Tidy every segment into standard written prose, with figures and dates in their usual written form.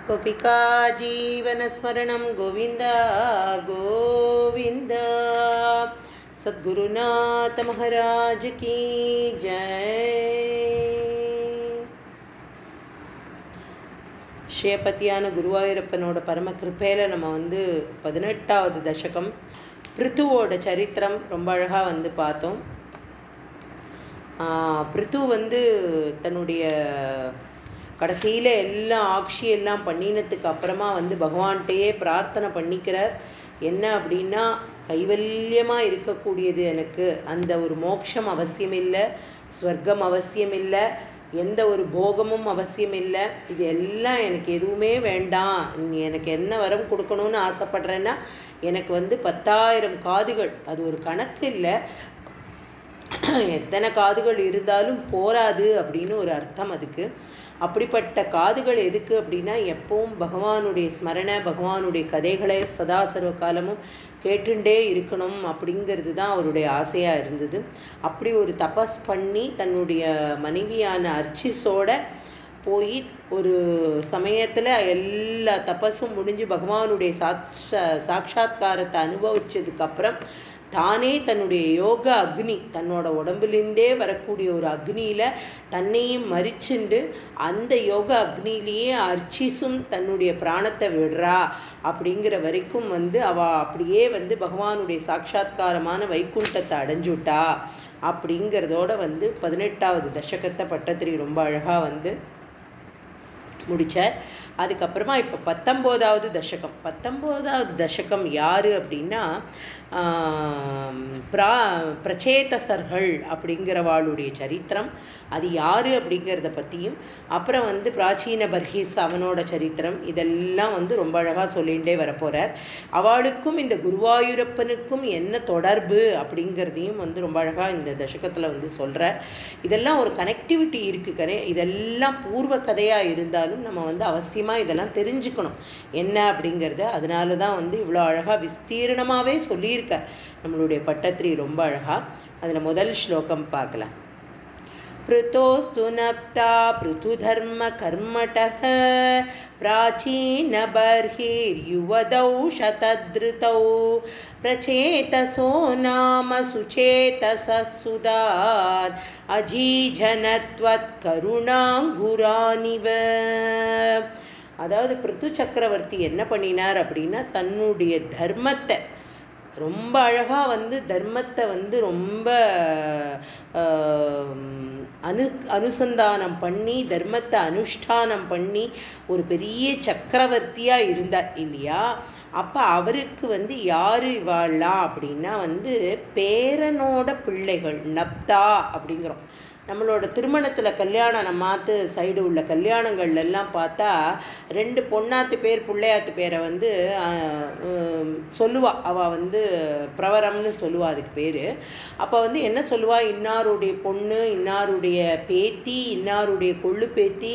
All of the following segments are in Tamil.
गोपिका जीवनस्मरणं गोविन्द गोविन्द। सद्गुरुनाथ महाराज की जय। ஸ்ரீபதியான குருவாயூரப்பனோட பரம கிருப்பையில் நம்ம 18வது தசகம் பிருத்துவோட சரித்திரம் ரொம்ப அழகாக பார்த்தோம். பிருத்து தன்னுடைய கடைசியில் எல்லாம் ஆட்சியெல்லாம் பண்ணினத்துக்கு அப்புறமா பகவான்கிட்டையே பிரார்த்தனை பண்ணிக்கிறார். என்ன அப்படின்னா, கைவல்யமாக இருக்கக்கூடியது எனக்கு அந்த ஒரு மோட்சம் அவசியம் இல்லை, ஸ்வர்க்கம் அவசியம் இல்லை, எந்த ஒரு போகமும் அவசியம் இல்லை, இது எல்லாம் எனக்கு எதுவுமே வேண்டாம். நீ எனக்கு என்ன வரம் கொடுக்கணும்னு ஆசைப்படுறேன்னா எனக்கு 10,000 காதுகள், அது ஒரு கணக்கு இல்லை, எத்தனை காதுகள் இருந்தாலும் போராது அப்படின்னு ஒரு அர்த்தம் அதுக்கு. அப்படிப்பட்ட காதுகள் எதுக்கு அப்படின்னா, எப்பவும் பகவானுடைய ஸ்மரணை, பகவானுடைய கதைகளை சதா சர்வ காலமும் கேட்டுண்டே இருக்கணும் அப்படிங்கிறது தான் அவருடைய ஆசையாக இருந்தது. அப்படி ஒரு தபஸ் பண்ணி தன்னுடைய மனைவியான அர்ச்சிஸோட போய் ஒரு சமயத்தில் எல்லா தபஸும் முடிஞ்சு பகவானுடைய சாட்சாத்காரத்தை அனுபவிச்சதுக்கப்புறம் தானே தன்னுடைய யோக அக்னி, தன்னோட உடம்புலேருந்தே வரக்கூடிய ஒரு அக்னியில் தன்னையும் மறிச்சுண்டு அந்த யோக அக்னியிலேயே அர்ச்சிஸும் தன்னுடைய பிராணத்தை விடுறா. அப்படிங்கிற வரைக்கும் அவள் அப்படியே பகவானுடைய சாட்சாத்காரமான வைகுண்டத்தை அடைஞ்சுட்டா. அப்படிங்கிறதோட 18வது தசகத்தை பட்டத்திரி ரொம்ப அழகாக முடித்தார். அதுக்கப்புறமா இப்போ 19வது தசகம். 19வது தசகம் யார் அப்படின்னா, பிரச்சேதசர்கள் அப்படிங்கிறவாளுடைய சரித்திரம். அது யார் அப்படிங்கிறத பற்றியும், அப்புறம் பிராச்சீன பர்ஹீஸ் அவனோட சரித்திரம், இதெல்லாம் ரொம்ப அழகாக சொல்லிகிட்டே வரப்போகிறார். அவளுக்கும் இந்த குருவாயூரப்பனுக்கும் என்ன தொடர்பு அப்படிங்கிறதையும் ரொம்ப அழகாக இந்த தசகத்தில் சொல்கிறார். இதெல்லாம் ஒரு கனெக்டிவிட்டி இருக்குது. இதெல்லாம் பூர்வ கதையாக இருந்தாலும் நம்ம அவசியமாக இதெல்லாம் தெரிஞ்சுக்கணும் என்ன அப்படிங்கிறது. அதனால தான் இவ்வளோ அழகாக விஸ்தீர்ணமாகவே சொல்லியிருக்கார் நம்மளுடைய பட்டத்திரி ரொம்ப அழகாக. அதில் முதல் ஸ்லோகம் பார்க்கலாம். பிருத்தோஸ்து நப்தா பிருத்து தர்ம கர்மடஹ பிராச்சீன பர்ஹீர் யுவதௌ சதத்ருதௌ பிரச்சேதசோ நாம சுச்சேதசசுதான் அஜீஜனத்வத் கருணாங்குரானிவ. அதாவது பிருத்து சக்கரவர்த்தி என்ன பண்ணினார் அப்படின்னா, தன்னுடைய தர்மத்தை ரொம்ப அழகாக தர்மத்தை ரொம்ப அனுசந்தானம் பண்ணி தர்மத்தை அனுஷ்டானம் பண்ணி ஒரு பெரிய சக்கரவர்த்தியாக இருந்தார் இல்லையா. அப்போ அவருக்கு யார் வாழலாம் அப்படின்னா பேரனோட பிள்ளைகள் நப்தா அப்படிங்கிறோம். நம்மளோட திருமணத்தில் கல்யாணம் நம்மாத்து சைடு உள்ள கல்யாணங்கள்லாம் பார்த்தா 2 பொண்ணாத்து பேர் பிள்ளையாத்து பேரை சொல்லுவா. அவள் பிரவரம்னு சொல்லுவா அதுக்கு பேர். அப்போ என்ன சொல்லுவா, இன்னாருடைய பொண்ணு, இன்னாருடைய பேத்தி, இன்னாருடைய கொள்ளு பேத்தி,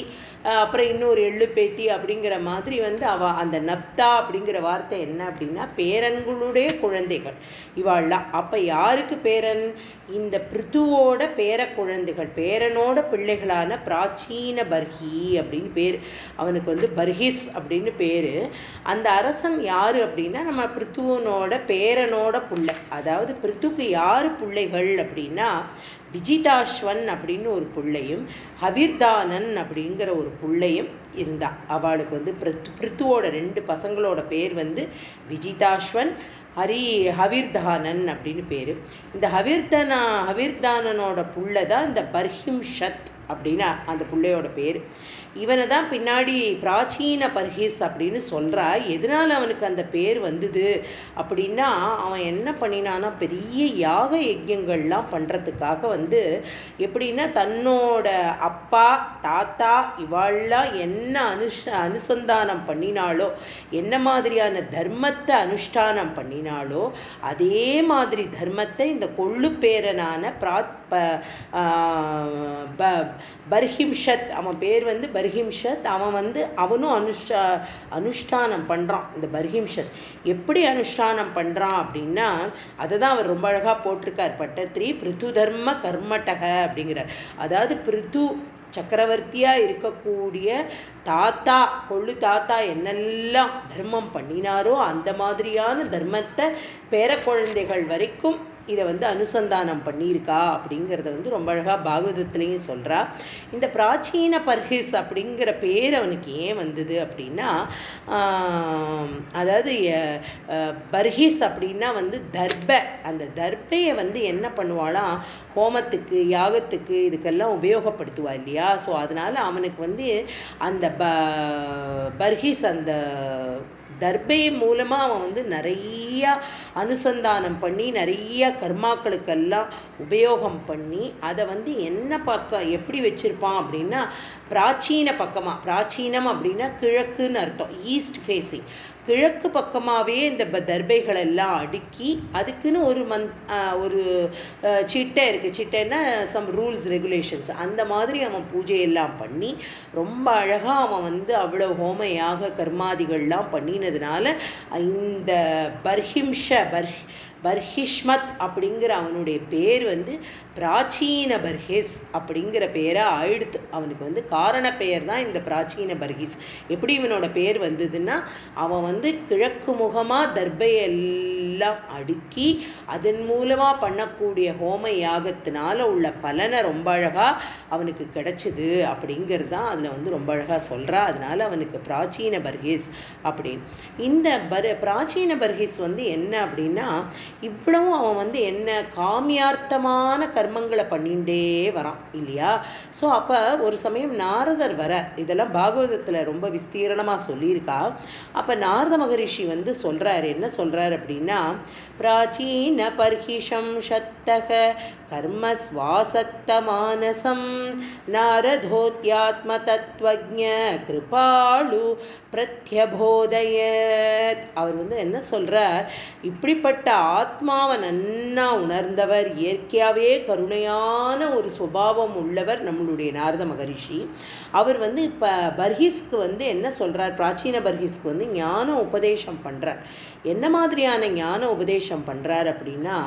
அப்புறம் இன்னொரு எள்ளு பேத்தி அப்படிங்கிற மாதிரி அவள் அந்த நப்தா அப்படிங்கிற வார்த்தை என்ன அப்படின்னா பேரன்களுடைய குழந்தைகள் இவாள்லாம். அப்போ யாருக்கு பேரன்? இந்த பிருத்துவோட பேர குழந்தைகள், பேரனோட பிள்ளைகளான பிராச்சீன பர்ஹி அப்படின்னு பேர். அவனுக்கு பர்ஹிஸ் அப்படின்னு பேர். அந்த அரசன் யார் அப்படின்னா நம்ம பிருத்துவனோட பேரனோட பிள்ளை. அதாவது பிருத்துக்கு யார் பிள்ளைகள் அப்படின்னா, விஜிதாஸ்வன் அப்படின்னு ஒரு பிள்ளையும் ஹவிர்தானன் அப்படிங்கிற ஒரு பிள்ளையும் இருந்தா. அவளுக்கு பிருத்துவோட 2 பசங்களோட பேர் விஜிதாஸ்வன், ஹவிர்தானன் அப்படின்னு பேர். இந்த ஹவிர்தானனோட புள்ள தான் இந்த பர்ஹிம்ஷத் அப்படின்னா அந்த பிள்ளையோட பேர். இவனை தான் பின்னாடி பிராச்சீன பர்ஹீஸ் அப்படின்னு சொல்கிறா. எதனால் அவனுக்கு அந்த பேர் வந்தது அப்படின்னா, அவன் என்ன பண்ணினான்னா பெரிய யாக யஜ்யங்கள்லாம் பண்ணுறதுக்காக எப்படின்னா தன்னோட அப்பா தாத்தா இவாள்லாம் என்ன அனுசந்தானம் பண்ணினாலோ, என்ன மாதிரியான தர்மத்தை அனுஷ்டானம் பண்ணினாலோ அதே மாதிரி தர்மத்தை இந்த கொள்ளு பேரனான பர்ஹிம்ஷத், அவன் பேர் பர்ஹிம்ஷத். அவன் அவனும் அனுஷ்டானம் பண்ணுறான். இந்த பர்ஹிம்ஷத் எப்படி அனுஷ்டானம் பண்ணுறான் அப்படின்னா, அதை தான் அவர் ரொம்ப அழகாக போட்டிருக்கார் பட்டத்திரி. பிருத்து தர்ம கர்மட்டக அப்படிங்கிறார். அதாவது பிருத்து சக்கரவர்த்தியாக இருக்கக்கூடிய தாத்தா கொள்ளு தாத்தா என்னெல்லாம் தர்மம் பண்ணினாரோ அந்த மாதிரியான தர்மத்தை பேர குழந்தைகள் வரைக்கும் இதை வந்து அனுசந்தானம் பண்ணியிருக்கா அப்படிங்கிறத வந்து ரொம்ப அழகாக பாகவதத்துலேயும் சொல்கிறா. இந்த பிராச்சீன பர்ஹிஸ் அப்படிங்கிற பேர் அவனுக்கு ஏன் வந்தது அப்படின்னா, அதாவது பர்ஹிஸ் அப்படின்னா வந்து தர்பை. அந்த தர்பையை வந்து என்ன பண்ணுவாளாம், ஹோமத்துக்கு யாகத்துக்கு இதுக்கெல்லாம் உபயோகப்படுத்துவா இல்லையா. ஸோ அதனால் அவனுக்கு வந்து அந்த பர்ஹிஸ் அந்த தர்பை மூலமாக அவன் வந்து நிறையா அனுசந்தானம் பண்ணி நிறைய கர்மாக்களுக்கெல்லாம் உபயோகம் பண்ணி அதை வந்து என்ன பக்கம் எப்படி வச்சுருப்பான் அப்படின்னா, பிராச்சீன பக்கமாக, பிராச்சீனம் அப்படின்னா கிழக்குன்னு அர்த்தம், ஈஸ்ட் ஃபேஸிங், கிழக்கு பக்கமாகவே இந்த தர்பைகளெல்லாம் அடுக்கி அதுக்குன்னு ஒரு சிட்டை இருக்குது. சிட்டைன்னா சம் ரூல்ஸ் ரெகுலேஷன்ஸ், அந்த மாதிரி அவன் பூஜையெல்லாம் பண்ணி ரொம்ப அழகாக அவன் வந்து அவ்வளோ ஹோமையாக கர்மாதிகள்லாம் பண்ணினதுனால இந்த பர்ஹிஷ்மத் அப்படிங்கிற அவனுடைய பேர் வந்து பிராச்சீன பர்ஹிஸ் அப்படிங்கிற பேராக ஆயிடுத்து. அவனுக்கு வந்து காரண பெயர் தான் இந்த பிராச்சீன பர்ஹிஸ். எப்படி இவனோட பேர் வந்ததுன்னா, அவன் வந்து கிழக்கு முகமாக தர்பையெல்லாம் அடுக்கி அதன் மூலமாக பண்ணக்கூடிய ஹோம யாகத்தினால உள்ள பலனை ரொம்ப அழகாக அவனுக்கு கிடைச்சிது அப்படிங்கிறது தான் அதில் வந்து ரொம்ப அழகாக சொல்கிறா. அதனால் அவனுக்கு பிராச்சீன பர்ஹிஸ் அப்படின்னு. இந்த பிராச்சீன பர்ஹிஸ் வந்து என்ன அப்படின்னா, இவ்வளவும் அவன் வந்து என்ன காமியார்த்தமான கர்மங்களை பண்ணிகிட்டே வரான் இல்லையா. ஸோ அப்போ ஒரு சமயம் நாரதர் வர, இதெல்லாம் பாகவதத்தில் ரொம்ப விஸ்தீரணமாக சொல்லியிருக்கா. அப்போ நாரத மகரிஷி வந்து சொல்கிறார், என்ன சொல்கிறார் அப்படின்னா, பிராச்சீன பர்ஹிஷம் சத்தக கர்மஸ்வாசக்த மானசம் நாரதோத்யாத்ம தத்வஜ்ஞ கிருபாளு பிரத்யபோதயத். அவர் வந்து என்ன சொல்கிறார், இப்படிப்பட்ட ஆத்மாவை நன்னா உணர்ந்தவர், இயற்கையாகவே கருணையான ஒரு சுபாவம் உள்ளவர் நம்மளுடைய நாரத மகரிஷி. அவர் வந்து இப்போ பர்ஹிஸ்க்கு வந்து என்ன சொல்கிறார், பிராச்சீன பர்ஹிஸ்க்கு வந்து ஞான உபதேசம் பண்ணுறார். என்ன மாதிரியான ஞான உபதேசம் பண்ணுறார் அப்படின்னா,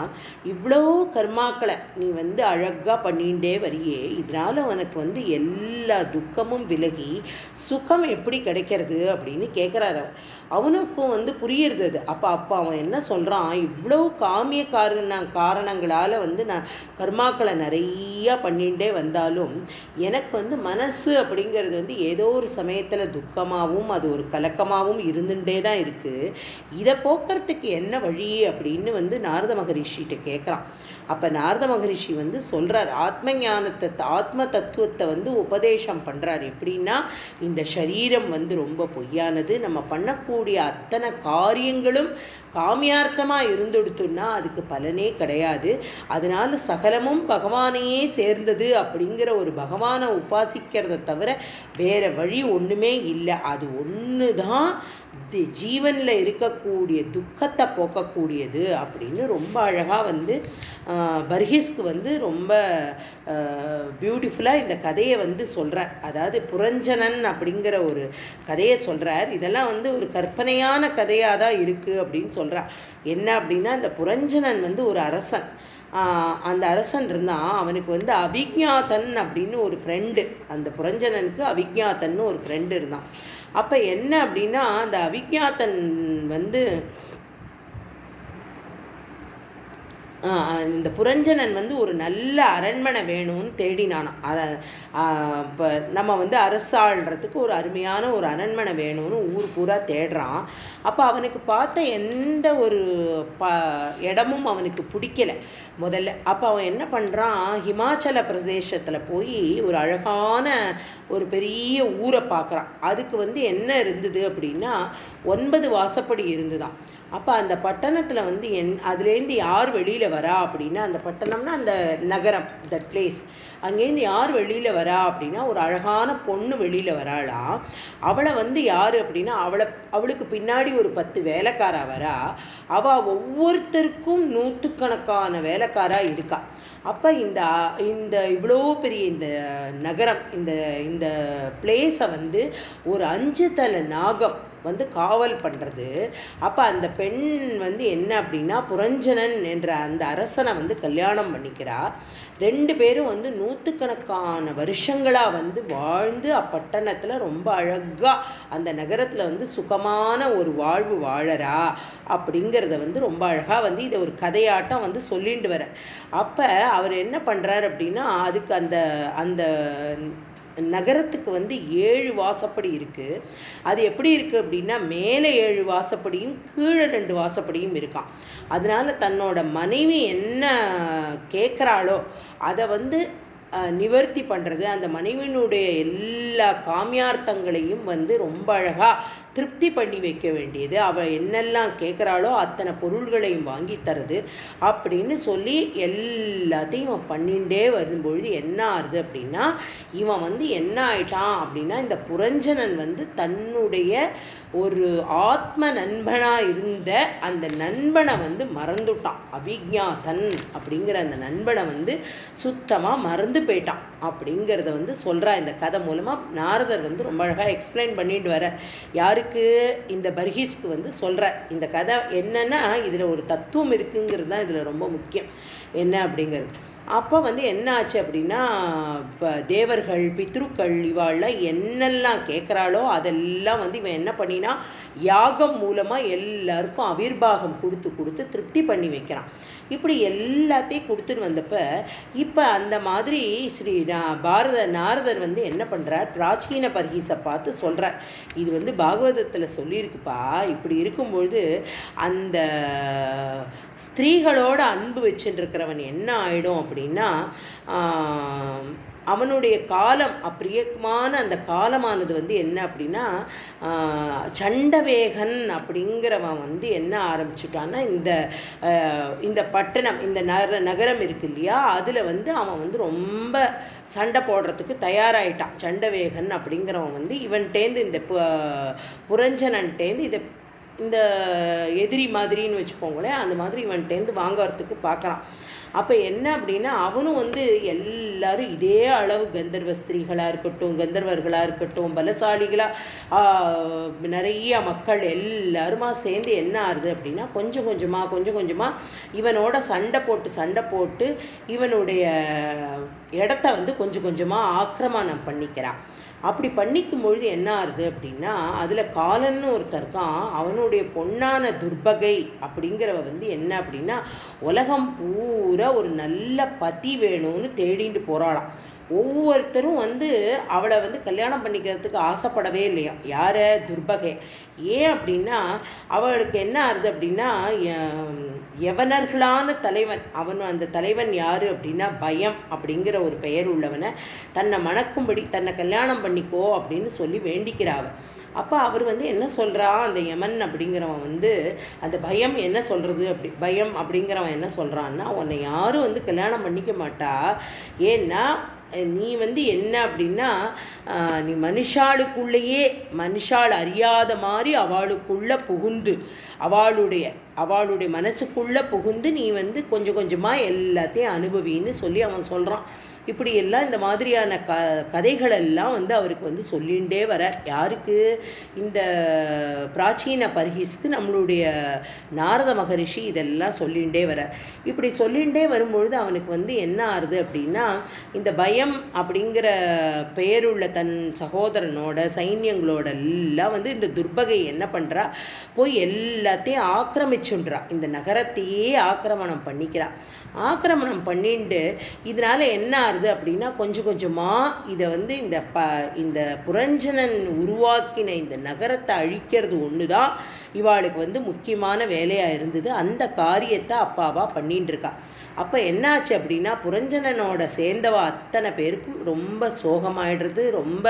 இவ்வளோ கர்மாக்களை நீ வந்து அழகாக பண்ணிகிட்டே வரியே, இதனால் உனக்கு வந்து எல்லா துக்கமும் விலகி சுகம் எப்படி கிடைக்கிறது அப்படின்னு கேட்குறாரு. அவனுக்கும் வந்து புரியுறது அது. அப்போ அவன் என்ன சொல்கிறான், இவ்வளோ காமிய காரணங்களால் வந்து நான் கர்மாக்களை நிறையா பண்ணிகிட்டே வந்தாலும் எனக்கு வந்து மனசு அப்படிங்கிறது வந்து ஏதோ ஒரு சமயத்தில் துக்கமாகவும் அது ஒரு கலக்கமாகவும் இருந்துகிட்டே தான் இருக்குது. இதை போக்குறதுக்கு என்ன வழி அப்படின்னு வந்து நாரத மகரிஷிகிட்ட கேட்குறான். அப்போ நாரத மகரிஷி வந்து சொல்கிறார், ஆத்ம ஞானத்தை, ஆத்ம தத்துவத்தை வந்து உபதேசம் பண்ணுறார். எப்படின்னா, இந்த சரீரம் வந்து ரொம்ப பொய்யானது, நம்ம பண்ணக்கூடிய அத்தனை காரியங்களும் காமியார்த்தமாக இருந்துடுத்துன்னா அதுக்கு பலனே கிடையாது. அதனால் சகலமும் பகவானையே சேர்ந்தது அப்படிங்கிற ஒரு பகவானை உபாசிக்கிறத தவிர வேறு வழி ஒன்றுமே இல்லை. அது ஒன்று தான் ஜீவனில் இருக்கக்கூடிய துக்கத்தை போக்கக்கூடியது அப்படின்னு ரொம்ப அழகாக வந்து பர்ஹிஸ்க்கு வந்து ரொம்ப பியூட்டிஃபுல்லாக இந்த கதையை வந்து சொல்கிறார். அதாவது புரஞ்சனன் அப்படிங்கிற ஒரு கதையை சொல்கிறார். இதெல்லாம் வந்து ஒரு கற்பனையான கதையாக தான் இருக்குது அப்படின்னு சொல்கிறார். என்ன அப்படின்னா, இந்த புரஞ்சனன் வந்து ஒரு அரசன். அந்த அரசன் இருந்தான். அவனுக்கு வந்து அபிஜ்ஞாதன் அப்படின்னு ஒரு ஃப்ரெண்டு, அந்த புரஞ்சனனுக்கு அபிஜ்ஞாதன்னு ஒரு ஃப்ரெண்டு இருந்தான். அப்போ என்ன அப்படின்னா, அந்த அபிஜ்ஞாதன் வந்து இந்த புரஞ்சனன் வந்து ஒரு நல்ல அரண்மனை வேணும்னு தேடினானான். இப்போ நம்ம வந்து அரசாள்றதுக்கு ஒரு அருமையான ஒரு அரண்மனை வேணும்னு ஊர் பூரா தேடுறான். அப்போ அவனுக்கு பார்த்த எந்த ஒரு இடமும் அவனுக்கு பிடிக்கலை முதல்ல. அப்போ அவன் என்ன பண்ணுறான், ஹிமாச்சல பிரதேசத்தில் போய் ஒரு அழகான ஒரு பெரிய ஊரை பார்க்குறான். அதுக்கு வந்து என்ன இருந்தது அப்படின்னா, 9 வாசப்படி இருந்துதான். அப்போ அந்த பட்டணத்தில் வந்து அதுலேருந்து யார் வெளியில் வரா அப்படின்னா, அந்த பட்டணம்னா அந்த நகரம், தட் பிளேஸ், அங்கேருந்து யார் வெளியில் வரா அப்படின்னா, ஒரு அழகான பொண்ணு வெளியில் வராளாம். அவளை வந்து யார் அப்படின்னா, அவளுக்கு பின்னாடி ஒரு 10 வேலைக்காரா வரா. அவள் ஒவ்வொருத்தருக்கும் 100கணக்கான வேலைக்காரா இருக்கா. அப்போ இந்த இவ்வளோ பெரிய இந்த நகரம், இந்த பிளேஸை வந்து ஒரு 5 தலை நாகம் வந்து காவல் பண்ணுறது. அப்போ அந்த பெண் வந்து என்ன அப்படின்னா புரஞ்சனன் என்ற அந்த அரசனை வந்து கல்யாணம் பண்ணிக்கிறா. 2 பேரும் வந்து நூற்றுக்கணக்கான வருஷங்களாக வந்து வாழ்ந்து அப்பட்டணத்தில் ரொம்ப அழகாக அந்த நகரத்தில் வந்து சுகமான ஒரு வாழ்வு வாழறா அப்படிங்கிறத வந்து ரொம்ப அழகாக வந்து இதை ஒரு கதையாட்டம் வந்து சொல்லிட்டு வர. அப்போ அவர் என்ன பண்ணுறார் அப்படின்னா அதுக்கு அந்த அந்த நகரத்துக்கு வந்து 7 வாசப்படி இருக்குது. அது எப்படி இருக்குது அப்படின்னா மேலே 7 வாசப்படியும் கீழே 2 வாசப்படியும் இருக்கான். அதனால தன்னோட மனைவி என்ன கேட்குறாளோ அதை வந்து நிவர்த்தி பண்ணுறது, அந்த மனைவியினுடைய எல்லா காமியார்த்தங்களையும் வந்து ரொம்ப அழகாக திருப்தி பண்ணி வைக்க வேண்டியது, அவள் என்னெல்லாம் கேட்குறாளோ அத்தனை பொருள்களையும் வாங்கி தருது அப்படின்னு சொல்லி எல்லாத்தையும் இவன் பண்ணிகிட்டே வரும்பொழுது என்ன ஆகுது அப்படின்னா இவன் வந்து என்ன ஆயிட்டான் அப்படின்னா இந்த புரஞ்சனன் வந்து தன்னுடைய ஒரு ஆத்ம நண்பனாக இருந்த அந்த நண்பனை வந்து மறந்துட்டான். அவிஜ்ஞாதன் அப்படிங்கிற அந்த நண்பனை வந்து சுத்தமாக மறந்து போயிட்டான் அப்படிங்கிறத வந்து சொல்கிறா இந்த கதை மூலமாக. நாரதர் வந்து ரொம்ப அழகாக எக்ஸ்பிளைன் பண்ணிட்டு வர. யாருக்கு? இந்த பர்ஹீஸ்க்கு வந்து சொல்கிற. இந்த கதை என்னென்னா இதில் ஒரு தத்துவம் இருக்குங்கிறது தான் இதில் ரொம்ப முக்கியம். என்ன அப்படிங்கிறது அப்போ வந்து என்ன ஆச்சு அப்படின்னா இப்போ தேவர்கள் பித்ருக்கள் இவாள்லாம் என்னெல்லாம் கேட்குறாளோ அதெல்லாம் வந்து இவன் என்ன பண்ணினா யாகம் மூலமாக எல்லாருக்கும் அவிர்வாகம் கொடுத்து கொடுத்து திருப்தி பண்ணி வைக்கிறான். இப்படி எல்லாத்தையும் கொடுத்துன்னு வந்தப்போ இப்போ அந்த மாதிரி ஸ்ரீ நாரதர் வந்து என்ன பண்ணுறார், பிராச்சீன பர்ஹீஸை பார்த்து சொல்கிறார். இது வந்து பாகவதத்தில் சொல்லியிருக்குப்பா. இப்படி இருக்கும்பொழுது அந்த ஸ்திரீகளோட அன்பு வச்சுருக்கிறவன் என்ன ஆகிடும் அப்படின்னா அவனுடைய காலம் அப்பிரியமான அந்த காலமானது வந்து என்ன அப்படின்னா சண்டவேகன் அப்படிங்கிறவன் வந்து என்ன ஆரம்பிச்சுட்டான்னா இந்த பட்டணம் இந்த நகரம் இருக்கு இல்லையா அதில் வந்து அவன் வந்து ரொம்ப சண்டை போடுறதுக்கு தயாராகிட்டான். சண்டவேகன் அப்படிங்கிறவன் வந்து இவன்டேந்து இந்த புரஞ்சனன்டேந்து இந்த எதிரி மாதிரின்னு வச்சுக்கோங்களேன், அந்த மாதிரி இவன்டேந்து வாங்கறதுக்கு பார்க்குறான். அப்போ என்ன அப்படின்னா அவனும் வந்து எல்லாரும் இதே அளவு கந்தர்வ ஸ்திரீகளாக இருக்கட்டும், கந்தர்வர்களாக இருக்கட்டும், பலசாலிகளாக நிறைய மக்கள் எல்லாருமா சேர்ந்து என்ன ஆகுது அப்படின்னா கொஞ்சம் கொஞ்சமாக இவனோட சண்டை போட்டு இவனுடைய இடத்த வந்து கொஞ்சம் கொஞ்சமாக ஆக்கிரமணம் பண்ணிக்கிறான். அப்படி பண்ணிக்கும் பொழுது என்ன ஆகுது அப்படின்னா அதில் காலன்னு ஒருத்தர் இருக்கான். அவனுடைய பொன்னான துர்பகை அப்படிங்கிறவ வந்து என்ன அப்படின்னா உலகம் பூரா ஒரு நல்ல பதி வேணும்னு தேடிட்டு போகிறாளாம். ஒவ்வொருத்தரும் வந்து அவளை வந்து கல்யாணம் பண்ணிக்கிறதுக்கு ஆசைப்படவே இல்லையா. யாரை? துர்பகை. ஏன் அப்படின்னா அவளுக்கு என்ன ஆகுது அப்படின்னா யவனர்களான தலைவன் அந்த தலைவன் யார் அப்படின்னா பயம் அப்படிங்கிற ஒரு பெயர் உள்ளவனை தன்னை மணக்கும்படி தன்னை கல்யாணம் பண்ணிக்கோ அப்படின்னு சொல்லி வேண்டிக்கிறாவ. அப்போ அவர் வந்து என்ன சொல்கிறான், அந்த யமன் அப்படிங்கிறவன் வந்து அந்த பயம் என்ன சொல்கிறது பயம் அப்படிங்கிறவன் என்ன சொல்கிறான்னா உன்னை யாரும் வந்து கல்யாணம் பண்ணிக்க மாட்டா. ஏன்னா நீ வந்து என்ன அப்படின்னா நீ மனுஷாளுக்குள்ளேயே மனுஷாள் அறியாத மாதிரி அவளுக்குள்ளே புகுந்து அவளுடைய மனசுக்குள்ளே புகுந்து நீ வந்து கொஞ்சம் கொஞ்சமாக எல்லாத்தையும் அனுபவின்னு சொல்லி அவன் சொல்கிறான். இப்படி எல்லாம் இந்த மாதிரியான கதைகளெல்லாம் வந்து அவருக்கு வந்து சொல்லிகிட்டே வர. யாருக்கு? இந்த பிராச்சீன பர்ஹீஸ்க்கு நம்மளுடைய நாரத மகரிஷி இதெல்லாம் சொல்லிகிட்டே வர. இப்படி சொல்லிகிட்டே வரும்பொழுது அவனுக்கு வந்து என்ன ஆகுது அப்படின்னா இந்த பயம் அப்படிங்கிற பெயருள்ள தன் சகோதரனோட சைன்யங்களோட எல்லாம் வந்து இந்த துர்பகை என்ன பண்ணுறா, போய் எல்லாத்தையும் ஆக்கிரமிச்சுன்றா. இந்த நகரத்தையே ஆக்கிரமணம் பண்ணிக்கிறா. ஆக்கிரமணம் பண்ணிட்டு இதனால் என்ன ஆகுது அப்படின்னா கொஞ்சம் கொஞ்சமாக இதை வந்து இந்த புரஞ்சனன் உருவாக்கின இந்த நகரத்தை அழிக்கிறது ஒன்று தான் இவாளுக்கு வந்து முக்கியமான வேலையாக இருந்தது. அந்த காரியத்தை அப்பாவா பண்ணிட்டு இருக்கா. அப்போ என்னாச்சு அப்படின்னா புரஞ்சனனோட சேர்ந்தவா அத்தனை பேருக்கும் ரொம்ப சோகமாயிடுறது, ரொம்ப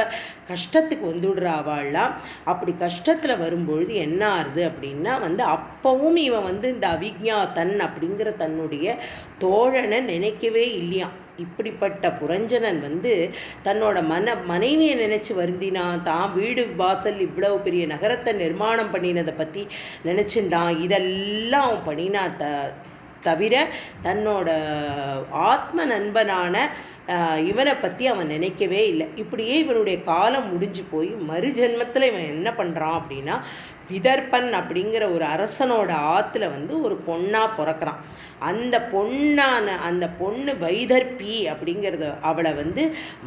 கஷ்டத்துக்கு வந்துடுறா அவள்லாம். அப்படி கஷ்டத்தில் வரும்பொழுது என்ன ஆகுது அப்படின்னா வந்து அப்பவும் இவன் வந்து இந்த அவிஜ்ஞாதன் அப்படிங்கிற தன்னுடைய தோழனை நினைக்கவே இல்லையாம். இப்படிப்பட்ட புரஞ்சனன் வந்து தன்னோட மனைவியை நினச்சி வருந்தினான். தான் வீடு வாசல் இவ்வளவு பெரிய நகரத்தை நிர்மாணம் பண்ணினதை பற்றி நினச்சிண்டான். இதெல்லாம் அவன் பண்ணினா தவிர தன்னோட ஆத்ம நண்பனான இவனை பற்றி அவன் நினைக்கவே இல்லை. இப்படியே இவனுடைய காலம் முடிஞ்சு போய் மறுஜென்மத்தில் இவன் என்ன பண்ணுறான் அப்படின்னா, விதர்ப்பன் அப்படிங்கிற ஒரு அரசனோட ஆற்றுல ஒரு பொண்ணாக பிறக்கிறான். அந்த பொண்ணு வைதர்பி அப்படிங்கிறத அவளை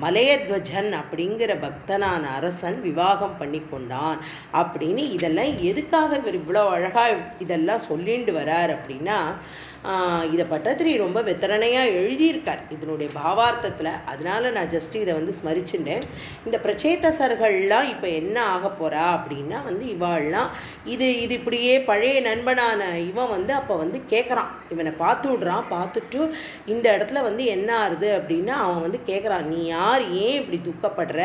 மலையத்வஜன் அப்படிங்கிற பக்தனான அரசன் விவாகம் பண்ணி கொண்டான் அப்படின்னு. இதெல்லாம் எதுக்காக இவர் இவ்வளோ அழகாக இதெல்லாம் சொல்லிட்டு வரார் அப்படின்னா, இதை பட்டத்திரி ரொம்ப வெத்தரணையாக எழுதியிருக்கார் இதனுடைய பாவார்த்தத்தில். அதனால நான் ஜஸ்ட் இதை ஸ்மரிச்சுட்டேன். இந்த பிரச்சேதசர்கள்லாம் இப்போ என்ன ஆக போகிறா அப்படின்னா இவாள்லாம் இது இப்படியே பழைய நண்பனான இவன் அப்போ கேட்குறான், இவனை பார்த்து விடுறான். பார்த்துட்டு இந்த இடத்துல என்ன ஆறுது அப்படின்னா, அவன் கேட்குறான், நீ யார், ஏன் இப்படி துக்கப்படுற,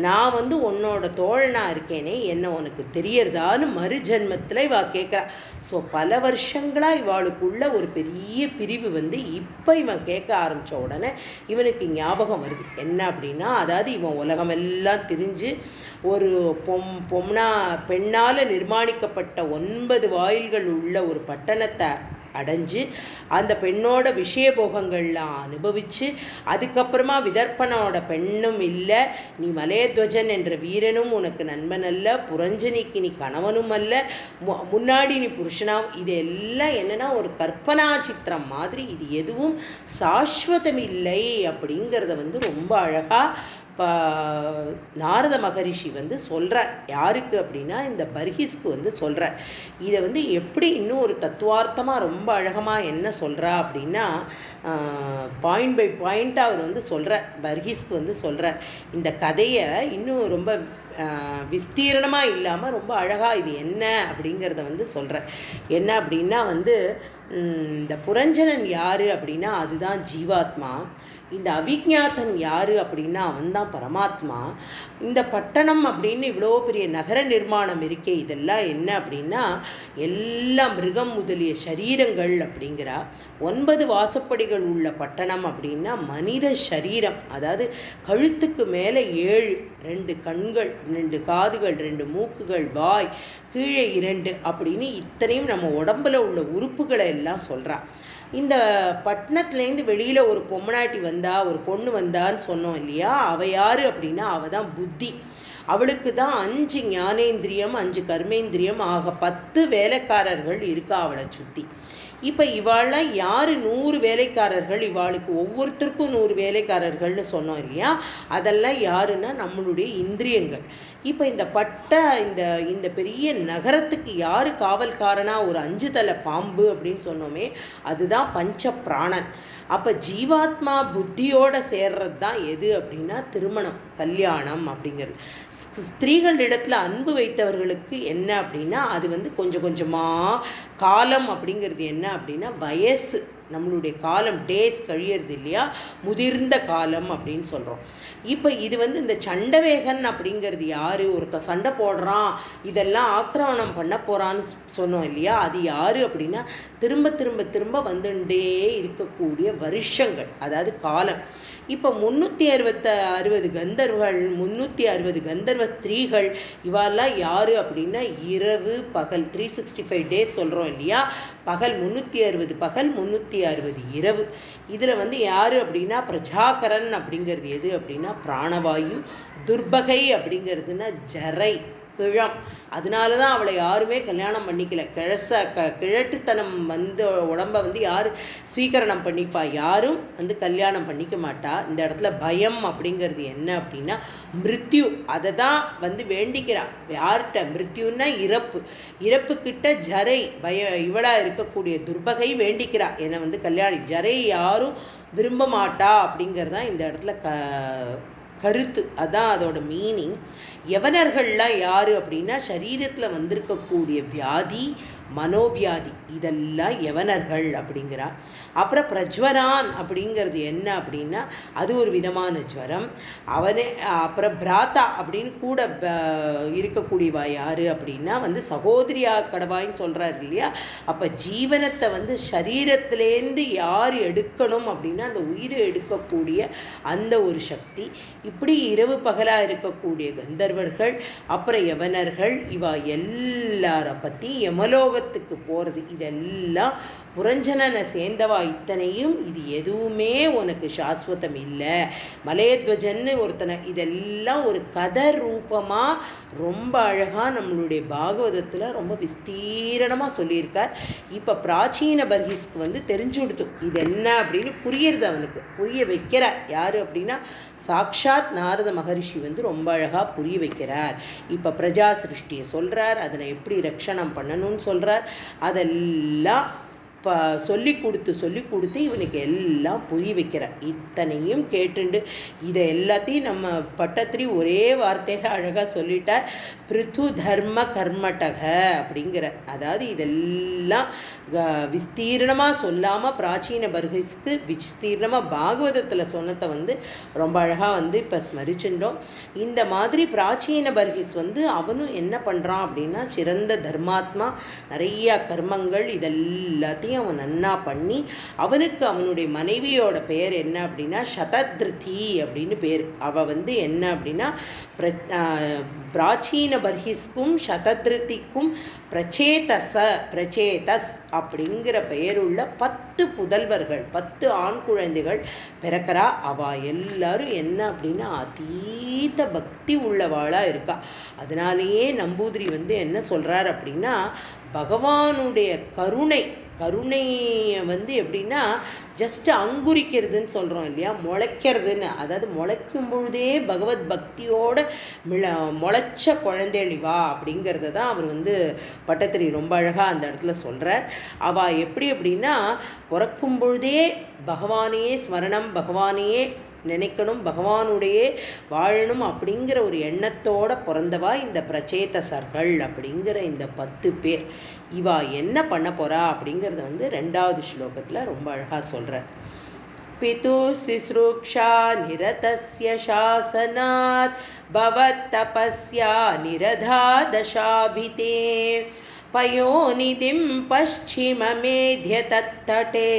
நான் உன்னோட தோழனாக இருக்கேனே, என்ன உனக்கு தெரியறதான்னு மறுஜென்மத்தில் இவா கேட்குறா. ஸோ பல வருஷங்களாக இவாளுக்குள்ள ஒரு பெரிய பிரிவு இப்போ இவன் கேட்க ஆரம்பித்த உடனே இவனுக்கு ஞாபகம் வருது. என்ன அப்படின்னா, அதாவது இவன் உலகமெல்லாம் திரிஞ்சு ஒரு பெண்ணால் நிர்மாணிக்கப்பட்ட 9 வாயில்கள் உள்ள ஒரு பட்டணத்தை அடைஞ்சு அந்த பெண்ணோட விஷயபோகங்கள்லாம் அனுபவித்து, அதுக்கப்புறமா விதர்ப்பனோட பெண்ணும் இல்லை, நீ மலையத்வஜன் என்ற வீரனும் உனக்கு நண்பன் அல்ல, புரஞ்சனிக்கு நீ கணவனும் அல்ல, முன்னாடி நீ புருஷனாம், இதெல்லாம் என்னென்னா ஒரு கற்பனா சித்திரம் மாதிரி, இது எதுவும் சாஸ்வதம் இல்லை அப்படிங்கிறத ரொம்ப அழகாக நாரத மகரிஷி சொல்கிறார். யாருக்கு அப்படின்னா, இந்த பர்ஹிஸ்க்கு சொல்கிறார். இதை எப்படி இன்னும் ஒரு தத்துவார்த்தமாக ரொம்ப அழகமாக என்ன சொல்கிறா அப்படின்னா, பாயிண்ட் பை பாயிண்ட்டாக அவர் சொல்கிறார். பர்ஹிஸ்க்கு சொல்கிறார். இந்த கதையை இன்னும் ரொம்ப விஸ்தீரணமாக இல்லாமல் ரொம்ப அழகாக இது என்ன அப்படிங்கிறத சொல்கிறார். என்ன அப்படின்னா இந்த புரஞ்சனன் யார் அப்படின்னா அதுதான் ஜீவாத்மா. இந்த அவிஜ்ஞாதன் யார் அப்படின்னா அவன்தான் பரமாத்மா. இந்த பட்டணம் அப்படின்னு இவ்வளோ பெரிய நகர நிர்மாணம் இருக்கே, இதெல்லாம் என்ன அப்படின்னா எல்லாம் மிருகம் முதலிய சரீரங்கள் அப்படிங்கிறா. 9 வாசப்படிகள் உள்ள பட்டணம் அப்படின்னா மனித சரீரம், அதாவது கழுத்துக்கு மேலே 7, 2 கண்கள், 2 காதுகள், 2 மூக்குகள், வாய், கீழே 2 அப்படின்னு இத்தனையும் நம்ம உடம்புல உள்ள உறுப்புகளை எல்லாம் சொல்கிறான். இந்த பட்டணத்துலேருந்து வெளியில் ஒரு பொம்மனாட்டி வந்தா, ஒரு பொண்ணு வந்தான்னு சொன்னோம் இல்லையா, அவள் யார் அப்படின்னா அவள் தான் புத்தி. அவளுக்கு தான் 5 ஞானேந்திரியம், 5 கர்மேந்திரியம் ஆக 10 வேலைக்காரர்கள் இருக்கா அவளை சுற்றி. இப்போ இவாள்லாம் யார், 100 வேலைக்காரர்கள், இவாளுக்கு ஒவ்வொருத்தருக்கும் 100 வேலைக்காரர்கள்னு சொன்னோம் இல்லையா, அதெல்லாம் யாருன்னா நம்மளுடைய இந்திரியங்கள். இப்போ இந்த பெரிய நகரத்துக்கு யார் காவல்காரனா, ஒரு 5 தலை பாம்பு அப்படின்னு சொன்னோமே, அதுதான் பஞ்ச பிராணன். அப்போ ஜீவாத்மா புத்தியோடு சேர்றது தான் எது அப்படின்னா திருமணம், கல்யாணம் அப்படிங்கிறது. ஸ்திரீகளிடத்தில் அன்பு வைத்தவர்களுக்கு என்ன அப்படின்னா அது கொஞ்சம் கொஞ்சமாக காலம் அப்படிங்கிறது என்ன அப்படின்னா வயசு, நம்மளுடைய காலம், டேஸ் கழியறது இல்லையா, முதிர்ந்த காலம் அப்படின்னு சொல்கிறோம். இப்போ இது இந்த சண்டவேகன் அப்படிங்கிறது யார், ஒருத்தர் சண்டை போடுறான், இதெல்லாம் ஆக்கிரமணம் பண்ண போகிறான்னு சொன்னோம் இல்லையா, அது யார் அப்படின்னா திரும்ப திரும்ப திரும்ப வந்துட்டே இருக்கக்கூடிய வருஷங்கள், அதாவது காலம். இப்போ 360 கந்தர்வர்கள், 360 கந்தர்வ ஸ்திரீகள், இவாலாம் யார் அப்படின்னா இரவு பகல் 365 டேஸ் சொல்கிறோம் இல்லையா, பகல் 360 பகல் 360 இரவு. இதில் யார் அப்படின்னா பிரஜாகரன் அப்படிங்கிறது எது அப்படின்னா பிராணவாயு, துர்பகை அப்படிங்கிறதுனா ஜரை, கிழம். அதனால தான் அவளை யாருமே கல்யாணம் பண்ணிக்கல. கிழட்டுத்தனம் உடம்பை யார் ஸ்வீகரணம் பண்ணிப்பா, யாரும் கல்யாணம் பண்ணிக்க மாட்டா. இந்த இடத்துல பயம் அப்படிங்கிறது என்ன அப்படின்னா மிருத்யு, அதை தான் வேண்டிக்கிறா. யார்கிட்ட மிருத்யுன்னா இறப்பு, இறப்புக்கிட்ட ஜரை இவளாக இருக்கக்கூடிய துர்பகை வேண்டிக்கிறா, என்னை கல்யாணி. ஜரை யாரும் விரும்ப மாட்டா அப்படிங்கிறதான் இந்த இடத்துல கருத்து, அதான் அதோட மீனிங். யவனர்கள்லாம் யார் அப்படின்னா சரீரத்தில் வந்திருக்கக்கூடிய வியாதி, மனோவியாதி, இதெல்லாம் யவனர்கள் அப்படிங்கிறா. அப்புறம் பிரஜ்வரான் அப்படிங்கிறது என்ன அப்படின்னா அது ஒரு விதமான ஜுவரம். அவனே அப்புறம் பிராத்தா அப்படின்னு கூட இருக்கக்கூடியவா யார் அப்படின்னா சகோதரியா கடவாயின்னு சொல்கிறார் இல்லையா. அப்போ ஜீவனத்தை சரீரத்திலேருந்து யார் எடுக்கணும் அப்படின்னா அந்த உயிரை எடுக்கக்கூடிய அந்த ஒரு சக்தி. இப்படி இரவு பகலாக இருக்கக்கூடிய கந்தர் கந்தர்வர்கள் அப்புறம் யவனர்கள் இவா எல்லாரை பற்றி யமலோகத்துக்கு போகிறது இதெல்லாம் புரஞ்சனனை சேர்ந்தவா இத்தனையும் இது எதுவுமே உனக்கு சாஸ்வதம் இல்லை. மலையத்வஜன்னு ஒருத்தனை இதெல்லாம் ஒரு கதை ரூபமாக ரொம்ப அழகாக நம்மளுடைய பாகவதத்தில் ரொம்ப விஸ்தீரணமாக சொல்லியிருக்கார். இப்போ பிராச்சீன பர்ஹிஸ்க்கு தெரிஞ்சுடுத்து இது என்ன அப்படின்னு புரியுறது, அவனுக்கு புரிய வைக்கிறார். யார் அப்படின்னா சாக்ஷாத் நாரத மகரிஷி ரொம்ப அழகாக புரிய வைக்கிறார். இப்போ பிரஜா சிருஷ்டியை சொல்கிறார், அதனை எப்படி ரட்சணம் பண்ணணும்னு சொல்கிறார். அதெல்லாம் சொல்லி கொடுத்து இவனுக்கு எல்லாம் புரிய வைக்கிறார். இத்தனையும் கேட்டுண்டு இதை எல்லாத்தையும் நம்ம பட்டத்திரி ஒரே வார்த்தையில் அழகாக சொல்லிட்டார். பிருத்து தர்ம கர்மட்டக அப்படிங்கிற, அதாவது இதெல்லாம் விஸ்தீர்ணமாக சொல்லாமல் பிராச்சீன பர்ஹிஸ்க்கு விஸ்தீர்ணமாக பாகவதத்தில் சொன்னதை ரொம்ப அழகாக இப்போ ஸ்மரிச்சுட்டோம். இந்த மாதிரி பிராச்சீன பர்ஹிஸ் அவனும் என்ன பண்ணுறான் அப்படின்னா சிறந்த தர்மாத்மா, நிறையா கர்மங்கள் இதெல்லாத்தையும் அவன் நன்னா பண்ணி அவனுக்கு அவனுடைய மனைவியோட பெயர் என்ன அப்படின்னா சதத்ருதி அப்படின்னு பேர். அவள் என்ன அப்படின்னா பிராச்சீன பர்ஹிஸ்க்கும் சதத்ருதிக்கும் பிரச்சேதஸ் அப்படிங்கிற பெயருள்ள 10 புதல்வர்கள் 10 ஆண் குழந்தைகள் பிறக்கிறா. அவள் எல்லாரும் என்ன அப்படின்னா அதீத பக்தி உள்ளவாளாக இருக்கா. அதனாலேயே நம்பூதிரி என்ன சொல்கிறார் அப்படின்னா பகவானுடைய கருணையை எப்படின்னா ஜஸ்ட் அங்குரிக்கிறதுன்னு சொல்கிறோம் இல்லையா, முளைக்கிறதுன்னு. அதாவது முளைக்கும் பொழுதே பகவத் பக்தியோட முளைச்ச குழந்தைவா அப்படிங்கிறத தான் அவர் பட்டத்திரி ரொம்ப அழகாக அந்த இடத்துல சொல்கிறார். அவள் எப்படி அப்படின்னா பிறக்கும் பொழுதே பகவானையே ஸ்மரணம், பகவானையே நினைக்கணும், பகவானுடைய வாழணும் அப்படிங்கிற ஒரு எண்ணத்தோட பிறந்தவா இந்த பிரச்சேதசர்கள் அப்படிங்கிற இந்த 10 பேர். இவா என்ன பண்ண போறா அப்படிங்கிறத 2வது ஸ்லோகத்தில் ரொம்ப அழகாக சொல்கிறார். பிது சிஸ்ருக்ஷா நிரதஸ்ய சாசனாத் பவத் தபஸ்யா நிரதா தசாபிதே பயோநிதிம் பश्चिममेध्य தத்தடே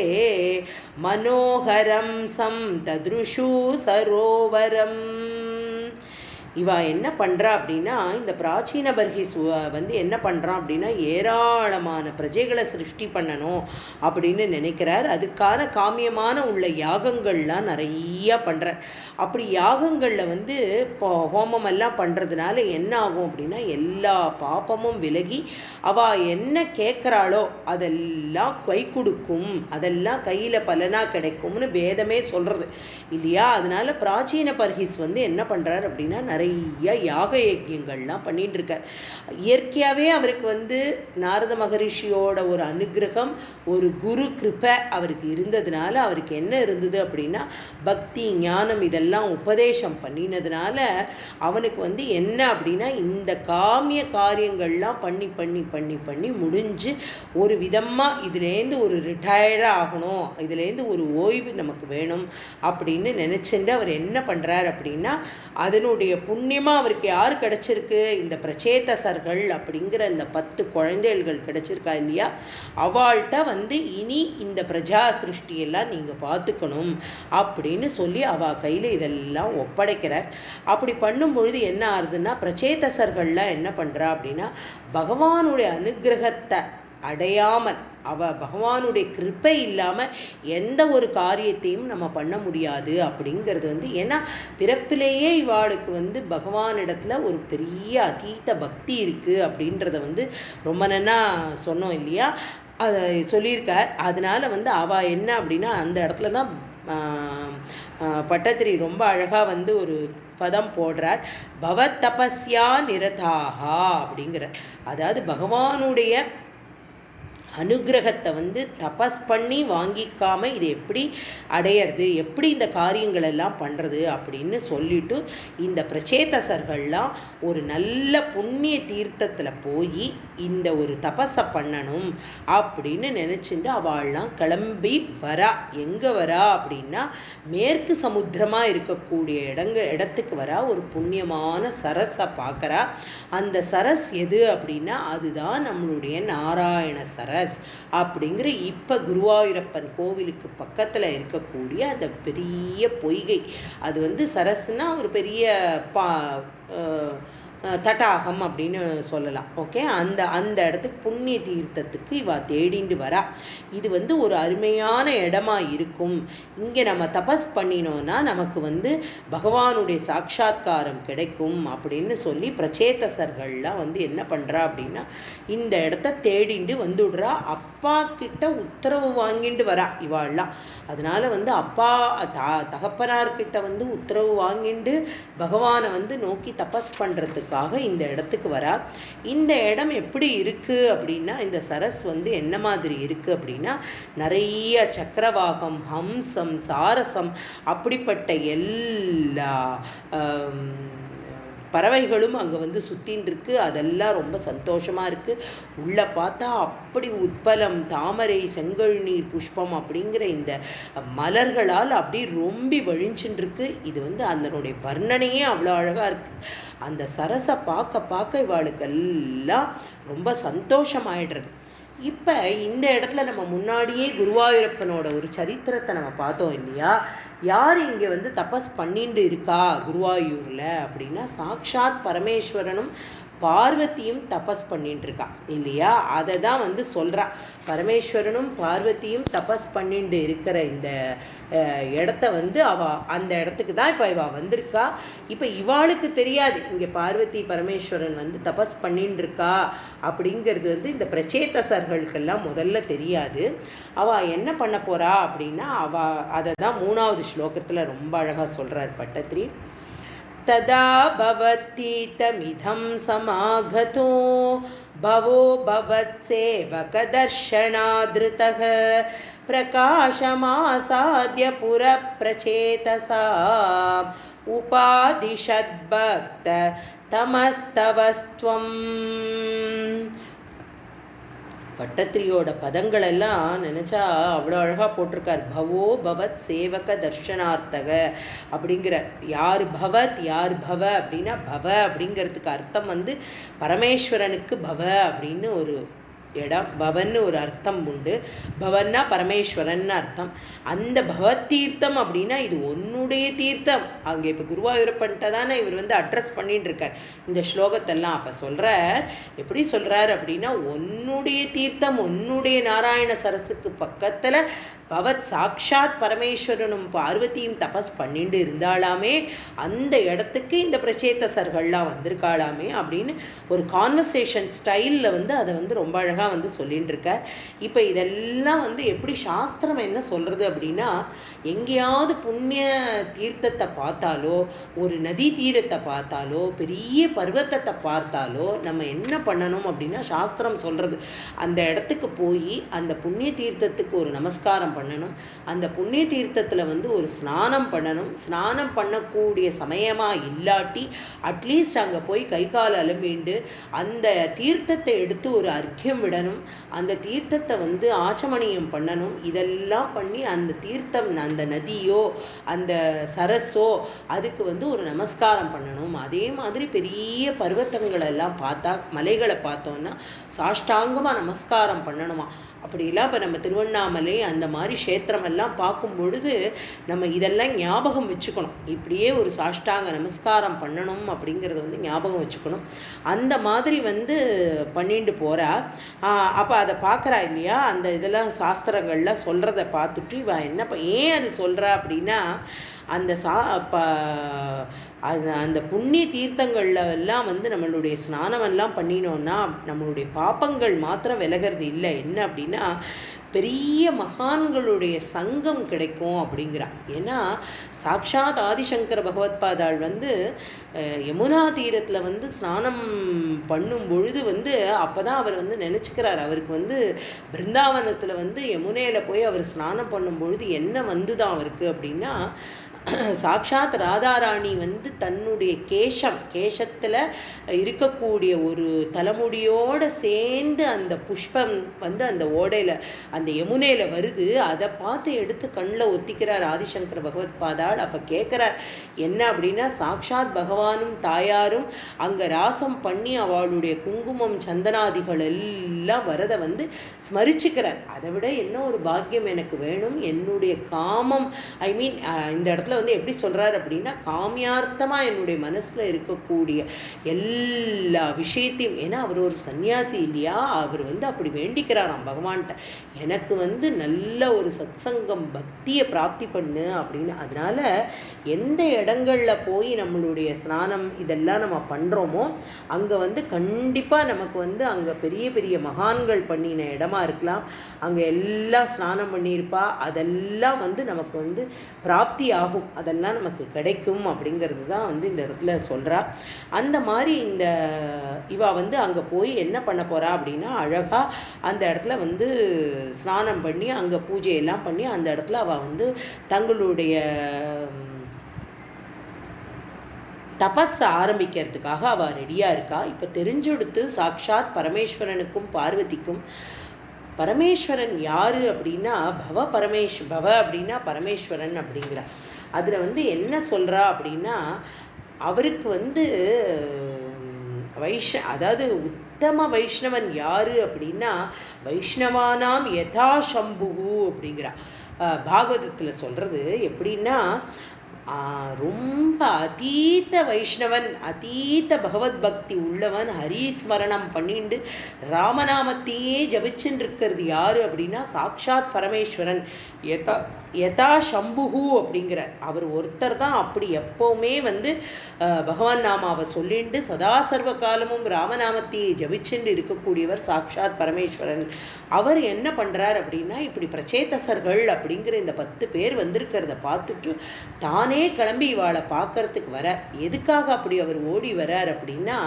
மனோகரம் சம் தத்ருஷு சரோவரம். இவா என்ன பண்ணுறா அப்படின்னா இந்த பிராச்சீன பர்ஹிஸ் என்ன பண்ணுறான் அப்படின்னா ஏராளமான பிரஜைகளை சிருஷ்டி பண்ணணும் அப்படின்னு நினைக்கிறார். அதுக்கான காமியமான உள்ள யாகங்கள்லாம் நிறையா பண்ணுறார். அப்படி யாகங்களில் இப்போ ஹோமமெல்லாம் பண்ணுறதுனால என்ன ஆகும் அப்படின்னா எல்லா பாப்பமும் விலகி அவள் என்ன கேட்குறாளோ அதெல்லாம் கை கொடுக்கும், அதெல்லாம் கையில் பலனாக கிடைக்கும்னு வேதமே சொல்கிறது இல்லையா. அதனால பிராச்சீன பர்ஹிஸ் என்ன பண்ணுறார் அப்படின்னா நிறைய யாக யஜ்யங்கள்லாம் பண்ணிட்டு இருக்கார். இயற்கையாகவே அவருக்கு நாரத மகரிஷியோட ஒரு அனுகிரகம், ஒரு குரு கிருபை அவருக்கு இருந்ததுனால அவருக்கு என்ன இருந்தது அப்படின்னா பக்தி ஞானம் இதெல்லாம் உபதேசம் பண்ணினதுனால அவனுக்கு என்ன அப்படின்னா இந்த காமிய காரியங்கள்லாம் பண்ணி பண்ணி பண்ணி பண்ணி முடிஞ்சு ஒரு விதமாக இதுலேருந்து ஒரு ரிட்டையர்டாக ஆகணும், இதுலேருந்து ஒரு ஓய்வு நமக்கு வேணும் அப்படின்னு நினச்சிட்டு அவர் என்ன பண்ணுறார் அப்படின்னா அதனுடைய புண்ணியமாக அவருக்கு யார் கிடச்சிருக்கு, இந்த பிரச்சேதசர்கள் அப்படிங்கிற இந்த 10 குழந்தைகள் கிடச்சிருக்கா இல்லையா, அவள்கிட்ட இனி இந்த பிரஜா சிருஷ்டியெல்லாம் நீங்கள் பார்த்துக்கணும் அப்படின்னு சொல்லி அவள் கையில் இதெல்லாம் ஒப்படைக்கிறார். அப்படி பண்ணும்பொழுது என்ன ஆகுதுன்னா பிரச்சேதசர்கள்லாம் என்ன பண்ணுறா அப்படின்னா பகவானுடைய அனுகிரகத்தை அடையாமல் பகவானுடைய கிருப்பை இல்லாமல் எந்த ஒரு காரியத்தையும் நம்ம பண்ண முடியாது அப்படிங்கிறது ஏன்னா பிறப்பிலேயே இவாளுக்கு பகவானிடத்துல ஒரு பெரிய அதீத பக்தி இருக்குது அப்படின்றத ரொம்ப நன்னா சொன்னோம் இல்லையா, அதை சொல்லியிருக்கார். அதனால அவள் என்ன அப்படின்னா அந்த இடத்துல தான் பட்டத்திரி ரொம்ப அழகாக ஒரு பதம் போடுறார். பவத் தபஸ்யா நிரதாகா அப்படிங்கிற, அதாவது பகவானுடைய அனுகிரகத்தை தபஸ் பண்ணி வாங்கிக்காம இது எப்படி அடையிறது, எப்படி இந்த காரியங்கள் எல்லாம் பண்ணுறது அப்படின்னு சொல்லிட்டு இந்த பிரச்சேதசர்கள்லாம் ஒரு நல்ல புண்ணிய தீர்த்தத்தில் போய் இந்த ஒரு தபஸை பண்ணணும் அப்படின்னு நினச்சிட்டு அவள்லாம் கிளம்பி வரா. எங்கே வரா அப்படின்னா மேற்கு சமுத்திரமாக இருக்கக்கூடிய இடத்துக்கு வரா. ஒரு புண்ணியமான சரஸை பார்க்குறா. அந்த சரஸ் எது அப்படின்னா அதுதான் நம்மளுடைய நாராயண சரஸ் சரஸ் அப்படிங்கிற இப்போ குருவாயூரப்பன் கோவிலுக்கு பக்கத்தில் இருக்கக்கூடிய அந்த பெரிய பொய்கை. அது வந்து சரஸ்னா ஒரு பெரிய தடாகம் அப்படின்னு சொல்லலாம். ஓகே, அந்த அந்த இடத்துக்கு புண்ணிய தீர்த்தத்துக்கு இவா தேடிண்டு வரா. இது வந்து ஒரு அருமையான இடமா இருக்கும். இங்கே நம்ம தபஸ் பண்ணினோன்னா நமக்கு வந்து பகவானுடைய சாட்சா்காரம் கிடைக்கும் அப்படின்னு சொல்லி பிரச்சேதசர்கள்லாம் வந்து என்ன பண்ணுறா அப்படின்னா இந்த இடத்த தேடிண்டு வந்துடுறா. அப்பா கிட்ட உத்தரவு வாங்கிட்டு வரா இவாள்லாம். அதனால வந்து அப்பா தகப்பனார்கிட்ட வந்து உத்தரவு வாங்கிட்டு பகவானை வந்து நோக்கி தபஸ் பண்ணுறதுக்கு இந்த இடத்துக்கு வரா. இந்த இடம் எப்படி இருக்கு அப்படின்னா இந்த சரஸ் வந்து என்ன மாதிரி இருக்கு அப்படின்னா நிறைய சக்கரவாகம், ஹம்சம், சாரசம் அப்படிப்பட்ட எல்லா பறவைகளும் அங்கே வந்து சுத்தின்னு இருக்கு. அதெல்லாம் ரொம்ப சந்தோஷமாக இருக்குது. உள்ளே பார்த்தா அப்படி உட்பலம், தாமரை, செங்கல் நீர் புஷ்பம் அப்படிங்கிற இந்த மலர்களால் அப்படி ரொம்பி வழிஞ்சுன்னு இருக்கு. இது வந்து அதனுடைய வர்ணனையே அவ்வளோ அழகாக இருக்குது. அந்த சரசை பார்க்க பார்க்க இவாளுக்கெல்லாம் ரொம்ப சந்தோஷமாயிடுறது. இப்போ இந்த இடத்துல நம்ம முன்னாடியே குருவாயூரப்பனோட ஒரு சரித்திரத்தை நம்ம பார்த்தோம் இல்லையா? யார் இங்கே வந்து தபஸ் பண்ணிட்டு இருக்கா குருவாயூரில் அப்படின்னா சாக்ஷாத் பரமேஸ்வரனும் பார்வதியும் தபஸ் பண்ணிட்டு இருக்கா இல்லையா? அதை தான் வந்து சொல்கிறா. பரமேஸ்வரனும் பார்வதியும் தபஸ் பண்ணிட்டு இருக்கிற இந்த இடத்த வந்து அந்த இடத்துக்கு தான் இப்போ இவள் வந்திருக்கா. இப்போ இவாளுக்கு தெரியாது இங்கே பார்வதி பரமேஸ்வரன் வந்து தபஸ் பண்ணிட்டு இருக்கா அப்படிங்கிறது வந்து இந்த பிரச்சேதசர்களுக்கெல்லாம் முதல்ல தெரியாது. அவள் என்ன பண்ண போகிறா அப்படின்னா அதை தான் 3வது ஸ்லோகத்தில் ரொம்ப அழகாக சொல்கிறார் பட்டத்ரி. तदा भवतीतमिधं समागतो भवो भवत्सेवकदर्शनादृतः प्रकाशमासाद्य पुरप्रचेतसा उपादिशद्भक्त तमस्तवस्त्वम्. பட்டத்திரியோட பதங்கள் எல்லாம் நினச்சா அவ்வளோ அழகாக போட்டிருக்கார். பவோ பவத் சேவக தர்ஷனார்த்தக அப்படிங்கிற யார் பவத் யார் பவ அப்படின்னா பவ அப்படிங்கிறதுக்கு அர்த்தம் வந்து பரமேஸ்வரனுக்கு பவ அப்படின்னு ஒரு இடம். பவன்னு ஒரு அர்த்தம் உண்டு. பவன்னா பரமேஸ்வரன்னு அர்த்தம். அந்த பவத்தீர்த்தம் அப்படின்னா இது உன்னுடைய தீர்த்தம். அங்கே இப்போ குருவாயூரப்பன்ட்ட தானே இவர் வந்து அட்ரஸ் பண்ணிட்டு இருக்கார் இந்த ஸ்லோகத்தெல்லாம். அப்போ சொல்கிறார், எப்படி சொல்கிறார் அப்படின்னா உன்னுடைய தீர்த்தம், உன்னுடைய நாராயண சரஸுக்கு பக்கத்தில் பவத் சாக்ஷாத் பரமேஸ்வரனும் பார்வதியும் தபஸ் பண்ணிட்டு இருந்தாலாமே, அந்த இடத்துக்கு இந்த பிரச்சேதசர்கள்லாம் வந்திருக்காளாமே அப்படின்னு ஒரு கான்வர்சேஷன் ஸ்டைலில் வந்து அதை வந்து ரொம்ப அழகாக வந்து சொல்லிட்டு இருக்கார். இப்போ இதெல்லாம் வந்து எப்படி சாஸ்திரம் என்ன சொல்கிறது அப்படின்னா, எங்கேயாவது புண்ணிய தீர்த்தத்தை பார்த்தாலோ, ஒரு நதி தீரத்தை பார்த்தாலோ, பெரிய பர்வத்தத்தை பார்த்தாலோ நம்ம என்ன பண்ணணும் அப்படின்னா சாஸ்திரம் சொல்கிறது அந்த இடத்துக்கு போய் அந்த புண்ணிய தீர்த்தத்துக்கு ஒரு நமஸ்காரம் பண்ணணும். அந்த புண்ணிய தீர்த்தத்தில் வந்து ஒரு ஸ்நானம் பண்ணணும். ஸ்நானம் பண்ணக்கூடிய சமயமாக இல்லாட்டி அட்லீஸ்ட் அங்கே போய் கை கால் அலம்பிண்டு அந்த தீர்த்தத்தை எடுத்து ஒரு அர்க்கியம் விடணும். அந்த தீர்த்தத்தை வந்து ஆச்சமணியம் பண்ணணும். இதெல்லாம் பண்ணி அந்த தீர்த்தம், அந்த நதியோ அந்த சரஸோ அதுக்கு வந்து ஒரு நமஸ்காரம் பண்ணணும். அதே மாதிரி பெரிய பர்வத்தங்களெல்லாம் பார்த்தா, மலைகளை பார்த்தோன்னா சாஷ்டாங்கமாக நமஸ்காரம் பண்ணணுமா. அப்படிலாம் இப்போ நம்ம திருவண்ணாமலை அந்த மாதிரி க்ஷேத்திரமெல்லாம் பார்க்கும் பொழுது நம்ம இதெல்லாம் ஞாபகம் வச்சுக்கணும். இப்படியே ஒரு சாஷ்டாங்க நமஸ்காரம் பண்ணணும் அப்படிங்கிறத வந்து ஞாபகம் வச்சுக்கணும். அந்த மாதிரி வந்து பண்ணிட்டு போகிறா. அப்போ அதை பார்க்குறா இல்லையா? அந்த இதெல்லாம் சாஸ்திரங்கள்லாம் சொல்கிறத பார்த்துட்டு இவன் என்ன ஏன் அது சொல்கிறா அப்படின்னா, அந்த அந்த புண்ணிய தீர்த்தங்கள்ல எல்லாம் வந்து நம்மளுடைய ஸ்நானமெல்லாம் பண்ணினோன்னா நம்மளுடைய பாப்பங்கள் மாத்திரம் விலகிறது இல்லை. என்ன அப்படின்னா பெரிய மகான்களுடைய சங்கம் கிடைக்கும் அப்படிங்கிறான். ஏன்னா சாக்ஷாத் ஆதிசங்கர பகவத்பாதாள் வந்து யமுனா தீரத்தில் வந்து ஸ்நானம் பண்ணும் பொழுது வந்து அப்போ தான் அவர் வந்து நினச்சிக்கிறார், அவருக்கு வந்து பிருந்தாவனத்தில் வந்து யமுனையில் போய் அவர் ஸ்நானம் பண்ணும் பொழுது என்ன வந்து தான் அவருக்கு அப்படின்னா சாக்ஷாத் ராதாராணி வந்து தன்னுடைய கேசத்தில் இருக்கக்கூடிய ஒரு தலைமுடியோடு சேர்ந்து அந்த புஷ்பம் வந்து அந்த ஓடையில் அந்த யமுனையில் வருது. அதை பார்த்து எடுத்து கண்ணில் ஒத்திக்கிறார் ஆதிசங்கர பகவத் பாதாள். அப்போ கேட்குறார் என்ன அப்படின்னா, சாக்ஷாத் பகவானும் தாயாரும் அங்கே ராசம் பண்ணி அவளுடைய குங்குமம் சந்தனாதிகள் எல்லாம் வரதை வந்து ஸ்மரிச்சுக்கிறார். அதை விட என்ன ஒரு பாக்கியம் எனக்கு வேணும், என்னுடைய காமம் இந்த இடத்துல வந்து எப்படி சொல்கிறார் அப்படின்னா, காமியார்த்தமாக என்னுடைய மனசில் இருக்கக்கூடிய எல்லா விஷயத்தையும், ஏன்னா அவர் ஒரு சன்னியாசி இல்லையா, அவர் வந்து அப்படி வேண்டிக்கிறாராம் பகவான்கிட்ட, எனக்கு வந்து நல்ல ஒரு சத்சங்கம் பக்தியை பிராப்தி பண்ணு அப்படின்னு. அதனால எந்த இடங்களில் போய் நம்மளுடைய ஸ்நானம் இதெல்லாம் நம்ம பண்ணுறோமோ அங்கே வந்து கண்டிப்பாக நமக்கு வந்து அங்கே பெரிய பெரிய மகான்கள் பண்ணின இடமா இருக்கலாம், அங்கே எல்லாம் ஸ்நானம் பண்ணியிருப்பா, அதெல்லாம் வந்து நமக்கு வந்து பிராப்தி ஆகும், அதெல்லாம் நமக்கு கிடைக்கும் அப்படிங்கிறது தான் வந்து இந்த இடத்துல சொல்கிறா. அந்த மாதிரி இவா வந்து அங்கே போய் என்ன பண்ண போகிறா அப்படின்னா, அழகாக அந்த இடத்துல வந்து ஸ்நானம் பண்ணி அங்கே பூஜையெல்லாம் பண்ணி அந்த இடத்துல அவள் வந்து தங்களுடைய தபஸ் ஆரம்பிக்கிறதுக்காக அவள் ரெடியாக இருக்கா. இப்போ தெரிஞ்செடுத்து சாக்ஷாத் பரமேஸ்வரனுக்கும் பார்வதிக்கும், பரமேஸ்வரன் யார் அப்படின்னா பவ அப்படின்னா பரமேஸ்வரன் அப்படிங்கிறா. அதில் வந்து என்ன சொல்கிறா அப்படின்னா, அவருக்கு வந்து அதாவது உத்தம வைஷ்ணவன் யார் அப்படின்னா, வைஷ்ணவானாம் யதா சம்புகு அப்படிங்கிறா. பாகவதத்தில் சொல்கிறது எப்படின்னா, ரொம்ப அதீத வைஷ்ணவன், அதீத பகவத் பக்தி உள்ளவன், ஹரிஸ்மரணம் பண்ணிண்டு ராமநாமத்தையே ஜபிச்சுன்னு இருக்கிறது யாரு அப்படின்னா சாக்ஷாத் பரமேஸ்வரன் யதா சம்புகு அப்படிங்கிறார். அவர் ஒருத்தர் தான் அப்படி எப்போவுமே வந்து பகவான் நாமாவை சொல்லிண்டு சதா சர்வ காலமும் ராமநாமத்தையே ஜபிச்சுண்டு இருக்கக்கூடியவர் சாக்ஷாத் பரமேஸ்வரன். அவர் என்ன பண்ணுறார் அப்படின்னா, இப்படி பிரச்சேதசர்கள் அப்படிங்கிற இந்த 10 பேர் வந்திருக்கிறத பார்த்துட்டு தானே கிளம்பி இவாளை பார்க்கறதுக்கு வரார். எதுக்காக அப்படி அவர் ஓடி வரார் அப்படின்னா,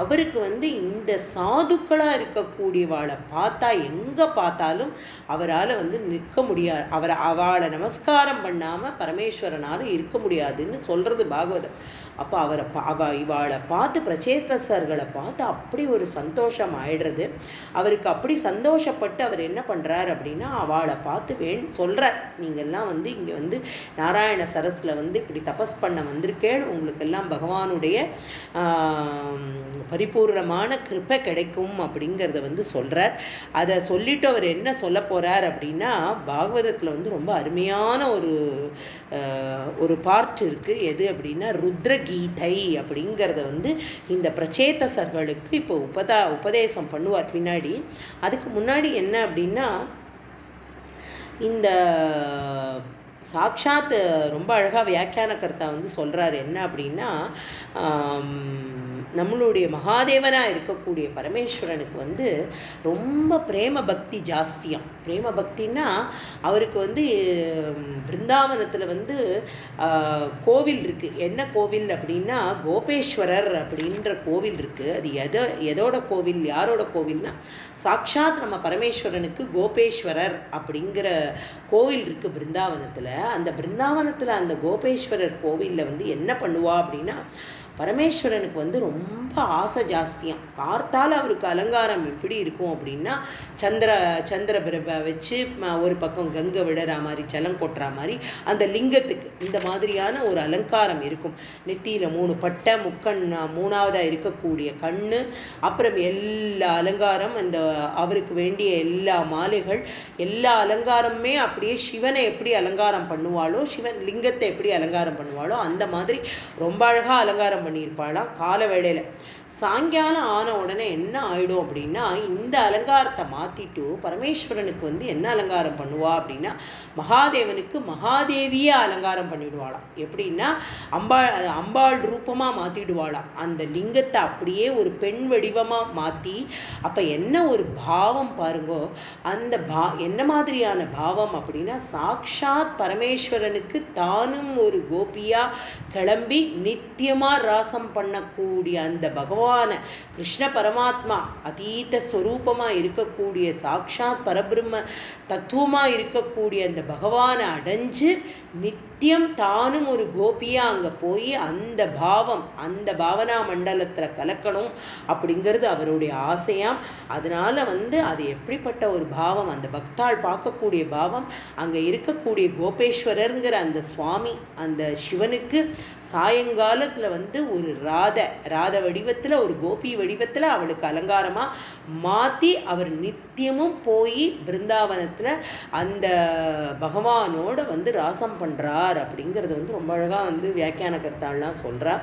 அவருக்கு வந்து இந்த சாதுக்களாக இருக்கக்கூடியவாளை பார்த்தா எங்கே பார்த்தாலும் அவரால் வந்து நிற்க முடியாது, அவளை நமஸ்காரம் பண்ணாமல் பரமேஸ்வரனால் இருக்க முடியாதுன்னு சொல்கிறது பாகவதம். அப்போ இவாளை பார்த்து பிரச்சேதசர்களை பார்த்து அப்படி ஒரு சந்தோஷம் ஆயிடுறது. அவருக்கு அப்படி சந்தோஷப்பட்டு அவர் என்ன பண்ணுறார் அப்படின்னா, அவளை பார்த்து சொல்கிறார், நீங்கள்லாம் வந்து இங்கே வந்து நாராயண சரஸில் வந்து இப்படி தபஸ் பண்ண வந்திருக்கேன், உங்களுக்கெல்லாம் பகவானுடைய பரிபூர்ணமான கிருப்பை கிடைக்கும் அப்படிங்கிறத வந்து சொல்கிறார். அதை சொல்லிட்டு அவர் என்ன சொல்ல போகிறார் அப்படின்னா, பாகவதத்தில் வந்து ரொம்ப அருமையான ஒரு பார்ட் இருக்குது. எது அப்படின்னா, ருத்ரகீதை அப்படிங்கிறத வந்து இந்த பிரச்சேதசர்களுக்கு இப்போ உபதேசம் பண்ணுவார் பின்னாடி. அதுக்கு முன்னாடி என்ன அப்படின்னா, இந்த சாக்ஷாத் ரொம்ப அழகாக வியாக்கியானகர்த்தா வந்து சொல்கிறார் என்ன அப்படின்னா, நம்மளுடைய மகாதேவனாக இருக்கக்கூடிய பரமேஸ்வரனுக்கு வந்து ரொம்ப பிரேம பக்தி ஜாஸ்தியம். பிரேம பக்தின்னா அவருக்கு வந்து பிருந்தாவனத்தில் வந்து கோவில் இருக்குது. என்ன கோவில் அப்படின்னா, கோபேஸ்வரர் அப்படின்ற கோவில் இருக்குது. அது எதோட கோவில், யாரோட கோவில்னா, சாக்ஷாத் நம்ம பரமேஸ்வரனுக்கு கோபேஸ்வரர் அப்படிங்கிற கோவில் இருக்குது பிருந்தாவனத்தில். அந்த பிருந்தாவனத்தில் அந்த கோபேஸ்வரர் கோவிலில் வந்து என்ன பண்ணுவா அப்படின்னா, பரமேஸ்வரனுக்கு வந்து ரொம்ப ஆசை ஜாஸ்தியாம். கார்த்தால் அவருக்கு அலங்காரம் எப்படி இருக்கும் அப்படின்னா, சந்திர பிரபை வச்சு ஒரு பக்கம் கங்கை விடுற மாதிரி ஜலம் கொட்டுற மாதிரி அந்த லிங்கத்துக்கு இந்த மாதிரியான ஒரு அலங்காரம் இருக்கும். நெத்தியில் 3 பட்டை, முக்கண் 3ஆவதாக இருக்கக்கூடிய கண்ணு, அப்புறம் எல்லா அலங்காரம், அந்த அவருக்கு வேண்டிய எல்லா மாலைகள், எல்லா அலங்காரமே அப்படியே சிவனை எப்படி அலங்காரம் பண்ணுவாளோ, சிவன் லிங்கத்தை எப்படி அலங்காரம் பண்ணுவாளோ அந்த மாதிரி ரொம்ப அழகாக அலங்காரம் பண்ணியிருப்பாளாம். கால வேளையில் சாயங்காலம் ஆன உடனே என்ன ஆயிடும் அப்படின்னா, இந்த அலங்காரத்தை மாற்றிட்டு பரமேஸ்வரனுக்கு வந்து என்ன அலங்காரம் பண்ணுவா அப்படின்னா, மகாதேவனுக்கு மகாதேவியே அலங்காரம் பண்ணிவிடுவாளாம். எப்படின்னா, அம்பாள் ரூபமாக மாற்றிடுவாளாம். அந்த லிங்கத்தை அப்படியே ஒரு பெண் வடிவமாக மாற்றி, அப்போ என்ன ஒரு பாவம் பாருங்கோ. அந்த என்ன மாதிரியான பாவம் அப்படின்னா, சாக்ஷாத் பரமேஸ்வரனுக்கு தானும் ஒரு கோபியாக கிளம்பி நித்தியமாக ராசம் பண்ணக்கூடிய அந்த பகவான கிருஷ்ண பரமாத்மா அதீத ஸ்வரூபமாக இருக்கக்கூடிய சாக்ஷாத் பரபிரம்ம தத்துவமாக இருக்கக்கூடிய அந்த பகவானை அடைஞ்சு நித்தியம் தானும் ஒரு கோபியாக அங்கே போய் அந்த பாவம், அந்த பாவனா மண்டலத்தில் கலக்கணும் அப்படிங்கிறது அவருடைய ஆசையாம். அதனால் அது எப்படிப்பட்ட ஒரு பாவம், அந்த பக்தாள் பார்க்கக்கூடிய பாவம், அங்கே இருக்கக்கூடிய கோபேஸ்வரருங்கிற அந்த சுவாமி, அந்த சிவனுக்கு சாயங்காலத்தில் ஒரு ராத வடிவத்தில், ஒரு கோபி வடிவத்தில் அவளுக்கு அலங்காரமாக மாற்றி அவர் நித்தியமும் போய் பிருந்தாவனத்தில் அந்த பகவானோட ராசம் பண்ணுறார் அப்படிங்கிறது ரொம்ப அழகாக வியாக்கியான கர்த்தாள்லாம் சொல்கிறார்.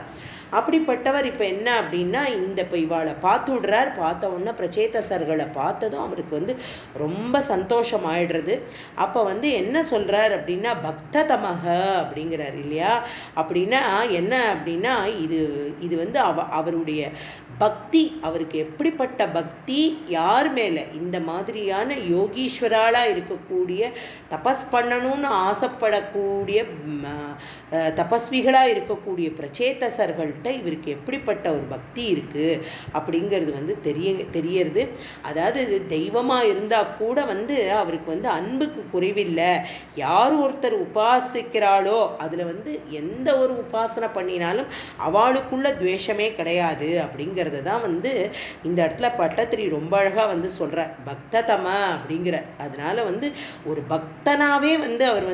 அப்படிப்பட்டவர் இப்போ என்ன அப்படின்னா, இப்போ இவாளை பார்த்து விடுறார். பார்த்த உடனே பிரச்சேதசர்களை பார்த்ததும் அவருக்கு ரொம்ப சந்தோஷம் ஆயிடுறது. அப்போ என்ன சொல்கிறார் அப்படின்னா, பக்ததமக அப்படிங்கிறார் இல்லையா. அப்படின்னா என்ன அப்படின்னா, இது அவருடைய பக்தி, அவருக்கு எப்படிப்பட்ட பக்தி, யார் மேலே, இந்த மாதிரியான யோகீஸ்வராளாக இருக்கக்கூடிய தபஸ் பண்ணணும்னு ஆசைப்படக்கூடிய தபஸ்விகளாக இருக்கக்கூடிய பிரச்சேதசர்கள்ட்ட இவருக்கு எப்படிப்பட்ட ஒரு பக்தி இருக்குது அப்படிங்கிறது தெரியறது. அதாவது தெய்வமாக இருந்தால் கூட அவருக்கு அன்புக்கு குறைவில்லை. யார் ஒருத்தர் உபாசிக்கிறாளோ அதில் எந்த ஒரு உபாசனை பண்ணினாலும் அவளுக்குள்ள துவேஷமே கிடையாது அப்படிங்கிறத தான் இந்த இடத்துல பட்டத்திரி ரொம்ப அழகாக சொல்கிறார், பக்ததம அப்படிங்கிற. அதனால ஒரு பக்தனாவே அவர்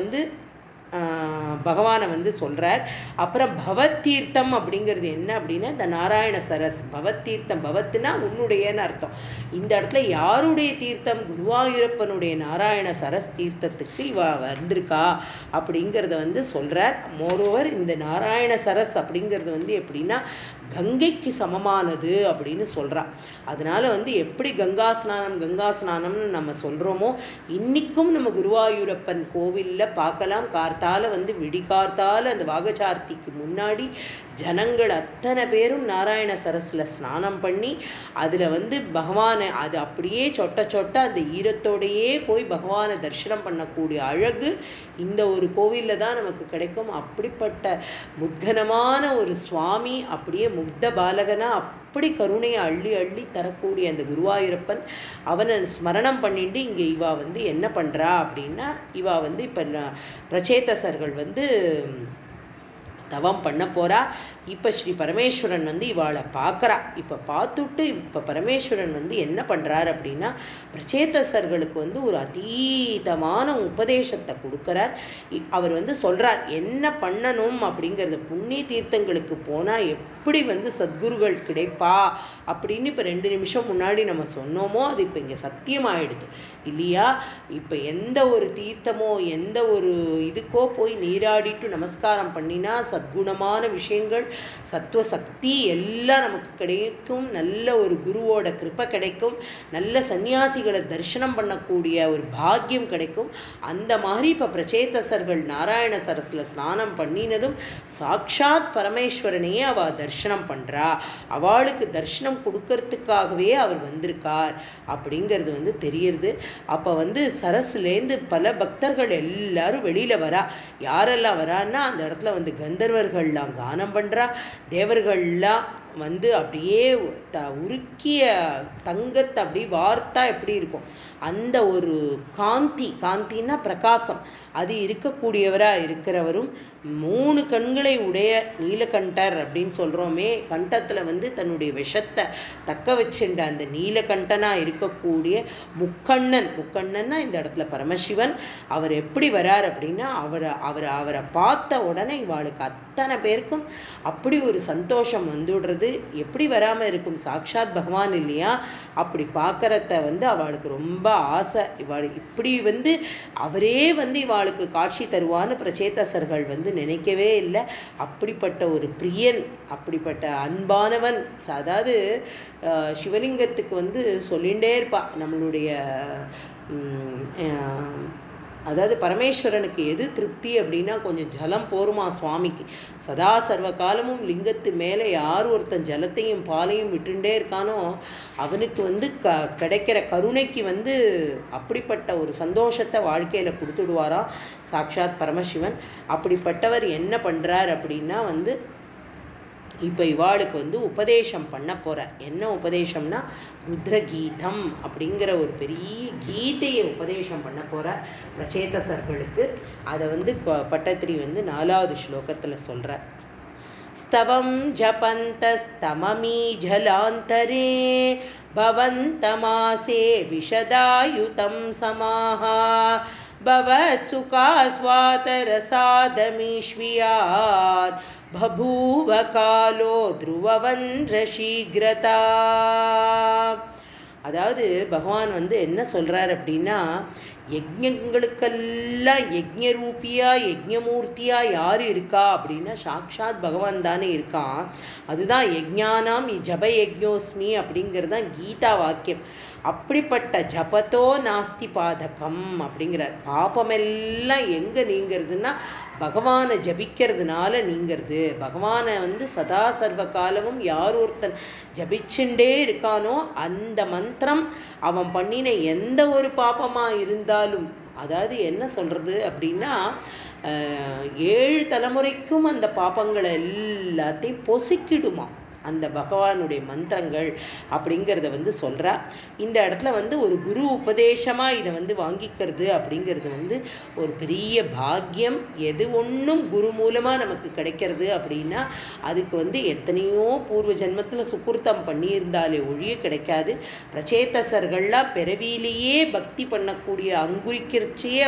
பகவானை சொல்கிறார். அப்புறம் பவத்தீர்த்தம் அப்படிங்கிறது என்ன அப்படின்னா, இந்த நாராயண சரஸ் பவத்தீர்த்தம், பவத்துனா உன்னுடையன்னு அர்த்தம். இந்த இடத்துல யாருடைய தீர்த்தம், குருவாயூரப்பனுடைய நாராயண சரஸ் தீர்த்தத்துக்கு இவ வந்திருக்கா அப்படிங்கிறத சொல்கிறார். மோரோவர் இந்த நாராயண சரஸ் அப்படிங்கிறது எப்படின்னா கங்கைக்கு சமமானது அப்படின்னு சொல்கிறா. அதனால் எப்படி கங்கா ஸ்நானம்னு நம்ம சொல்கிறோமோ, இன்றைக்கும் நம்ம குருவாயூரப்பன் கோவிலில் பார்க்கலாம். கார்த்தால விடிகார்த்தால அந்த வாகச்சார்த்திக்கு முன்னாடி ஜனங்கள் அத்தனை பேரும் நாராயண சரஸில் ஸ்நானம் பண்ணி அதில் பகவானை அது அப்படியே சொட்ட அந்த ஈரத்தோடையே போய் பகவானை தரிசனம் பண்ணக்கூடிய அழகு இந்த ஒரு கோவிலில் தான் நமக்கு கிடைக்கும். அப்படிப்பட்ட முத்கனமான ஒரு சுவாமி, அப்படியே முக்த பாலகனா அப்படி கருணையை அள்ளி அள்ளி தரக்கூடிய அந்த குருவாயூரப்பன், அவனை ஸ்மரணம் பண்ணிட்டு இங்கே இவா என்ன பண்ணுறா அப்படின்னா, இவா இப்போ பிரச்சேதசர்கள் தவம் பண்ண போகிறா. இப்போ ஸ்ரீ பரமேஸ்வரன் இவாளை பார்க்குறா. இப்போ பார்த்துட்டு இப்போ பரமேஸ்வரன் என்ன பண்ணுறார் அப்படின்னா, பிரச்சேதசர்களுக்கு ஒரு அதீதமான உபதேசத்தை கொடுக்குறார். அவர் சொல்கிறார் என்ன பண்ணணும் அப்படிங்கிறது. புண்ணிய தீர்த்தங்களுக்கு போனால் எப்படி சத்குருகள் கிடைப்பா அப்படின்னு இப்போ 2 நிமிஷம் முன்னாடி நம்ம சொன்னோமோ, அது இப்போ இங்கே சத்தியமாயிடுது இல்லையா. இப்போ எந்த ஒரு தீர்த்தமோ எந்த ஒரு இதுக்கோ போய் நீராடிட்டு நமஸ்காரம் பண்ணினா சத்குணமான விஷயங்கள், சத்துவ சக்தி எல்லாம் நமக்கு கிடைக்கும். நல்ல ஒரு குருவோட கிருப்பை கிடைக்கும். நல்ல சன்னியாசிகளை தரிசனம் பண்ணக்கூடிய ஒரு பாக்கியம் கிடைக்கும். அந்த மாதிரி இப்போ பிரச்சேதசர்கள் நாராயண சரஸில் ஸ்நானம் பண்ணினதும் சாக்ஷாத் பரமேஸ்வரனையே அவள் தரிசனம் பண்ணுறா. அவளுக்கு தரிசனம் கொடுக்கறதுக்காகவே அவர் வந்திருக்கார் அப்படிங்கிறது தெரியறது. அப்போ சரஸ்லேருந்து பல பக்தர்கள் எல்லாரும் வெளியில் வரா. யாரெல்லாம் வரான்னா, அந்த இடத்துல கந்தர்வர்கள்லாம் கானம் பண்ணுறா. தேவர்கள்லாம் அப்படியே உருக்கிய தங்கத்தை அப்படி வார்த்தா எப்படி இருக்கும் அந்த ஒரு காந்தின்னா பிரகாசம், அது இருக்கக்கூடியவராக இருக்கிறவரும் 3 கண்களை உடைய நீலகண்டர் அப்படின்னு சொல்கிறோமே, கண்டத்தில் தன்னுடைய விஷத்தை தக்க வச்சுட்ட அந்த நீலகண்டனாக இருக்கக்கூடிய முக்கண்ணன்னா இந்த இடத்துல பரமசிவன். அவர் எப்படி வரார் அப்படின்னா, அவரை பார்த்த உடனே இவாளுக்கு அத்தனை பேருக்கும் அப்படி ஒரு சந்தோஷம் வந்துடுறது. எப்படி வராமல் இருக்கும், சாக்ஷாத் பகவான் இல்லையா. அப்படி பார்க்கறத அவளுக்கு ரொம்ப ஆசை. இவாள் இப்படி அவரே இவாளுக்கு காட்சி தருவான்னு பிரச்சேதசர்கள் நினைக்கவே இல்லை. அப்படிப்பட்ட ஒரு பிரியன், அப்படிப்பட்ட அன்பானவன். அதாவது சிவலிங்கத்துக்கு சொல்லிகிட்டே இருப்பா நம்மளுடைய அதாவது பரமேஸ்வரனுக்கு எது திருப்தி அப்படின்னா, கொஞ்சம் ஜலம் போருமா சுவாமிக்கு. சதா சர்வ காலமும் லிங்கத்து மேலே யார் ஒருத்தன் ஜலத்தையும் பாலையும் விட்டுண்டே இருக்கானோ அவனுக்கு கிடைக்கிற கருணைக்கு அப்படிப்பட்ட ஒரு சந்தோஷத்தை வாழ்க்கையில் கொடுத்துடுவாராம் சாக்ஷாத் பரமசிவன். அப்படிப்பட்டவர் என்ன பண்ணுறார் அப்படின்னா இப்போ இவாளுக்கு வந்து உபதேசம் பண்ண போகிறார். என்ன உபதேசம்னா ருத்ரகீதம் அப்படிங்கிற ஒரு பெரிய கீதையை உபதேசம் பண்ண போகிறார் பிரச்சேதசர்களுக்கு. அதை வந்து பட்டத்திரி வந்து 4வது ஸ்லோகத்தில் சொல்கிறார். स्तवं जपन्तस्तममी जलान्तरे भवन्तमासे विशदायुतं समाः भवत्सुखास्वादरसादमीष्वियात् बभूव कालो ध्रुववन्द्रशीघ्रता. அதாவது பகவான் வந்து என்ன சொல்கிறார் அப்படின்னா, யஜ்ஞங்களுக்கெல்லாம் யஜ்ஞரூபியாக யஜ்ஞமூர்த்தியாக யார் இருக்கா அப்படின்னா சாக்ஷாத் பகவான் தானே இருக்கான். அதுதான் யஜ்ஞானாம் ஜப யஜ்ஞோஸ்மி அப்படிங்கிறது தான் கீதா வாக்கியம். அப்படிப்பட்ட ஜபத்தோ நாஸ்தி பாதகம் அப்படிங்கிறார். பாபமெல்லாம் எங்கே நீங்கிறதுனா பகவானை ஜபிக்கிறதுனால நீங்கிறது. பகவானை வந்து சதா சர்வ காலமும் யார் ஒருத்தன் ஜபிச்சுட்டே இருக்கானோ அந்த மந்திரம் அவன் பண்ணின எந்த ஒரு பாபமாக இருந்தாலும், அதாவது என்ன சொல்கிறது அப்படின்னா 7 தலைமுறைக்கும் அந்த பாபங்களை எல்லாத்தையும் பொசுக்கிடுமா அந்த பகவானுடைய மந்திரங்கள் அப்படிங்கிறத வந்து சொல்கிறா. இந்த இடத்துல வந்து ஒரு குரு உபதேசமாக இதை வந்து வாங்கிக்கிறது அப்படிங்கிறது வந்து ஒரு பெரிய பாக்கியம். எது ஒன்றும் குரு மூலமாக நமக்கு கிடைக்கிறது அப்படின்னா அதுக்கு வந்து எத்தனையோ பூர்வ ஜென்மத்தில் சுக்குர்த்தம் பண்ணியிருந்தாலே ஒழிய கிடைக்காது. பிரச்சேதசர்கள்லாம் பிறவியிலேயே பக்தி பண்ணக்கூடிய அங்குரிக்கிறச்சே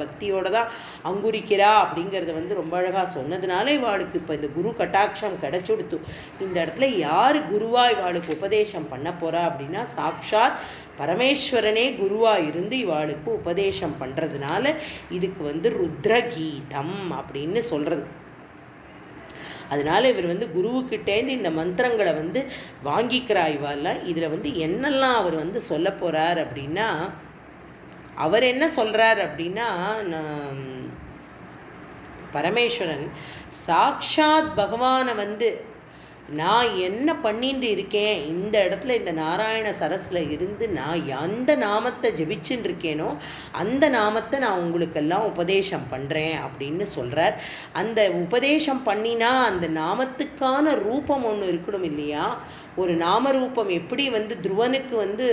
பக்தியோடு தான் அங்குரிக்கிறா அப்படிங்கிறத வந்து ரொம்ப அழகாக சொன்னதுனால இவாளுக்கு இப்போ இந்த குரு கட்டாட்சம் கிடைச்சுடுத்து. இந்த இடத்துல யார் குருவா இவாளுக்கு உபதேசம் பண்ண போறா அப்படின்னா சாக்ஷாத் பரமேஸ்வரனே குருவா இருந்து இவாளுக்கு உபதேசம் பண்றதுனால இதுக்கு வந்து ருத்ரகீதம் அப்படின்னு சொல்றது. அதனால இவர் வந்து குருவுக்கிட்டேருந்து இந்த மந்திரங்களை வந்து வாங்கிக்கிறா இவாள்லாம். இதில் வந்து என்னெல்லாம் அவர் வந்து சொல்ல போறார் அப்படின்னா, அவர் என்ன சொல்றார் அப்படின்னா, பரமேஸ்வரன் சாக்ஷாத் பகவானை வந்து நான் என்ன பண்ணிட்டு இருக்கேன், இந்த இடத்துல இந்த நாராயண சரஸில் இருந்து நான் எந்த நாமத்தை ஜபிச்சுன்னு இருக்கேனோ அந்த நாமத்தை நான் உங்களுக்கெல்லாம் உபதேசம் பண்ணுறேன் அப்படின்னு சொல்கிறார். அந்த உபதேசம் பண்ணினா அந்த நாமத்துக்கான ரூபம் ஒன்று இருக்கணும் இல்லையா? ஒரு நாமரூபம் எப்படி வந்து துருவனுக்கு வந்து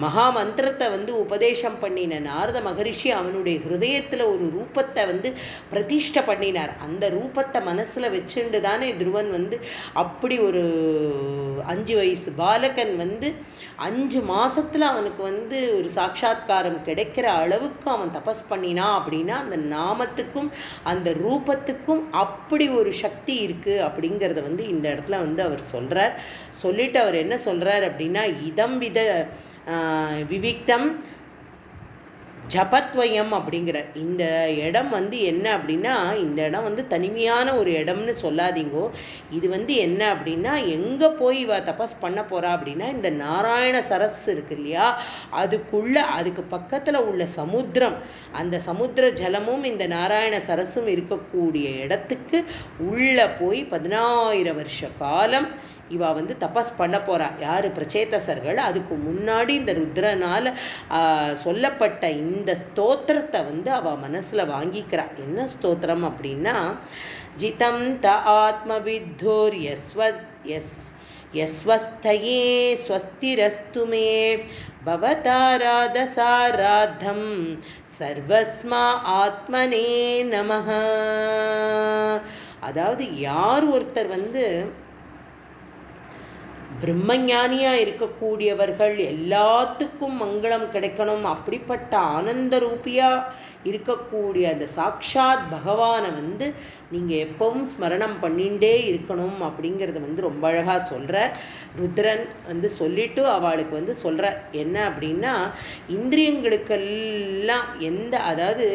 மகாமந்திரத்தை வந்து உபதேசம் பண்ணின நாரத மகரிஷி அவனுடைய ஹிருதயத்தில் ஒரு ரூபத்தை வந்து பிரதிஷ்டை பண்ணினார். அந்த ரூபத்தை மனசில் வச்சுண்டு தானே துருவன் வந்து அப்படி ஒரு 5 வயசு பாலகன் வந்து 5 மாதத்தில் அவனுக்கு வந்து ஒரு சாட்சாத்காரம் கிடைக்கிற அளவுக்கு அவன் தபஸ் பண்ணினா அப்படின்னா அந்த நாமத்துக்கும் அந்த ரூபத்துக்கும் அப்படி ஒரு சக்தி இருக்குது அப்படிங்கிறத வந்து இந்த இடத்துல வந்து அவர் சொல்கிறார். சொல்லிட்டு அவர் என்ன சொல்கிறார் அப்படின்னா, இதம் வித விவிக்தம் ஜபத்வயம் அப்படிங்கிறார். இந்த இடம் வந்து என்ன அப்படின்னா, இந்த இடம் வந்து தனிமையான ஒரு இடம்னு சொல்லாதீங்கோ. இது வந்து என்ன அப்படின்னா, எங்கே போய் இவ தபஸ் பண்ண போகிறா அப்படின்னா இந்த நாராயண சரஸ் இருக்கு இல்லையா, அதுக்கு பக்கத்தில் உள்ள சமுத்திரம், அந்த சமுத்திர ஜலமும் இந்த நாராயண சரஸும் இருக்கக்கூடிய இடத்துக்கு உள்ளே போய் 10000 வருஷ காலம் இவா வந்து தபஸ் பண்ண போகிறா. யார்? பிரச்சேதசர்கள். அதுக்கு முன்னாடி இந்த ருத்ரனால் சொல்லப்பட்ட இந்த ஸ்தோத்திரத்தை வந்து அவள் மனசில் வாங்கிக்கிறா. என்ன ஸ்தோத்திரம் அப்படின்னா, ஜிதம் த ஆத்மவித்தோர் யஸ்வஸ்தயே ஸ்வஸ்திரஸ்து மே பவதாராதசாராத்தம் சர்வஸ்மா ஆத்மனே நமஹ. அதாவது யார் ஒருத்தர் வந்து பிரம்மஞானியாக இருக்கக்கூடியவர்கள் எல்லாத்துக்கும் மங்களம் கிடைக்கணும், அப்படிப்பட்ட ஆனந்த ரூபியாக இருக்கக்கூடிய அந்த சாக்ஷாத் பகவானை வந்து நீங்கள் எப்பவும் ஸ்மரணம் பண்ணிகிட்டே இருக்கணும் அப்படிங்கிறத வந்து ரொம்ப அழகாக சொல்கிறார். ருத்ரன் வந்து சொல்லிவிட்டு அவளுக்கு வந்து சொல்கிறார் என்ன அப்படின்னா, இந்திரியங்களுக்கெல்லாம் அதாவது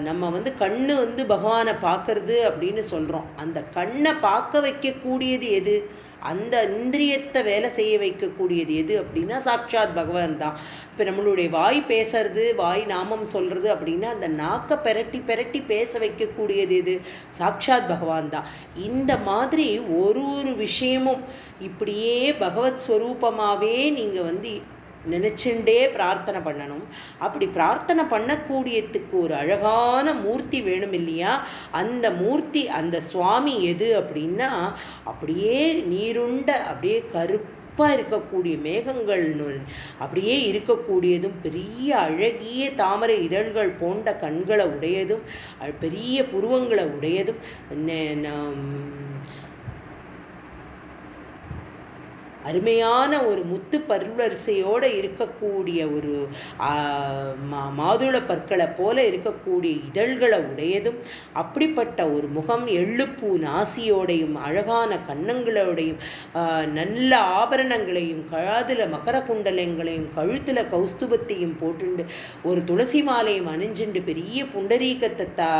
நம்ம வந்து கண்ணு வந்து பகவானை பார்க்கறது அப்படின்னு சொல்கிறோம். அந்த கண்ணை பார்க்க வைக்கக்கூடியது எது? அந்த இந்திரியத்தை வேலை செய்ய வைக்கக்கூடியது எது அப்படின்னா சாக்ஷாத் பகவான் தான். இப்போ நம்மளுடைய வாய் பேசுறது, வாய் நாமம் சொல்கிறது அப்படின்னா அந்த நாக்கை பெரட்டி பேச வைக்கக்கூடியது எது? சாக்ஷாத் பகவான் தான். இந்த மாதிரி ஒரு விஷயமும் இப்படியே பகவத் ஸ்வரூபமாகவே நீங்கள் வந்து நினச்சுண்டே பிரார்த்தனை பண்ணணும். அப்படி பிரார்த்தனை பண்ணக்கூடியதுக்கு ஒரு அழகான மூர்த்தி வேணும் இல்லையா? அந்த மூர்த்தி, அந்த சுவாமி எது அப்படின்னா, அப்படியே நீருண்ட அப்படியே கருப்பாக இருக்கக்கூடிய மேகங்கள் அப்படியே இருக்கக்கூடியதும், பெரிய அழகிய தாமரை இதழ்கள் போன்ற கண்களை உடையதும், பெரிய புருவங்களை உடையதும், அருமையான ஒரு முத்து பல்வரிசையோடு இருக்கக்கூடிய ஒரு மாதுள பற்களை போல இருக்கக்கூடிய இதழ்களை உடையதும், அப்படிப்பட்ட ஒரு முகம், எள்ளுப்பூ நாசியோடையும் அழகான கன்னங்களோடையும் நல்ல ஆபரணங்களையும் காதில் மகர குண்டலங்களையும் கழுத்தில் கௌஸ்துபத்தையும் போட்டுண்டு ஒரு துளசி மாலையும் அணிஞ்சுண்டு பெரிய புண்டரீகத்தை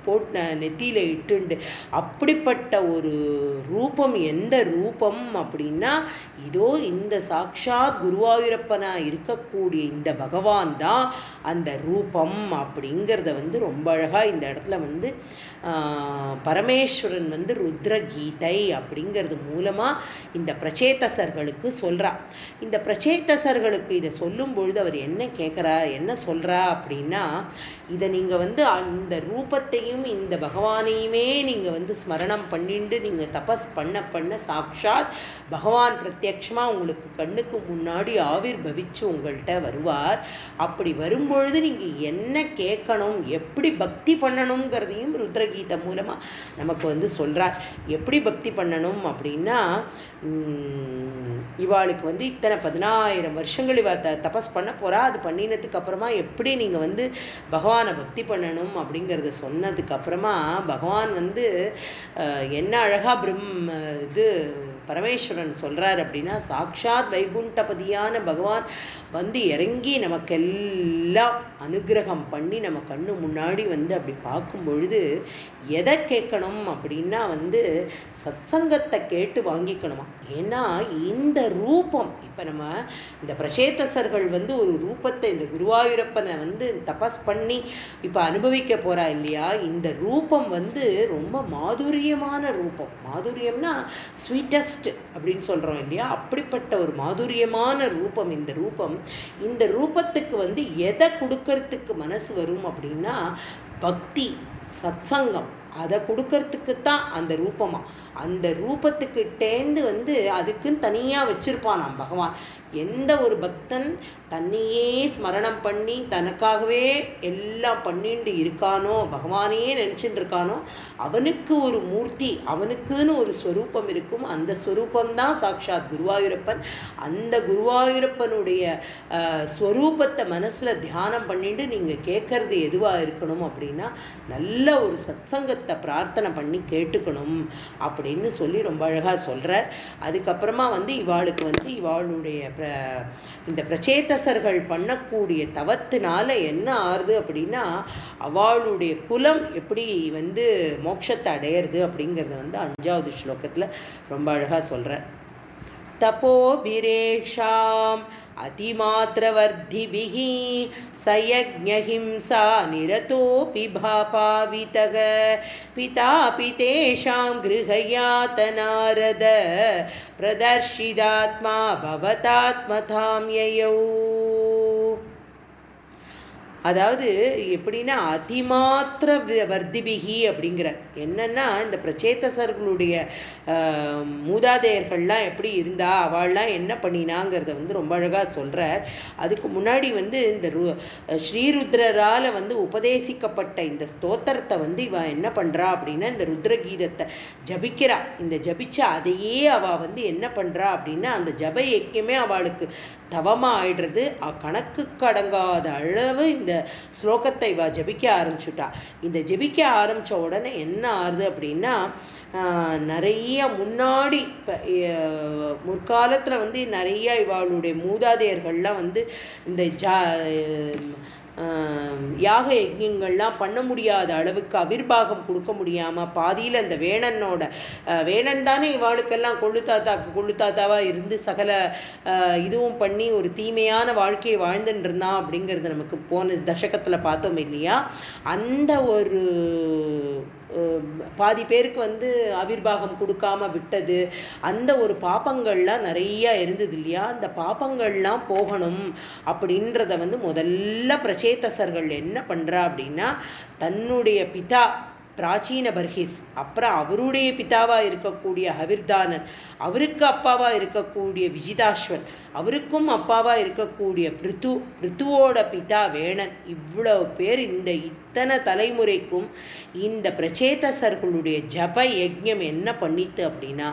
போட்டு நெத்தியில் இட்டுண்டு அப்படிப்பட்ட ஒரு ரூபம். எந்த ரூபம் அப்படின்னா, இதோ இந்த சாக்ஷாத் குருவாயூரப்பனா இருக்கக்கூடிய இந்த பகவான் தான் அந்த ரூபம் அப்படிங்கிறத ரொம்ப அழகா இந்த இடத்துல பரமேஸ்வரன் ருத்ரகீதை அப்படிங்கிறது மூலமா இந்த பிரச்சேதசர்களுக்கு சொல்றா. இந்த பிரச்சேதசர்களுக்கு இதை சொல்லும் பொழுது அவர் என்ன கேட்குறா, என்ன சொல்றா அப்படின்னா, இதை நீங்கள் அந்த ரூபத்தையும் இந்த பகவானையுமே நீங்கள் ஸ்மரணம் பண்ணிட்டு நீங்கள் தபஸ் பண்ண சாக்ஷாத் பகவான் பிரத்யக்ஷமாக உங்களுக்கு கண்ணுக்கு முன்னாடி ஆவிர் பவிச்சு உங்கள்கிட்ட வருவார். அப்படி வரும்பொழுது நீங்கள் என்ன கேட்கணும், எப்படி பக்தி பண்ணணுங்கிறதையும் ருத்ரகீதை மூலமாக நமக்கு சொல்கிறார். எப்படி பக்தி பண்ணணும் அப்படின்னா, இவாளுக்கு இத்தனை 10,000 வருஷங்கள் இவ தபஸ் பண்ண போகிறா. அது பண்ணினதுக்கு அப்புறமா எப்படி நீங்கள் பகவானை பக்தி பண்ணணும் அப்படிங்கிறத சொன்னதுக்கு அப்புறமா பகவான் என்ன அழகாக பரமேஸ்வரன் சொல்கிறார் அப்படின்னா, சாக்ஷாத் வைகுண்டபதியான பகவான் இறங்கி நமக்கெல்லாம் அனுகிரகம் பண்ணி நம்ம கண்ணு முன்னாடி அப்படி பார்க்கும் பொழுது எதை கேட்கணும் அப்படின்னா சத்சங்கத்தை கேட்டு வாங்கிக்கணுமா. ஏன்னா இந்த ரூபம், இப்போ நம்ம இந்த பிரச்சேதசர்கள் ஒரு ரூபத்தை, இந்த குருவாயூரப்பனை தபஸ் பண்ணி இப்போ அனுபவிக்க போகிறா இல்லையா, இந்த ரூபம் ரொம்ப மாதுரியமான ரூபம். மாதுரியம்னா ஸ்வீட்டஸ்ட் அப்படின்னு சொல்கிறோம் இல்லையா, அப்படிப்பட்ட ஒரு மாதுரியமான ரூபம் இந்த ரூபம். இந்த ரூபத்துக்கு எதை கொடுக்கறதுக்கு மனசு வரும் அப்படின்னா, பக்தி, சத்சங்கம், அதை கொடுக்கறதுக்கு தான் அந்த ரூபமா. அந்த ரூபத்துக்கிட்டேந்து அதுக்குன்னு தனியாக வச்சிருப்பான் நாம் பகவான். எந்த ஒரு பக்தன் தன்னையே ஸ்மரணம் பண்ணி தனக்காகவே எல்லாம் பண்ணிட்டு இருக்கானோ, பகவானையே நினச்சிட்டு இருக்கானோ, அவனுக்கு ஒரு மூர்த்தி, அவனுக்குன்னு ஒரு ஸ்வரூபம் இருக்கும். அந்த ஸ்வரூபம்தான் சாக்ஷாத் குருவாயூரப்பன். அந்த குருவாயூரப்பனுடைய ஸ்வரூபத்தை மனசில் தியானம் பண்ணிட்டு நீங்கள் கேட்கறது எதுவாக இருக்கணும் அப்படின்னா, நல்ல ஒரு சத்சங்கத்தை பிரார்த்தனை பண்ணி கேட்டுக்கணும் அப்படின்னு சொல்லி ரொம்ப அழகாக சொல்கிறார். அதுக்கப்புறமா இவாளுக்கு இவாளுடைய இந்த பிரச்சேதசர்கள் பண்ணக்கூடிய தவத்தினால என்ன ஆறுது அப்படின்னா, அவளுடைய குலம் எப்படி மோட்சத்தை அடையிறது அப்படிங்கிறத 5வது ஸ்லோகத்தில் ரொம்ப அழகாக சொல்கிறார். तपोभिरेषाम् अतिमात्रवर्धिभिः सयज्ञहिंसा निरतोऽपि भापावितः पितापि तेषां गृहयातनारद प्रदर्शिदात्मा भवतात्मतां ययौ. அதாவது எப்படின்னா, அதிமாத்திர வர்த்திபிகி அப்படிங்கிறார். என்னன்னா, இந்த பிரச்சேதசர்களுடைய மூதாதையர்கள்லாம் எப்படி இருந்தா, அவள்லாம் என்ன பண்ணினாங்கிறத ரொம்ப அழகாக சொல்கிறார். அதுக்கு முன்னாடி இந்த ஸ்ரீருத்ரரால் உபதேசிக்கப்பட்ட இந்த ஸ்தோத்திரத்தை இவ என்ன பண்ணுறா அப்படின்னா, இந்த ருத்ரகீதத்தை ஜபிக்கிறா. இந்த ஜபிச்ச அதையே அவள் என்ன பண்ணுறா அப்படின்னா, அந்த ஜப யக்கியமே அவளுக்கு தவமாக ஆயிடுறது. கணக்கு கடங்காத அளவு இந்த ஸ்லோகத்தை இவ ஜபிக்க ஆரம்பிச்சுட்டா. இந்த ஜபிக்க ஆரம்பித்த உடனே என்ன ஆறுது அப்படின்னா, நிறைய முன்னாடி முற்காலத்தில் நிறைய இவாளுடைய மூதாதையர்கள்லாம் இந்த யாக யஜ்யங்கள்லாம் பண்ண முடியாத அளவுக்கு அவிர்வாகம் கொடுக்க முடியாமல் பாதியில் அந்த வேணன் தானே இவாளுக்கெல்லாம் கொள்ளு தாத்தாவாக இருந்து சகல இதுவும் பண்ணி ஒரு தீமையான வாழ்க்கையை வாழ்ந்துட்டு இருந்தான் அப்படிங்கிறது நமக்கு போன தசகத்தில் பார்த்தோம் இல்லையா. அந்த ஒரு பாதி பேருக்கு வந்து ஆவிர்வாகம் கொடுக்காம விட்டது, அந்த ஒரு பாப்பங்கள்லாம் நிறையா இருந்தது இல்லையா. அந்த பாப்பங்கள்லாம் போகணும் அப்படின்றத வந்து முதல்ல பிரச்சேதசர்கள் என்ன பண்ணுறா அப்படின்னா, தன்னுடைய பிதா பிராச்சீன பர்ஹிஸ், அப்புறம் அவருடைய பிதாவாக இருக்கக்கூடிய ஹவிர்தானன், அவருக்கு அப்பாவாக இருக்கக்கூடிய விஜிதாஸ்வன், அவருக்கும் அப்பாவாக இருக்கக்கூடிய பிருத்துவோட பிதா வேணன், இவ்வளோ பேர் இந்த இத்தனை தலைமுறைக்கும் இந்த பிரச்சேதசர்களுடைய ஜப யஜ்ஞம் என்ன பண்ணித்து அப்படின்னா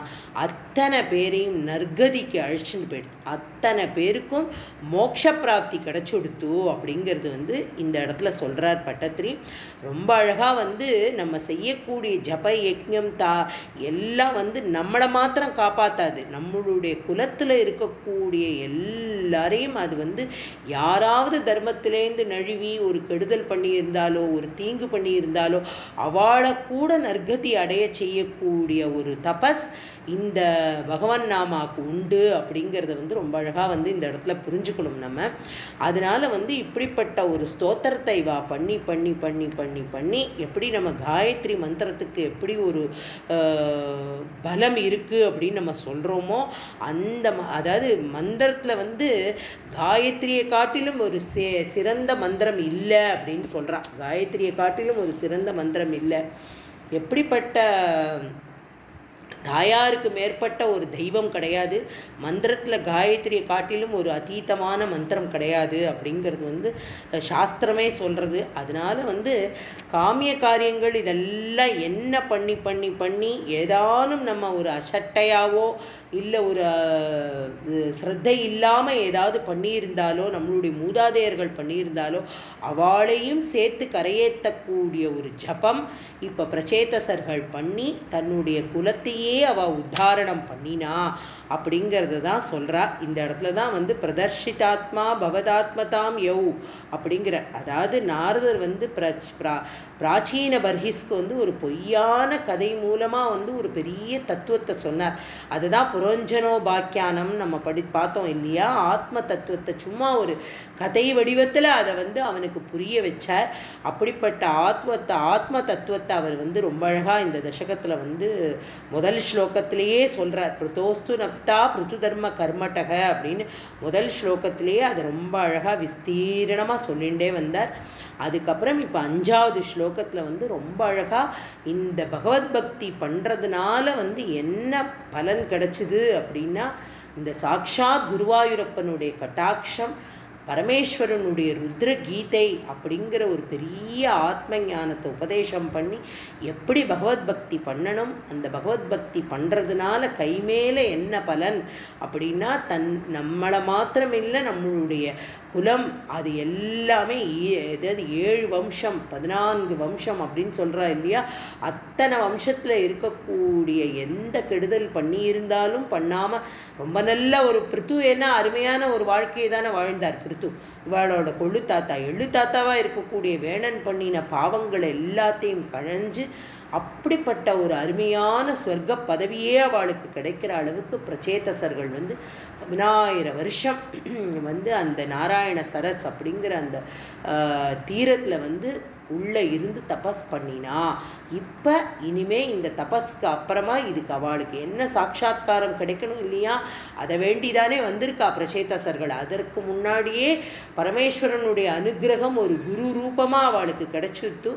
அத்தனை பேரையும் நற்கதிக்கு அழைச்சிட்டு போயிடுது, அத்தனை பேருக்கும் மோட்ச பிராப்தி கிடைச்சுடுத்து அப்படிங்கிறது வந்து இந்த இடத்துல சொல்கிறார் பட்டத்திரி. ரொம்ப அழகாக வந்து நம்ம செய்யக்கூடிய ஜப யஜ்ஞம் எல்லாம் வந்து நம்மளை மாத்திரம் காப்பாற்றாது, நம்மளுடைய குலத்தில் இருக்கக்கூடிய எல்லாரையும் அது வந்து யாராவது தர்மத்திலேருந்து நழுவி ஒரு கெடுதல் பண்ணியிருந்தாலோ ஒரு தீங்கு பண்ணியிருந்தாலோ அவளை கூட நற்கதி அடைய செய்யக்கூடிய ஒரு தபஸ் இந்த பகவன் நாமாவுக்கு உண்டு அப்படிங்கிறத வந்து ரொம்ப அழகாக வந்து இந்த இடத்துல புரிஞ்சுக்கணும் நம்ம. அதனால் வந்து இப்படிப்பட்ட ஒரு ஸ்தோத்திரத்தை பண்ணி பண்ணி பண்ணி பண்ணி பண்ணி எப்படி நம்ம காயத்ரி மந்திரத்துக்கு எப்படி ஒரு பலம் இருக்குது அப்படின்னு நம்ம சொல்கிறோமோ அந்த அதாவது மந்திரத்தில் வந்து காயத்ரியை காட்டிலும் ஒரு சிறந்த மந்திரம் இல்லை அப்படின்னு சொல்கிறான். காயத்ரியை காட்டிலும் ஒரு சிறந்த மந்திரம் இல்லை. எப்படிப்பட்ட தாயாருக்கு மேற்பட்ட ஒரு தெய்வம் கிடையாது, மந்திரத்தில் காயத்ரியை காட்டிலும் ஒரு அதீதமான மந்திரம் கிடையாது அப்படிங்கிறது வந்து சாஸ்திரமே சொல்கிறது. அதனால் வந்து காமிய காரியங்கள் இதெல்லாம் என்ன பண்ணி பண்ணி பண்ணி ஏதானும் நம்ம ஒரு அசட்டையாவோ இல்லை ஒரு ஸ்ரத்தை இல்லாமல் ஏதாவது பண்ணியிருந்தாலோ நம்மளுடைய மூதாதையர்கள் பண்ணியிருந்தாலோ அவளையும் சேர்த்து கரையேற்றக்கூடிய ஒரு ஜபம் இப்போ பிரச்சேதசர்கள் பண்ணி தன்னுடைய குலத்தையே அவள் உத்தாரணம் பண்ணினா அப்படிங்கிறது தான் சொல்கிறா. இந்த இடத்துல தான் வந்து பிரதர்ஷிதாத்மா பவதாத்மதாம் யௌ அப்படிங்கிற, அதாவது நாரதர் வந்து பிராச்சீன பர்ஹிஸ்க்கு வந்து ஒரு பொய்யான கதை மூலமாக வந்து ஒரு பெரிய தத்துவத்தை சொன்னார். அதுதான் புரோஞ்சனோ பாக்கியானம் நம்ம பார்த்தோம் இல்லையா. ஆத்ம தத்துவத்தை சும்மா ஒரு கதை வடிவத்தில் அதை வந்து அவனுக்கு புரிய வச்சார். அப்படிப்பட்ட ஆத்ம தத்துவத்தை அவர் வந்து ரொம்ப அழகாக இந்த தசகத்தில் வந்து முதல் ஸ்லோகத்திலேயே சொல்கிறார். பிருத்தோஸ்து நப்தா பிருத்து தர்ம கர்மட்டக அப்படின்னு முதல் ஸ்லோகத்திலேயே அதை ரொம்ப அழகாக விஸ்தீரணமாக சொல்லிகிட்டே வந்தார். அதுக்கப்புறம் இப்போ 5வது ஸ்லோகத்தில் வந்து ரொம்ப அழகாக இந்த பகவத் பக்தி பண்ணுறதுனால வந்து என்ன பலன் கிடைச்சிது அப்படின்னா, இந்த சாக்ஷாத் குருவாயூரப்பனுடைய கட்டாட்சம், பரமேஸ்வரனுடைய ருத்ர கீதை அப்படிங்கிற ஒரு பெரிய ஆத்ம ஞானத்தை உபதேசம் பண்ணி எப்படி பகவத் பக்தி பண்ணணும், அந்த பகவத் பக்தி பண்ணுறதுனால கைமேலே என்ன பலன் அப்படின்னா நம்மளை மாத்திரமில்லை நம்மளுடைய குலம் அது எல்லாமே ஏதாவது 7 வம்சம் 14 வம்சம் அப்படின்னு சொல்கிறா இல்லையா. அத்தனை வம்சத்தில் இருக்கக்கூடிய எந்த கெடுதல் பண்ணியிருந்தாலும் பண்ணாமல் ரொம்ப நல்ல ஒரு பிருத்து, ஏன்னா அருமையான ஒரு வாழ்க்கையை தானே வாழ்ந்தார் பிருத்து. இவளோட கொள்ளு தாத்தா எள்ளு தாத்தாவாக இருக்கக்கூடிய வேணன் பண்ணின பாவங்கள் எல்லாத்தையும் கழஞ்சு அப்படிப்பட்ட ஒரு அருமையான ஸ்வர்க்க பதவியே அவளுக்கு கிடைக்கிற அளவுக்கு பிரச்சேதசர்கள் வந்து 10,000 வருஷம் வந்து அந்த நாராயண சரஸ் அப்படிங்கிற அந்த தீரத்தில் வந்து உள்ளே இருந்து தபஸ் பண்ணினா. இப்போ இனிமே இந்த தபஸ்க்கு அப்புறமா இதுக்கு அவளுக்கு என்ன சாட்சாத்காரம் கிடைக்கணும் இல்லையா, அதை வேண்டிதானே வந்திருக்கா பிரச்சேதசர்கள். அதற்கு முன்னாடியே பரமேஸ்வரனுடைய அனுகிரகம் ஒரு குரு ரூபமாக அவளுக்கு கிடைச்சிட்டு,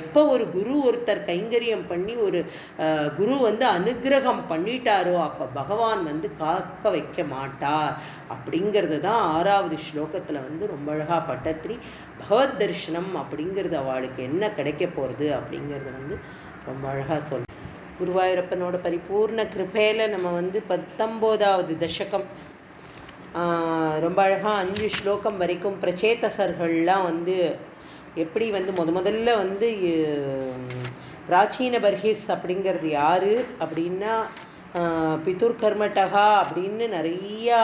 எப்போ ஒரு குரு ஒருத்தர் கைங்கரியம் பண்ணி ஒரு குரு வந்து அனுகிரகம் பண்ணிட்டாரோ அப்போ பகவான் வந்து காக்க வைக்க மாட்டார் அப்படிங்கிறது தான் 6வது ஸ்லோகத்தில் வந்து ரொம்ப அழகாக பட்டத்திரி பகவத் தரிசனம் அப்படிங்கிறது அவளுக்கு என்ன கிடைக்க போகிறது அப்படிங்கிறது வந்து ரொம்ப அழகாக சொல். குருவாயூரப்பனோட பரிபூர்ண கிருபையில் நம்ம வந்து 19வது தசகம் ரொம்ப அழகாக 5 ஸ்லோகம் வரைக்கும் பிரச்சேதசர்கள்லாம் வந்து எப்படி வந்து முதல்ல வந்து பிராச்சீன பர்ஹிஸ் அப்படிங்கிறது யார் அப்படின்னா பிதுர் கர்மட்டகா அப்படின்னு நிறையா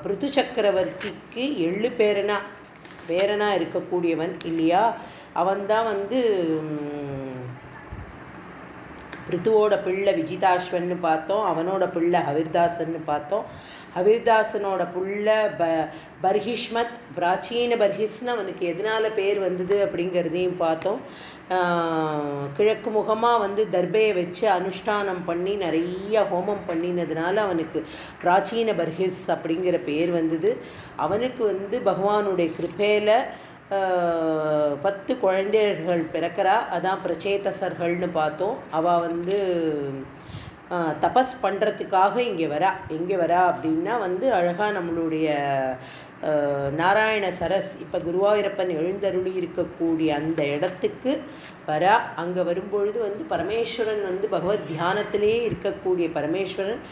பிருத்து சக்கரவர்த்திக்கு 7 பேரனா இருக்கக்கூடியவன் இல்லையா. அவன்தான் வந்து பிருத்துவோட பிள்ளை விஜிதாஸ்வன்னு பார்த்தோம், அவனோட பிள்ளை ஹவிர்தாசன்னு பார்த்தோம். ஹவிர்தாசனோட பிள்ளை பர்ஹிஷ்மத், பிராச்சீன பர்ஹிஸ்னு அவனுக்கு எதனால் பேர் வந்தது அப்படிங்கிறதையும் பார்த்தோம். கிழக்கு முகமாக வந்து தர்பையை வச்சு அனுஷ்டானம் பண்ணி நிறைய ஹோமம் பண்ணினதுனால அவனுக்கு பிராச்சீன பர்ஹிஸ் அப்படிங்கிற பேர் வந்தது. அவனுக்கு வந்து பகவானுடைய கிருப்பையில் 10 குழந்தைகள் பிறக்கிறா. அதான் பிரச்சேதசர்கள்னு பார்த்தோம். அவள் வந்து தபஸ் பண்ணுறதுக்காக இங்கே வரா அப்படின்னா வந்து அழகாக நம்மளுடைய நாராயண சரஸ் இப்போ குருவாயூரப்பன் எழுந்தருளி இருக்கக்கூடிய அந்த இடத்துக்கு வரா. அங்கே வரும்பொழுது வந்து பரமேஸ்வரன் வந்து பகவத் தியானத்திலே இருக்கக்கூடிய பரமேஸ்வரன்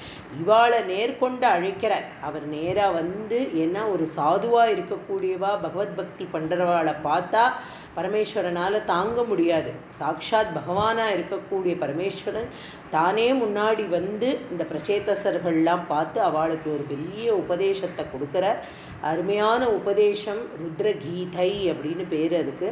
இவாளை நேர்கொண்டு அழைக்கிறார். அவர் நேராக வந்து ஏன்னா ஒரு சாதுவாக இருக்கக்கூடியவா பகவத் பக்தி பண்ணுறவாளை பார்த்தா பரமேஸ்வரனால் தாங்க முடியாது. சாக்ஷாத் பகவானாக இருக்கக்கூடிய பரமேஸ்வரன் தானே முன்னாடி வந்து இந்த பிரச்சேதசர்கள்லாம் பார்த்து அவளுக்கு ஒரு பெரிய உபதேசத்தை கொடுக்குறார். அருமையான உபதேசம் ருத்ரகீதை அப்படின்னு பேர் அதுக்கு.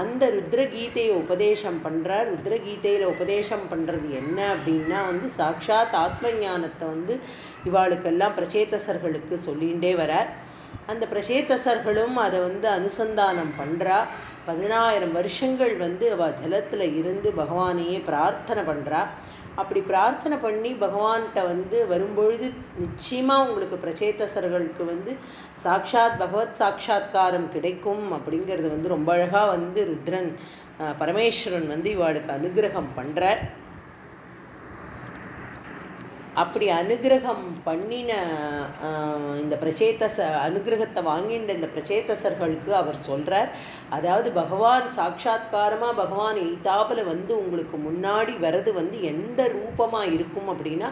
அந்த ருத்ரகீதையை உபதேசம் பண்ணுறார். ருத்ரகீதையில் உபதேசம் பண்ணுறது என்ன அப்படின்னா வந்து சாக்ஷாத் ஆத்ம ஞானத்தை வந்து இவாளுக்கெல்லாம் பிரச்சேதசர்களுக்கு சொல்லிகிட்டே வரார். அந்த பிரச்சேதசர்களும் அதை வந்து அனுசந்தானம் பண்ணுறா. 10000 வருஷங்கள் வந்து அவள் ஜலத்தில் இருந்து பகவானையே பிரார்த்தனை பண்ணுறா. அப்படி பிரார்த்தனை பண்ணி பகவான்கிட்ட வந்து வரும்பொழுது நிச்சயமாக உங்களுக்கு பிரச்சேதசர்களுக்கு வந்து சாக்ஷாத் பகவத் சாட்சா்காரம் கிடைக்கும் அப்படிங்கிறது வந்து ரொம்ப அழகாக வந்து ருத்ரன் பரமேஸ்வரன் வந்து இவாளுக்கு அனுகிரகம் பண்ணுறார். அப்படி அனுகிரகம் பண்ணின இந்த அனுகிரகத்தை வாங்கின்ற இந்த பிரச்சேதசர்களுக்கு அவர் சொல்கிறார். அதாவது பகவான் சாட்சா்காரமாக பகவான் எய்தாப்பில் வந்து உங்களுக்கு முன்னாடி வர்றது வந்து எந்த ரூபமாக இருக்கும் அப்படின்னா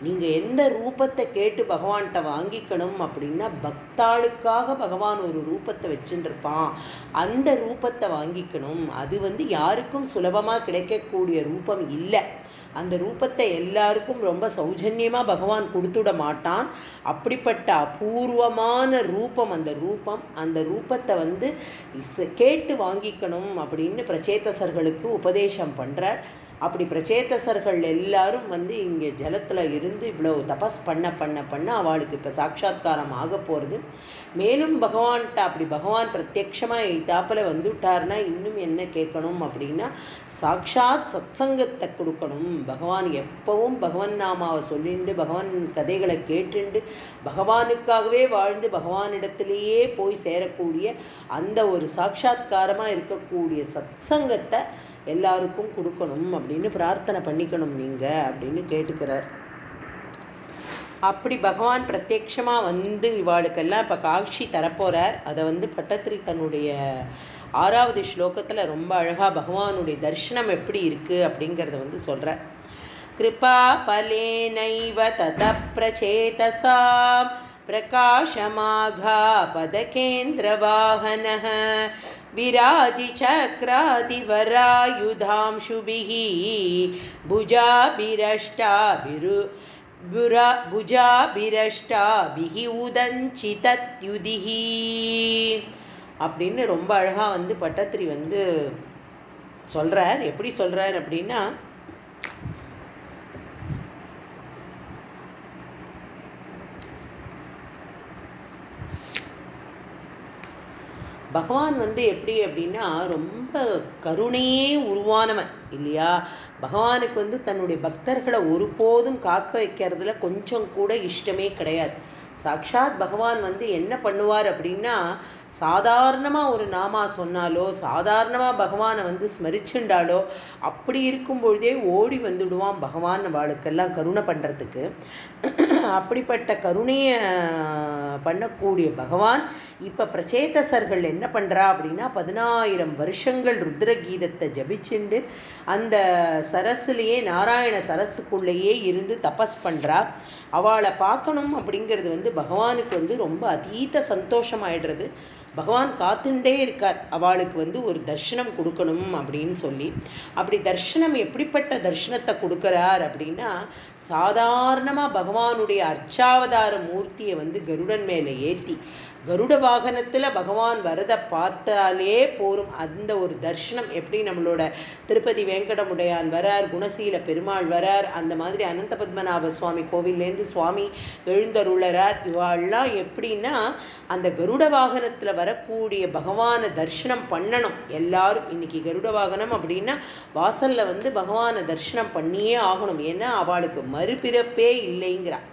நீங்கள் எந்த ரூபத்தை கேட்டு பகவான்கிட்ட வாங்கிக்கணும் அப்படின்னா பக்தாளுக்காக பகவான் ஒரு ரூபத்தை வச்சுருப்பான். அந்த ரூபத்தை வாங்கிக்கணும். அது வந்து யாருக்கும் சுலபமாக கிடைக்கக்கூடிய ரூபம் இல்லை. அந்த ரூபத்தை எல்லாருக்கும் ரொம்ப சௌஜன்யமாக பகவான் கொடுத்துட மாட்டான். அப்படிப்பட்ட அபூர்வமான ரூபம் அந்த ரூபத்தை வந்து கேட்டு வாங்கிக்கணும் அப்படின்னு பிரச்சேதசர்களுக்கு உபதேசம் பண்ணுறார். அப்படி பிரச்சேதசர்கள் எல்லாரும் வந்து இங்கே ஜலத்தில் இருந்து இவ்வளோ தபஸ் பண்ண அவளுக்கு இப்போ சாட்சா்காரம் ஆக போகிறது. மேலும் பகவான்கிட்ட அப்படி பகவான் பிரத்யக்ஷமாக எய்தாப்பில் வந்துவிட்டார்னா இன்னும் என்ன கேட்கணும் அப்படின்னா சாட்சாத் சத்சங்கத்தை கொடுக்கணும். பகவான் எப்பவும் பகவன் நாமாவை சொல்லிண்டு பகவான் கதைகளை கேட்டுண்டு பகவானுக்காகவே வாழ்ந்து பகவானிடத்திலேயே போய் சேரக்கூடிய அந்த ஒரு சாட்சா்காரமாக இருக்கக்கூடிய சத்சங்கத்தை எல்லாருக்கும் கொடுக்கணும் அப்படின்னு பிரார்த்தனை பண்ணிக்கணும் நீங்கள் அப்படின்னு கேட்டுக்கிறார். அப்படி பகவான் பிரத்யக்ஷமாக வந்து இவாளுக்கெல்லாம் இப்போ காட்சி தரப்போகிறார். அதை வந்து பட்டத்திரி தன்னுடைய 6வது ஸ்லோகத்தில் ரொம்ப அழகாக பகவானுடைய தரிசனம் எப்படி இருக்குது அப்படிங்கிறத வந்து சொல்கிறார். கிருபா பலேனைவ தத பிரச்சேதசா பிரகாஷமாகா பதகேந்திரவாஹனः விராஜி சக்ராதிவராயுதாம்சுபிஹ புஜாபிரஷ்டாபிஹ உதஞ்சிதத்யுதிஹ அப்படின்னு ரொம்ப அழகாக வந்து பட்டத்திரி வந்து சொல்கிறார். எப்படி சொல்கிறார் அப்படின்னா பகவான் வந்து எப்படி அப்படின்னா ரொம்ப கருணையே உருவானவன் இல்லையா. பகவானுக்கு வந்து தன்னுடைய பக்தர்களை ஒருபோதும் காக்க வைக்கிறதுல கொஞ்சம் கூட இஷ்டமே கிடையாது. சாக்ஷாத் பகவான் வந்து என்ன பண்ணுவார் அப்படின்னா சாதாரணமாக ஒரு நாமா சொன்னாலோ சாதாரணமாக பகவானை வந்து ஸ்மரிச்சுண்டாலோ அப்படி இருக்கும் பொழுதே ஓடி வந்துடுவான் பகவான் அவளுக்கெல்லாம் கருணை பண்ணுறதுக்கு. அப்படிப்பட்ட கருணையை பண்ணக்கூடிய பகவான் இப்போ பிரச்சேதசர்கள் என்ன பண்ணுறா அப்படின்னா 10000 வருஷங்கள் ருத்ரகீதத்தை ஜபிச்சுண்டு அந்த சரஸ்லேயே நாராயண சரஸுக்குள்ளேயே இருந்து தபஸ் பண்ணுறா. அவளை பார்க்கணும் அப்படிங்கிறது வந்து பகவானுக்கு வந்து ரொம்ப அதீத சந்தோஷமாயிடுறது. பகவான் காத்துண்டே இருக்கார் அவளுக்கு வந்து ஒரு தர்ஷனம் கொடுக்கணும் அப்படின்னு சொல்லி. அப்படி தர்ஷனம் எப்படிப்பட்ட தர்ஷனத்தை கொடுக்குறார் அப்படின்னா சாதாரணமாக பகவானுடைய அர்ச்சாவதார மூர்த்தியை வந்து கருடன் மேலே ஏற்றி கருட வாகனத்தில் பகவான் வரதை பார்த்தாலே போரும். அந்த ஒரு தர்ஷனம் எப்படி நம்மளோட திருப்பதி வெங்கடமுடையான் வரார், குணசீல பெருமாள் வரார், அந்த மாதிரி அனந்த பத்மநாப சுவாமி கோவில்லேருந்து பிறகு சுவாமி எழுந்தருளறார். இவாள்லாம் எப்படின்னா அந்த கருட வாகனத்தில் வரக்கூடிய பகவானை தரிசனம் பண்ணணும் எல்லாரும். இன்னைக்கு கருட வாகனம் அப்படின்னா வாசலில் வந்து பகவானை தரிசனம் பண்ணியே ஆகணும். ஏன்னா அவளுக்கு மறுபிறப்பே இல்லைங்கிறார்.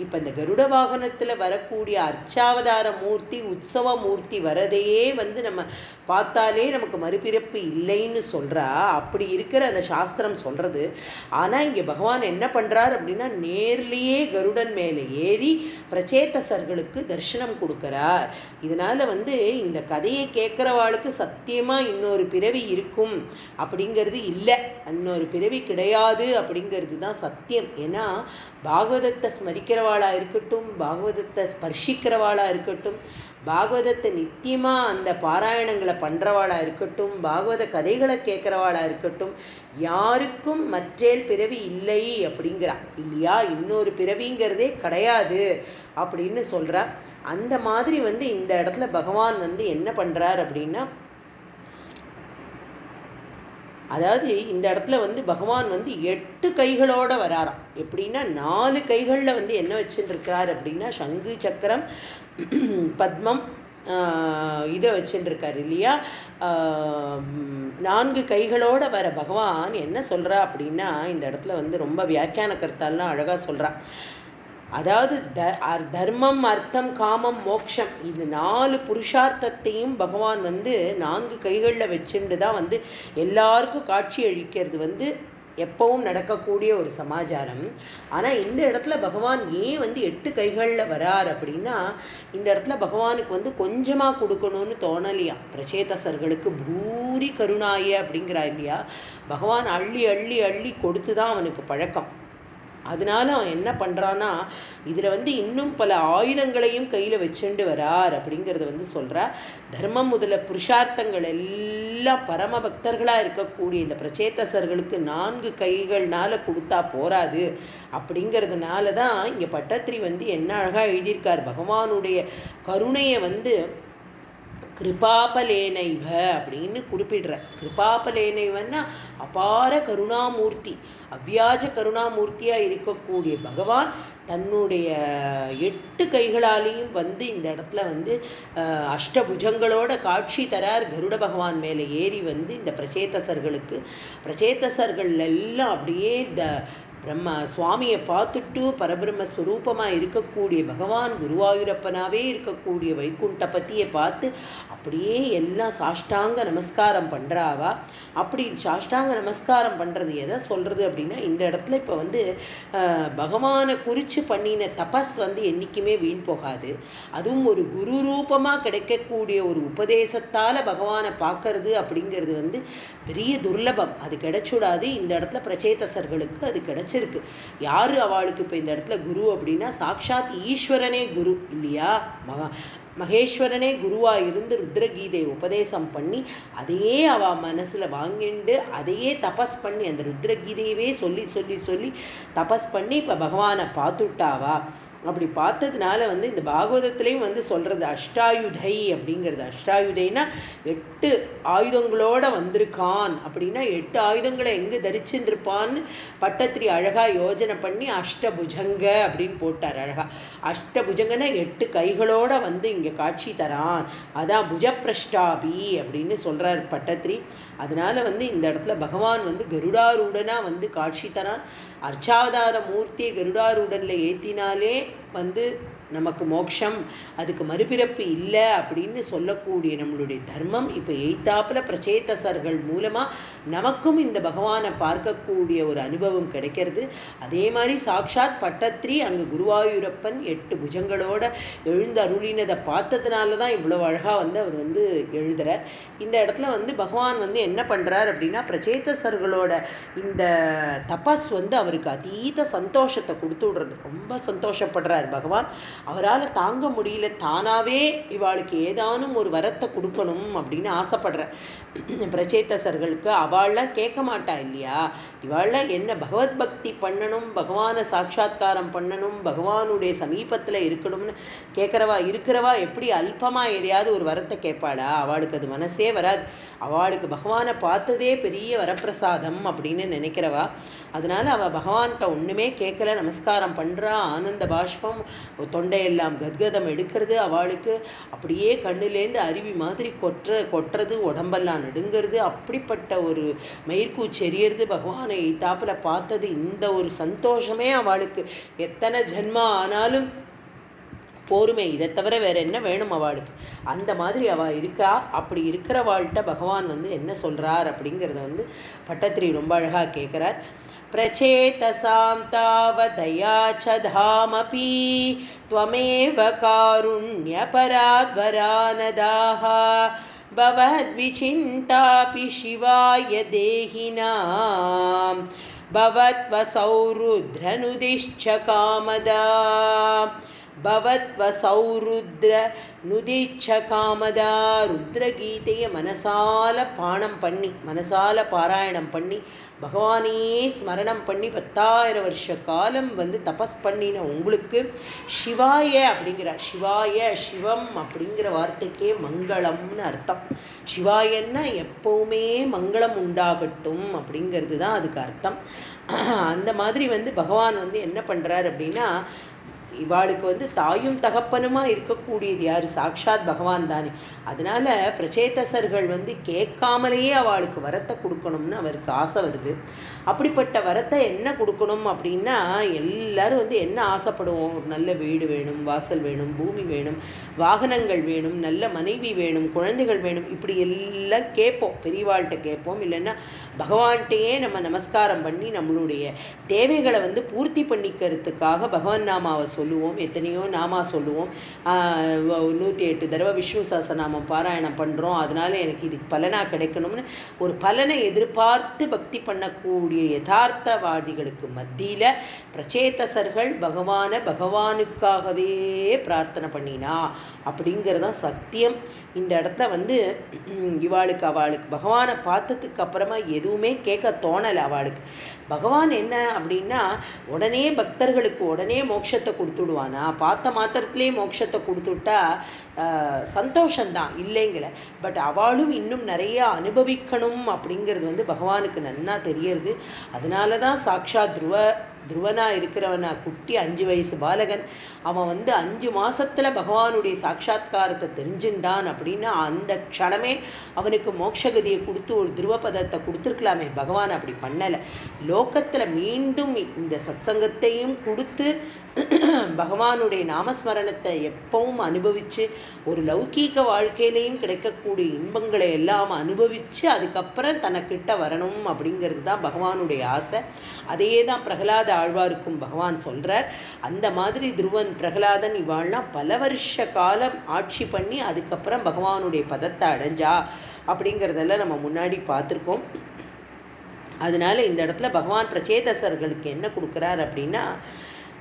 இப்போ இந்த கருட வாகனத்தில் வரக்கூடிய அர்ச்சாவதார மூர்த்தி உற்சவ மூர்த்தி வரதையே வந்து நம்ம பார்த்தாலே நமக்கு மறுபிறப்பு இல்லைன்னு சொல்கிறா. அப்படி இருக்கிற அந்த சாஸ்திரம் சொல்கிறது. ஆனால் இங்கே பகவான் என்ன பண்ணுறார் அப்படின்னா நேர்லேயே கருடன் மேலே ஏறி பிரச்சேதசர்களுக்கு தரிசனம் கொடுக்குறார். இதனால் வந்து இந்த கதையை கேட்குறவாளுக்கு சத்தியமாக இன்னொரு பிறவி இருக்கும் அப்படிங்கிறது இல்லை, இன்னொரு பிறவி கிடையாது அப்படிங்கிறது தான் சத்தியம். ஏன்னா பாகவதத்தை ஸ்மரிக்கிறவாளாக இருக்கட்டும், பாகவதத்தை ஸ்பர்ஷிக்கிறவாளாக இருக்கட்டும், பாகவதத்தை நித்தியமாக அந்த பாராயணங்களை பண்ணுறவாளாக இருக்கட்டும், பாகவத கதைகளை கேட்குறவாளாக இருக்கட்டும், யாருக்கும் மற்றேல் பிறவி இல்லை அப்படிங்கிறா இல்லையா. இன்னொரு பிறவிங்கிறதே கிடையாது அப்படின்னு சொல்கிறா. அந்த மாதிரி வந்து இந்த இடத்துல பகவான் வந்து என்ன பண்ணுறார் அப்படின்னா, அதாவது இந்த இடத்துல வந்து பகவான் வந்து 8 கைகளோடு வராராம். எப்படின்னா 4 கைகளில் வந்து என்ன வச்சுருக்கார் அப்படின்னா சங்கு சக்கரம் பத்மம் இதை வச்சுருக்கார் இல்லையா. 4 கைகளோடு வர பகவான் என்ன சொல்கிறா அப்படின்னா இந்த இடத்துல வந்து ரொம்ப வியாக்கியான கருத்தாலாம் அழகாக சொல்கிறா. அதாவது தர்மம் அர்த்தம் காமம் மோக்ஷம் இது 4 புருஷார்த்தத்தையும் பகவான் வந்து 4 கைகளில் வச்சுட்டு தான் வந்து எல்லாருக்கும் காட்சி அளிக்கிறது வந்து எப்பவும் நடக்கக்கூடிய ஒரு சமாச்சாரம். ஆனால் இந்த இடத்துல பகவான் ஏன் வந்து 8 கைகளில் வரார் அப்படின்னா இந்த இடத்துல பகவானுக்கு வந்து கொஞ்சமாக கொடுக்கணும்னு தோணலையா. பிரச்சேதசர்களுக்கு பூரி கருணாய அப்படிங்கிறா இல்லையா. பகவான் அள்ளி அள்ளி அள்ளி கொடுத்து தான் அவனுக்கு பழக்கம். அதனால அவன் என்ன பண்ணுறான்னா இதில் வந்து இன்னும் பல ஆயுதங்களையும் கையில் வச்சுண்டு வரார் அப்படிங்கிறத வந்து சொல்கிறா. தர்மம் முதல புருஷார்த்தங்கள் எல்லாம் பரம பக்தர்களாக இருக்கக்கூடிய இந்த பிரச்சேதசர்களுக்கு 4 கைகள்னால கொடுத்தா போராது. அப்படிங்கிறதுனால தான் இங்கே பட்டத்திரி வந்து என்ன அழகாக எழுதியிருக்கார். பகவானுடைய கருணையை வந்து கிருபாபலேனைவ அப்படின்னு குறிப்பிடுற. கிருபாபலேனைவன்னா அபார கருணாமூர்த்தி, அவ்வியாஜ கருணாமூர்த்தியாக இருக்கக்கூடிய பகவான் தன்னுடைய 8 கைகளாலேயும் வந்து இந்த இடத்துல வந்து அஷ்டபுஜங்களோட காட்சி தரார். கருட பகவான் மேலே ஏறி வந்து இந்த பிரச்சேதசர்களுக்கு, பிரச்சேதசர்கள் எல்லாம் அப்படியே இந்த பிரம்ம சுவாமியை பார்த்துட்டு பரபிரம்மஸ்வரூபமாக இருக்கக்கூடிய பகவான் குருவாயூரப்பனாவே இருக்கக்கூடிய வைகுண்டபதியை பார்த்து அப்படியே எல்லாம் சாஷ்டாங்க நமஸ்காரம் பண்ணுறாவா. அப்படி சாஷ்டாங்க நமஸ்காரம் பண்ணுறது எதை சொல்கிறது அப்படின்னா இந்த இடத்துல இப்போ வந்து பகவானை குறித்து பண்ணின தபஸ் வந்து என்றைக்குமே வீண் போகாது. அதுவும் ஒரு குரு ரூபமாக கிடைக்கக்கூடிய ஒரு உபதேசத்தால் பகவானை பார்க்கறது அப்படிங்கிறது வந்து பெரிய துர்லபம். அது கிடைச்சுடாது. இந்த இடத்துல பிரச்சேதசர்களுக்கு அது கிடைச்சிருக்கு. யார் அவளுக்கு இப்போ இந்த இடத்துல குரு அப்படின்னா சாக்ஷாத் ஈஸ்வரனே குரு இல்லையா. மகேஸ்வரனே குருவாக இருந்து ருத்ரகீதை உபதேசம் பண்ணி அதையே அவள் மனசில் வாங்கிண்டு அதையே தபஸ் பண்ணி அந்த ருத்ரகீதையவே சொல்லி சொல்லி சொல்லி தபஸ் பண்ணி இப்போ பகவானை பார்த்துட்டாவா. அப்படி பார்த்ததுனால வந்து இந்த பாகவதத்துலேயும் வந்து சொல்கிறது அஷ்டாயுதை அப்படிங்கிறது. அஷ்டாயுதைனா 8 ஆயுதங்களோடு வந்திருக்கான் அப்படின்னா 8 ஆயுதங்களை எங்கே தரிச்சுட்டு இருப்பான்னு பட்டத்திரி அழகாக யோஜனை பண்ணி அஷ்டபுஜங்க அப்படின்னு போட்டார் அழகாக. அஷ்டபுஜங்கன்னா 8 கைகளோடு வந்து இங்கே காட்சி தரான். அதான் புஜப்பிரஷ்டாபி அப்படின்னு சொல்கிறார் பட்டத்திரி. அதனால் வந்து இந்த இடத்துல பகவான் வந்து கருடாரூடனாக வந்து காட்சி தரான். அர்ச்சாவதார மூர்த்தியை கருடாரூடனில் ஏற்றினாலே வந்து நமக்கு மோட்சம், அதுக்கு மறுபிறப்பு இல்லை அப்படின்னு சொல்லக்கூடிய நம்மளுடைய தர்மம் இப்போ எய்த்தாப்பில் பிரச்சேதசர்கள் மூலமாக நமக்கும் இந்த பகவானை பார்க்கக்கூடிய ஒரு அனுபவம் கிடைக்கிறது. அதே மாதிரி சாக்ஷாத் பட்டத்திரி அங்கே குருவாயூரப்பன் 8 புஜங்களோட எழுந்து அருளினதை பார்த்ததுனால தான் இவ்வளோ அழகாக வந்து அவர் வந்து எழுதுகிறார். இந்த இடத்துல வந்து பகவான் வந்து என்ன பண்ணுறார் அப்படின்னா பிரச்சேதசர்களோட இந்த தபஸ் வந்து அவருக்கு அதீத சந்தோஷத்தை கொடுத்து விடுறது. ரொம்ப சந்தோஷப்படுறார் பகவான். அவரால் தாங்க முடியல, தானாகவே இவாளுக்கு ஏதானும் ஒரு வரத்தை கொடுக்கணும் அப்படின்னு ஆசைப்படுற பிரச்சேதசர்களுக்கு அவள்லாம் கேட்க மாட்டா இல்லையா. இவாள்லாம் என்ன பகவத் பக்தி பண்ணணும், பகவானை சாட்சா்காரம் பண்ணணும், பகவானுடைய சமீபத்தில் இருக்கணும்னு இருக்கிறவா எப்படி அல்பமாக எதையாவது ஒரு வரத்தை கேட்பாளா? அவளுக்கு அது மனசே வராது. அவளுக்கு பகவானை பார்த்ததே பெரிய வரப்பிரசாதம் அப்படின்னு நினைக்கிறவா. அதனால அவள் பகவான்கிட்ட ஒன்றுமே கேட்கல, நமஸ்காரம் பண்ணுறா. ஆனந்த பாஷ்பம் தொண்டையெல்லாம் கத்கதம் எடுக்கிறது. அவளுக்கு அப்படியே கண்ணுலேருந்து அருவி மாதிரி கொட்டுறது, உடம்பெல்லாம் நடுங்கிறது. அப்படிப்பட்ட ஒரு மயிர்கூச்சி எரியறது. பகவானை தாப்பில் பார்த்தது இந்த ஒரு சந்தோஷமே அவளுக்கு எத்தனை ஜென்மா ஆனாலும் போருமே. இதை தவிர வேற என்ன வேணும் அவளுக்கு? அந்த மாதிரி அவள் இருக்கா. அப்படி இருக்கிறவாள்கிட்ட பகவான் என்ன சொல்கிறார் அப்படிங்கிறத பட்டத்திரி ரொம்ப அழகாக கேட்குறார். பிரச்சேதசாம் தாவதயாச்சதாமபி த்வமேவ காருண்யபராத்வரானதாஹ பவத்விசிந்தாபி சிவாய தேஹினாம் பவத்வசௌருத்ரனுதிஷ்ச காமதா பவத்வசௌருத்ர நுதிச்ச காமதா. ருத்ரகீதையை மனசால பாராயணம் பண்ணி பகவானையே ஸ்மரணம் பண்ணி 10,000 வருஷ காலம் தபஸ் பண்ணின உங்களுக்கு சிவாய அப்படிங்கிறார். சிவாய, சிவம் அப்படிங்கிற வார்த்தைக்கே மங்களம்னு அர்த்தம். சிவாயன்னா எப்பவுமே மங்களம் உண்டாகட்டும் அப்படிங்கிறது தான் அதுக்கு அர்த்தம். அந்த மாதிரி பகவான் என்ன பண்றார் அப்படின்னா, இவாளுக்கு தாயும் தகப்பனுமா இருக்கக்கூடியது யாரு? சாக்ஷாத் பகவான் தானே. அதனால பிரச்சேதசர்கள் கேட்காமலேயே அவளுக்கு வரத்தை கொடுக்கணும்னு அவருக்கு ஆசை வருது. அப்படிப்பட்ட வரத்தை என்ன கொடுக்கணும் அப்படின்னா, எல்லாரும் என்ன ஆசைப்படுவோம்? ஒரு நல்ல வீடு வேணும், வாசல் வேணும், பூமி வேணும், வாகனங்கள் வேணும், நல்ல மனைவி வேணும், குழந்தைகள் வேணும், இப்படி எல்லாம் கேட்போம். பெரியவாள்கிட்ட கேட்போம். இல்லைன்னா பகவான்கிட்டையே நம்ம நமஸ்காரம் பண்ணி நம்மளுடைய தேவைகளை பூர்த்தி பண்ணிக்கிறதுக்காக பகவான் நாமாவை சொல்லுவோம். எத்தனையோ நாமா சொல்லுவோம். 108 தடவை விஷ்ணு சஹஸ்ரநாமம் பாராயணம் பண்ணுறோம். அதனால எனக்கு இதுக்கு பலனாக கிடைக்கணும்னு ஒரு பலனை எதிர்பார்த்து பக்தி பண்ணக்கூடிய யதார்த்தவாதிகளுக்கு மத்தியில பிரச்சேதசர்கள் பகவானுக்காகவே பிரார்த்தனை பண்ணினா அப்படிங்கிறதான் சத்தியம். இந்த இடத்துல அவளுக்கு பகவானை பார்த்ததுக்கு அப்புறமா எதுவுமே கேட்க தோணலை. அவளுக்கு பகவான் என்ன அப்படின்னா, உடனே பக்தர்களுக்கு உடனே மோட்சத்தை கொடுத்துடுவானா? பார்த்த மாத்திரத்திலே மோட்சத்தை கொடுத்துட்டா சந்தோஷம்தான், இல்லைங்கள. பட் அவளும் இன்னும் நிறைய அனுபவிக்கணும் அப்படிங்கிறது பகவானுக்கு நன்னா தெரியறது. அதனால தான் சாக்ஷாத் துருவனா இருக்கிறவனா, குட்டி 5 வயசு பாலகன், அவன் 5 மாசத்துல பகவானுடைய சாட்சா்காரத்தை தெரிஞ்சுட்டான் அப்படின்னா அந்த க்ஷணமே அவனுக்கு மோட்சகதியை கொடுத்து ஒரு துருவபதத்தை கொடுத்துருக்கலாமே. பகவான் அப்படி பண்ணலை. லோகத்துல மீண்டும் இந்த சத்சங்கத்தையும் கொடுத்து பகவானுடைய நாமஸ்மரணத்தை எப்பவும் அனுபவிச்சு ஒரு லௌகீக வாழ்க்கையிலையும் கிடைக்கக்கூடிய இன்பங்களை எல்லாம் அனுபவிச்சு அதுக்கப்புறம் தனக்கிட்ட வரணும் அப்படிங்கிறது தான் பகவானுடைய ஆசை. அதையே தான் பிரகலாத ஆழ்வாருக்கும் பகவான் சொல்றார். அந்த மாதிரி துருவன், பிரகலாதன் இவாள்லாம் பல வருஷ காலம் ஆட்சி பண்ணி அதுக்கப்புறம் பகவானுடைய பதத்தை அடைஞ்சா அப்படிங்கிறதெல்லாம் நம்ம முன்னாடி பார்த்துருக்கோம். அதனால இந்த இடத்துல பகவான் பிரச்சேதசர்களுக்கு என்ன கொடுக்குறார் அப்படின்னா,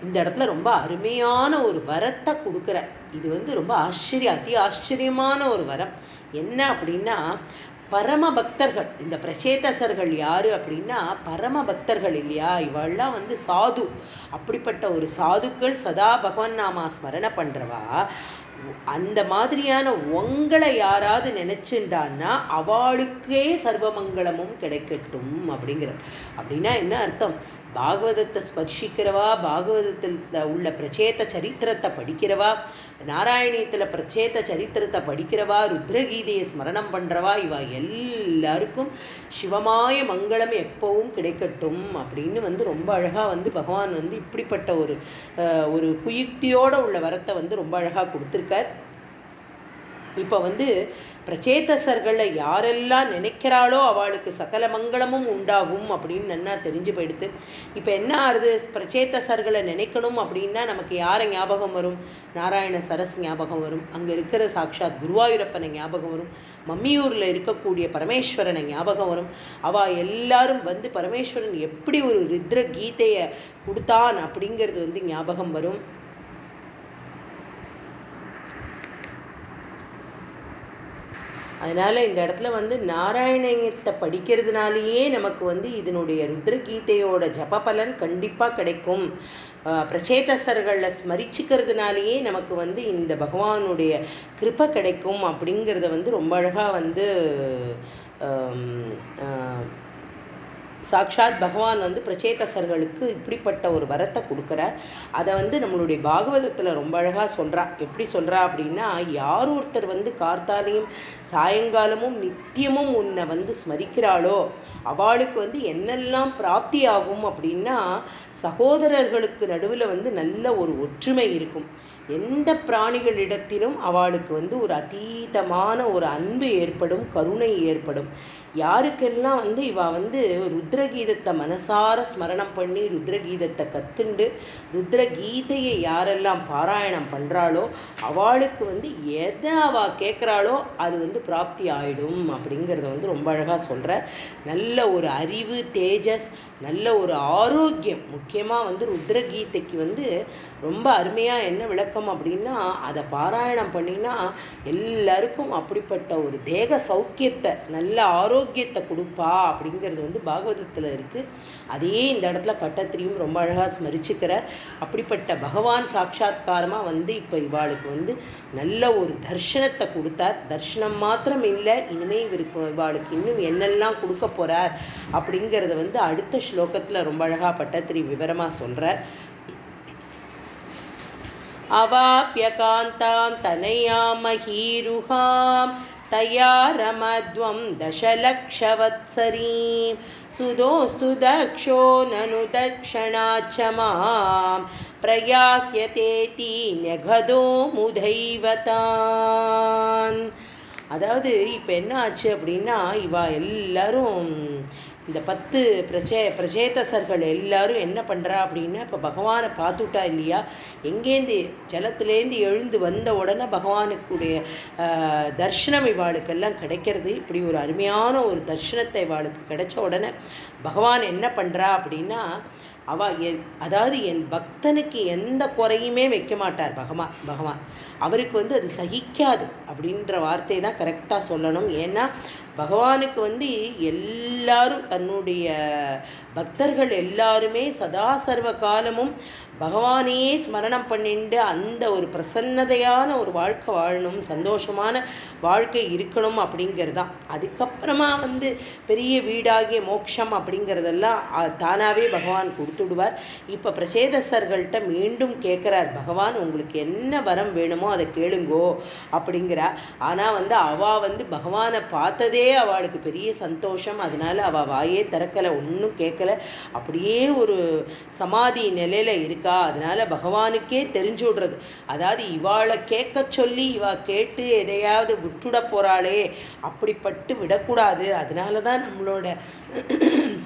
இந்த இடத்துல ரொம்ப அருமையான ஒரு வரத்தை கொடுக்குறார். இது ரொம்ப அதி ஆச்சரியமான ஒரு வரம். என்ன அப்படின்னா, பரம பக்தர்கள், இந்த பிரச்சேதசர்கள் யாரு அப்படின்னா பரம பக்தர்கள் இல்லையா. இவெல்லாம் சாது. அப்படிப்பட்ட ஒரு சாதுக்கள் சதா பகவான் நாமா ஸ்மரண பண்றவா. அந்த மாதிரியான உங்களை யாராவது நினைச்சுட்டான்னா அவளுக்கே சர்வமங்கலமும் கிடைக்கட்டும் அப்படிங்கிறார். அப்படின்னா என்ன அர்த்தம்? பாகவதத்தை ஸ்பர்ஷிக்கிறவா, பாகவதத்தில் உள்ள பிரச்சேத சரித்திரத்தை படிக்கிறவா, நாராயணியத்தில் பிரச்சேத சரித்திரத்தை படிக்கிறவா, ருத்ரகீதையை ஸ்மரணம் பண்றவா, இவ எல்லாருக்கும் சிவமாய மங்களம் எப்பவும் கிடைக்கட்டும் அப்படின்னு ரொம்ப அழகா பகவான் இப்படிப்பட்ட ஒரு குயுக்தியோட உள்ள வரத்தை ரொம்ப அழகா கொடுத்திருக்கார். இப்போ பிரச்சேதசர்களை யாரெல்லாம் நினைக்கிறாளோ அவளுக்கு சகல மங்களமும் உண்டாகும் அப்படின்னு நன்னா தெரிஞ்சு போயிடுது. இப்போ என்ன ஆறுது? பிரச்சேதசர்களை நினைக்கணும் அப்படின்னா நமக்கு யாரை ஞாபகம் வரும்? நாராயண சரஸ் ஞாபகம் வரும். அங்கே இருக்கிற சாக்ஷாத் குருவாயூரப்பனை ஞாபகம் வரும். மம்மியூரில் இருக்கக்கூடிய பரமேஸ்வரனை ஞாபகம் வரும். அவள் எல்லாரும் பரமேஸ்வரன் எப்படி ஒரு ருத்ர கீதையை கொடுத்தான் அப்படிங்கிறது ஞாபகம் வரும். அதனால இந்த இடத்துல வந்து நாராயணியத்தை படிக்கிறதுனாலேயே நமக்கு வந்து இதனுடைய ருத்ரகீதையோட ஜப பலன் கண்டிப்பாக கிடைக்கும். பிரச்சேதசர்களை ஸ்மரிச்சுக்கிறதுனாலேயே நமக்கு வந்து இந்த பகவானுடைய கிருபை கிடைக்கும் அப்படிங்கிறத வந்து ரொம்ப அழகாக வந்து சாக்ஷாத் பகவான் வந்து பிரச்சேதசர்களுக்கு இப்படிப்பட்ட ஒரு வரத்தை கொடுக்குறார். அதை வந்து நம்மளுடைய பாகவதத்தில் ரொம்ப அழகாக சொல்கிறா. எப்படி சொல்கிறா அப்படின்னா, யார் ஒருத்தர் வந்து கார்த்தாலையும் சாயங்காலமும் நித்தியமும் உன்னை வந்து ஸ்மரிக்கிறாளோ அவளுக்கு வந்து என்னெல்லாம் பிராப்தி ஆகும் அப்படின்னா, சகோதரர்களுக்கு நடுவில் வந்து நல்ல ஒரு ஒற்றுமை இருக்கும். எந்த பிராணிகளிடத்திலும் அவளுக்கு வந்து ஒரு அதீதமான ஒரு அன்பு ஏற்படும், கருணை ஏற்படும். யாருக்கெல்லாம் வந்து இவ வந்து ருத்ரகீதத்தை மனசார ஸ்மரணம் பண்ணி ருத்ரகீதத்தை கத்துண்டு ருத்ரகீதையை யாரெல்லாம் பாராயணம் பண்ணுறாளோ அவளுக்கு வந்து எதை அவள் கேட்குறாளோ அது வந்து பிராப்தி ஆயிடும் அப்படிங்கிறத வந்து ரொம்ப அழகாக சொல்கிற. நல்ல ஒரு அறிவு, தேஜஸ், நல்ல ஒரு ஆரோக்கியம். முக்கியமாக வந்து ருத்ரகீதைக்கு வந்து ரொம்ப அருமையாக என்ன விளக்கம் அப்படின்னா, அதை பாராயணம் பண்ணினா எல்லாருக்கும் அப்படிப்பட்ட ஒரு தேக சௌக்கியத்தை, நல்ல ஆரோக்கியத்தை கொடுப்பா அப்படிங்கிறது வந்து பாகவதத்தில் இருக்குது. அதே இந்த இடத்துல பட்டத்திரியும் ரொம்ப அழகாக ஸ்மரிச்சுக்கிறார். அப்படிப்பட்ட பகவான் சாட்சாத்காரமாக வந்து இப்போ இவாளுக்கு வந்து நல்ல ஒரு தர்ஷனத்தை கொடுத்தார். தர்ஷனம் மாத்திரம் இல்லை, இனிமே இவாளுக்கு இன்னும் என்னெல்லாம் கொடுக்க போகிறார் அப்படிங்கிறத வந்து அடுத்த ஸ்லோகத்தில் ரொம்ப அழகாக பட்டத்திரி விவரமாக சொல்கிறார். அவாப்ய காந்தாம் தனயாமஹீருஹாம் தயா ரமத்வம் தசலக்ஷவத்சரீம் சுதோஸ்து தக்ஷோ நனு தக்ஷணாச்சமாம் பிரயாஸ்யதேதி நகதோ முதைவதான். அதாவது இப்போ என்ன ஆச்சு அப்படின்னா, இவா எல்லாரும் இந்த 10 பிரச்சேதசர்கள் எல்லாரும் என்ன பண்ணுறா அப்படின்னா, இப்போ பகவானை பார்த்துட்டா இல்லையா, எங்கேருந்து ஜலத்திலேருந்து எழுந்து வந்த உடனே பகவானுக்குடைய தர்ஷனம் இவாளுக்கெல்லாம் கிடைக்கிறது. இப்படி ஒரு அருமையான ஒரு தர்ஷனத்தை இவாளுக்கு கிடைச்ச உடனே பகவான் என்ன பண்ணுறா அப்படின்னா, அதாவது என் பக்தனுக்கு எந்த குறையுமே வைக்க மாட்டார் பகவான். அவருக்கு வந்து அது சகிக்காது அப்படின்ற வார்த்தை தான் கரெக்டாக சொல்லணும். ஏன்னா பகவானுக்கு வந்து எல்லாரும் தன்னுடைய பக்தர்கள் எல்லாருமே சதா சர்வ காலமும் பகவானையே ஸ்மரணம் பண்ணிட்டு அந்த ஒரு பிரசன்னதையான ஒரு வாழ்க்கை வாழணும், சந்தோஷமான வாழ்க்கை இருக்கணும் அப்படிங்கிறது தான். அதுக்கப்புறமா வந்து பெரிய வீடாகிய மோட்சம் அப்படிங்கிறதெல்லாம் தானாகவே பகவான் கொடுத்துடுவார். இப்போ பிரச்சேதசர்கள்ட்ட மீண்டும் கேட்குறார் பகவான், உங்களுக்கு என்ன வரம் வேணுமோ அதை கேளுங்கோ அப்படிங்கிறா. ஆனால் வந்து அவள் வந்து பகவானை பார்த்ததே அவளுக்கு பெரிய சந்தோஷம். அதனால அவள் வாயே திறக்கலை, ஒன்றும் கேட்கல, அப்படியே ஒரு சமாதி நிலையில இருக்கா. அதனால பகவானுக்கே தெரிஞ்சு விடுறது. அதாவது இவாளை கேட்க சொல்லி இவா கேட்டு எதையாவது விட்டுட போறாளே, அப்படிப்பட்டு விடக்கூடாது. அதனாலதான் நம்மளோட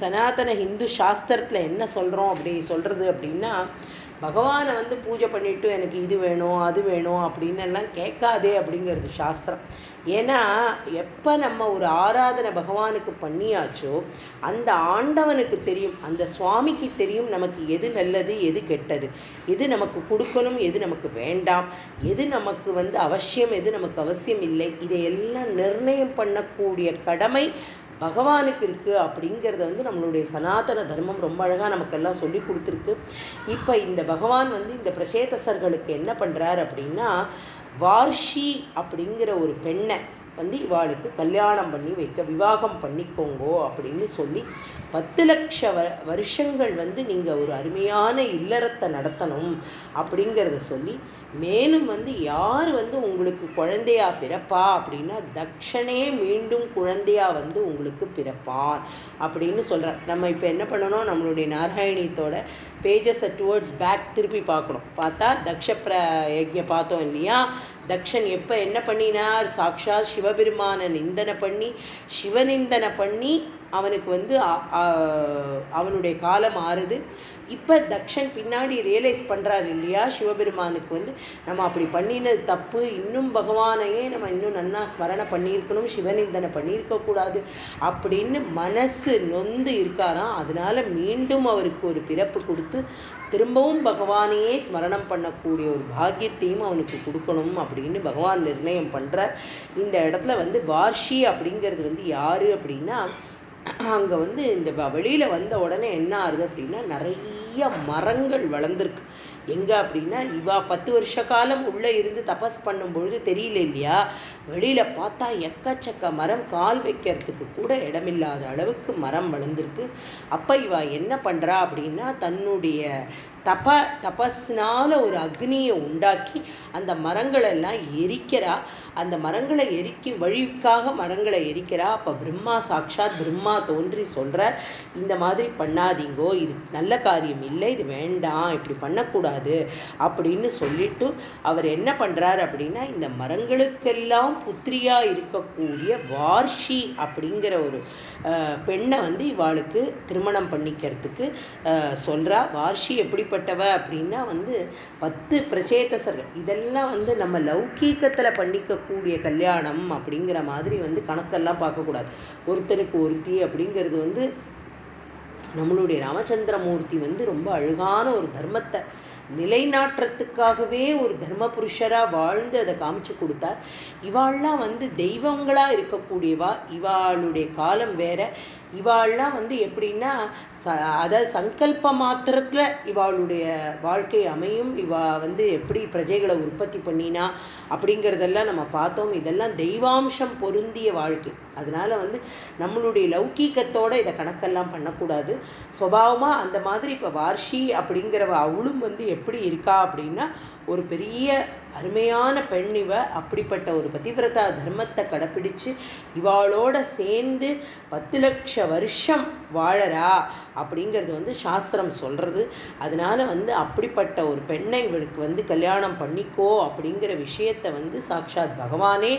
சனாதன ஹிந்து சாஸ்திரத்துல என்ன சொல்றோம் அப்படி சொல்றது அப்படின்னா, பகவானை வந்து பூஜை பண்ணிட்டு எனக்கு இது வேணும் அது வேணும் அப்படின்னு எல்லாம் கேட்காதே அப்படிங்கிறது சாஸ்திரம். ஏன்னா எப்போ நம்ம ஒரு ஆராதனை பகவானுக்கு பண்ணியாச்சோ அந்த ஆண்டவனுக்கு தெரியும், அந்த சுவாமிக்கு தெரியும் நமக்கு எது நல்லது எது கெட்டது, எது நமக்கு கொடுக்கணும் எது நமக்கு வேண்டாம், எது நமக்கு வந்து அவசியம் எது நமக்கு அவசியம் இல்லை, இதையெல்லாம் நிர்ணயம் பண்ணக்கூடிய கடமை பகவானுக்கு இருக்குது. அப்படிங்கிறத வந்து நம்மளுடைய சனாதன தர்மம் ரொம்ப அழகாக நமக்கெல்லாம் சொல்லி கொடுத்துருக்கு. இப்போ இந்த பகவான் வந்து இந்த பிரச்சேதசர்களுக்கு என்ன பண்ணுறார் அப்படின்னா, வார்ஷி அப்படிங்கிற ஒரு பெண்ணை வந்து இவாளுக்கு கல்யாணம் பண்ணி வைக்க, விவாகம் பண்ணிக்கோங்கோ அப்படின்னு சொல்லி 10 லட்ச வருஷங்கள் வந்து நீங்கள் ஒரு அருமையான இல்லறத்தை நடத்தணும் அப்படிங்கிறத சொல்லி, மேலும் வந்து யார் வந்து உங்களுக்கு குழந்தையா பிறப்பா அப்படின்னா தக்ஷனே மீண்டும் குழந்தையா வந்து உங்களுக்கு பிறப்பான் அப்படின்னு சொல்கிறார். நம்ம இப்போ என்ன பண்ணணும், நம்மளுடைய நாராயணியத்தோட பேஜஸை டுவர்ட்ஸ் பேக் திருப்பி பார்க்கணும். பார்த்தா தக்ஷ யஜ்ஞ பார்த்தோம் இல்லையா. தக்ஷன் எப்போ என்ன பண்ணினார், சாக்ஷாத் சிவபெருமான நிந்தனை பண்ணி சிவநிந்தனை பண்ணி அவனுக்கு வந்து அவனுடைய காலம் ஆறுது. இப்போ தக்ஷன் பின்னாடி ரியலைஸ் பண்ணுறாரு இல்லையா, சிவபெருமானுக்கு வந்து நம்ம அப்படி பண்ணினது தப்பு, இன்னும் பகவானையே நம்ம இன்னும் நன்னா ஸ்மரணை பண்ணியிருக்கணும், சிவநிந்தனை பண்ணியிருக்கக்கூடாது அப்படின்னு மனசு நொந்து இருக்காராம். அதனால மீண்டும் அவருக்கு ஒரு பிறப்பு கொடுத்து திரும்பவும் பகவானையே ஸ்மரணம் பண்ணக்கூடிய ஒரு பாக்கியத்தையும் அவனுக்கு கொடுக்கணும் அப்படின்னு பகவான் நிர்ணயம் பண்ணுறார். இந்த இடத்துல வந்து வார்ஷி அப்படிங்கிறது வந்து யாரு அப்படின்னா, அங்கே வந்து இந்த வெளியில் வந்த உடனே என்ன ஆகுது அப்படின்னா, நிறைய மரங்கள் வளர்ந்துருக்கு. எங்கே அப்படின்னா, இவா 10 வருஷ காலம் உள்ளே இருந்து தபஸ் பண்ணும்பொழுது தெரியல இல்லையா, வெளியில் பார்த்தா எக்கச்சக்க மரம், கால் வைக்கிறதுக்கு கூட இடமில்லாத அளவுக்கு மரம் வளர்ந்துருக்கு. அப்போ இவா என்ன பண்ணுறா அப்படின்னா, தன்னுடைய தபஸ்னால ஒரு அக்னியை உண்டாக்கி அந்த மரங்களெல்லாம் எரிக்கிறா. அந்த மரங்களை வழிக்காக மரங்களை எரிக்கிறா. அப்போ பிரம்மா, சாட்சாத் பிரம்மா தோன்றி சொல்கிறார், இந்த மாதிரி பண்ணாதீங்கோ, இது நல்ல காரியம் இல்லை, இது வேண்டாம், இப்படி பண்ணக்கூடாது அப்படின்னு சொல்லிட்டு அவர் என்ன பண்ணுறார் அப்படின்னா, இந்த மரங்களுக்கெல்லாம் புத்திரியாக இருக்கக்கூடிய வார்ஷி அப்படிங்கிற ஒரு பெண்ணை வந்து இவாளுக்கு திருமணம் பண்ணிக்கிறதுக்கு சொல்கிறா. வார்ஷி எப்படிப்பட்டவ அப்படின்னா வந்து 10 பிரச்சேதசர்கள், இதெல்லாம் வந்து நம்ம லௌகீகத்தில் பண்ணிக்கக்கூடிய கல்யாணம் அப்படிங்கிற மாதிரி வந்து கணக்கெல்லாம் பார்க்கக்கூடாது. ஒருத்தனுக்கு ஒருத்தி அப்படிங்கிறது வந்து நம்மளுடைய ராமச்சந்திரமூர்த்தி வந்து ரொம்ப அழகான ஒரு தர்மத்தை நிலைநாட்டுறதுக்காகவே ஒரு தர்ம புருஷரா வாழ்ந்து அதை காமிச்சு கொடுத்தார். இவாள்லாம் வந்து தெய்வங்களா இருக்கக்கூடியவா, இவாளுடைய காலம் வேற. இவாள்லாம் வந்து எப்படின்னா அதாவது சங்கல்ப மாத்திரத்துல இவாளுடைய வாழ்க்கை அமையும். இவா வந்து எப்படி பிரஜைகளை உற்பத்தி பண்ணினா அப்படிங்கிறதெல்லாம் நம்ம பார்த்தோம். இதெல்லாம் தெய்வாம்சம் பொருந்திய வாழ்க்கை. அதனால வந்து நம்மளுடைய லௌகீகத்தோட இதை கணக்கெல்லாம் பண்ணக்கூடாது. சுபாவமா அந்த மாதிரி இப்போ வார்ஷி அப்படிங்கிறவ அவளும் வந்து எப்படி இருக்கா அப்படின்னா, ஒரு பெரிய அருமையான பெண் இவ. அப்படிப்பட்ட ஒரு பதிவிரதா தர்மத்தை கடைப்பிடிச்சு இவாளோட சேர்ந்து 10 லட்சம் வருஷம் வாழறா அப்படிங்கிறது வந்து சாஸ்திரம் சொல்றது. அதனால வந்து அப்படிப்பட்ட ஒரு பெண்ணை இவளுக்கு வந்து கல்யாணம் பண்ணிக்கோ அப்படிங்கிற விஷயத்தை வந்து சாட்சாத் பகவானே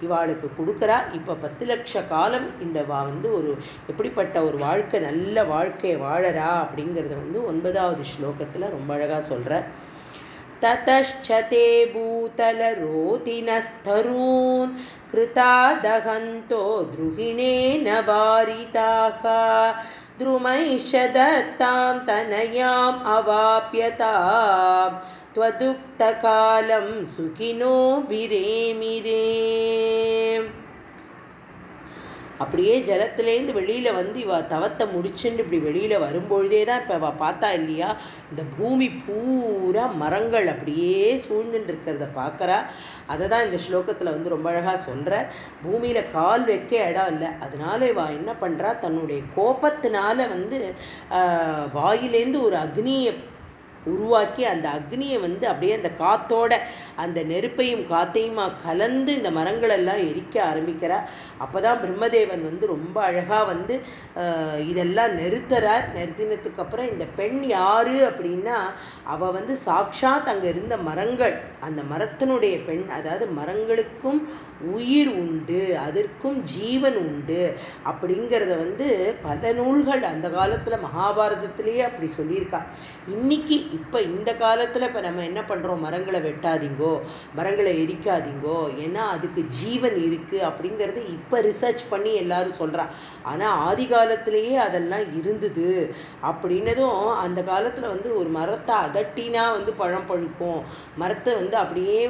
இவாளுக்கு கொடுக்குறா. இப்போ 10 லட்ச காலம் இந்த வந்து ஒரு எப்படிப்பட்ட ஒரு வாழ்க்கை, நல்ல வாழ்க்கையை வாழறா அப்படிங்கிறத வந்து 9வது ஸ்லோகத்தில் ரொம்ப அழகாக சொல்கிறார். ततश्चते भूतलरोतिनस्तरून् कृता दहन्तो द्रुहिणेन वारिताः द्रुमैश्च दत्तां तनयाम् अवाप्यता त्वदुक्तकालं सुखिनो विरेमिरे. அப்படியே ஜலத்திலேருந்து வெளியில் வந்து இவ தவத்தை முடிச்சுட்டு இப்படி வெளியில் வரும்பொழுதே தான் இப்போ அவள் பார்த்தா இல்லையா, இந்த பூமி பூரா மரங்கள் அப்படியே சூழ்ந்துட்டு இருக்கிறத பார்க்குறா. அதை தான் இந்த ஸ்லோகத்தில் வந்து ரொம்ப அழகாக சொல்கிற. பூமியில் கால் வைக்க இடம் இல்லை. அதனால இவ என்ன பண்ணுறா, தன்னுடைய கோபத்தினால வந்து வாயிலேருந்து ஒரு அக்னியை உருவாக்கி அந்த அக்னியை வந்து அப்படியே அந்த காத்தோட அந்த நெருப்பையும் காத்தையுமா கலந்து இந்த மரங்களெல்லாம் எரிக்க ஆரம்பிக்கிறா. அப்போதான் பிரம்மதேவன் வந்து ரொம்ப அழகாக வந்து இதெல்லாம் நிறுத்துறார். நிறுத்தினதுக்கு அப்புறம் இந்த பெண் யாரு அப்படின்னா, அவள் வந்து சாட்சாத் அங்கே இருந்த மரங்கள், அந்த மரத்தினுடைய பெண். அதாவது மரங்களுக்கும் உயிர் உண்டு, அதற்கும் ஜீவன் உண்டு அப்படிங்கிறத வந்து பல நூல்கள் அந்த காலத்தில் மகாபாரதத்திலேயே அப்படி சொல்லியிருக்கா. இன்னைக்கு இப்போ இந்த காலத்தில் இப்போ நம்ம என்ன பண்ணுறோம், மரங்களை வெட்டாதீங்கோ, மரங்களை எரிக்காதீங்கோ, ஏன்னா அதுக்கு ஜீவன் இருக்குது அப்படிங்கிறது இப்போ ரிசர்ச் பண்ணி எல்லாரும் சொல்கிறா. ஆனால் ஆதி காலத்திலேயே அதெல்லாம் இருந்தது அப்படின்னதும், அந்த காலத்தில் வந்து ஒரு மரத்தை அதட்டினா வந்து பழம் பழுக்கும், மரத்தை வந்து அப்படியே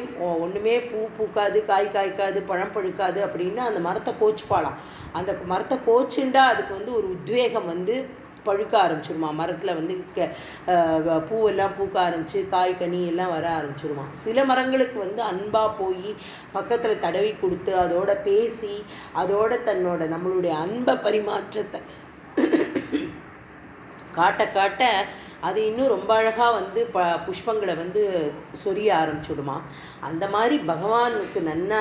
ஒன்றுமே பூ பூக்காது, காய் காய்க்காது, பழம் பழுக்காது அப்படின்னா அந்த மரத்தை கோச்சுப்பாலாம். அந்த மரத்தை கோச்சுண்டா அதுக்கு வந்து ஒரு உத்வேகம் வந்து பழுக்க ஆரம்பிச்சிருமா. மரத்தில் வந்து பூவெல்லாம் பூக்க ஆரம்பிச்சு காய் கனி எல்லாம் வர ஆரம்பிச்சிருமா. சில மரங்களுக்கு வந்து அன்பாக போய் பக்கத்தில் தடவி கொடுத்து அதோட பேசி அதோட தன்னோட நம்மளுடைய அன்பை பரிமாற்றத்தை காட்ட காட்ட அது இன்னும் ரொம்ப அழகாக வந்து புஷ்பங்களை வந்து சொரிய ஆரம்பிச்சுடுமா. அந்த மாதிரி பகவானுக்கு நன்னா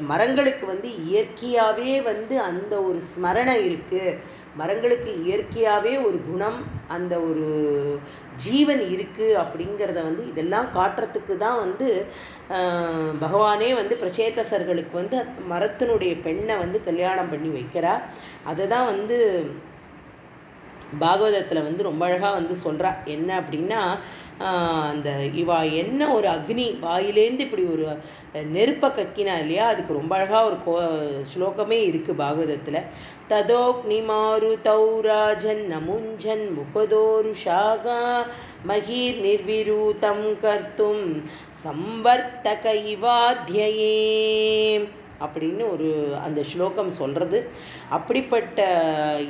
மரங்களுக்கு வந்து இயற்கையாகவே வந்து அந்த ஒரு ஸ்மரணை இருக்குது. மரங்களுக்கு இயற்கையாகவே ஒரு குணம், அந்த ஒரு ஜீவன் இருக்குது அப்படிங்கிறத வந்து இதெல்லாம் காட்டுறதுக்கு தான் வந்து பகவானே வந்து பிரச்சேதசர்களுக்கு வந்து மரத்தினுடைய பெண்ணை வந்து கல்யாணம் பண்ணி வைக்கிறா. அதை தான் வந்து பாகவதத்தில் வந்து ரொம்ப அழகாக வந்து சொல்கிறா. என்ன அப்படின்னா, அந்த இவா என்ன ஒரு அக்னி வாயிலேருந்து இப்படி ஒரு நெருப்பை கக்கினா இல்லையா, அதுக்கு ரொம்ப அழகாக ஒரு ஸ்லோகமே இருக்குது பாகவதத்தில். ததோக்னிமாரு தௌராஜன் நமுஞ்சன் முகதோரு ஷாகா மகீர் நிர்விரூதம் கர்த்தும் சம்வர்த்தக இவாத்யயே அப்படின்னு ஒரு அந்த ஸ்லோகம் சொல்கிறது. அப்படிப்பட்ட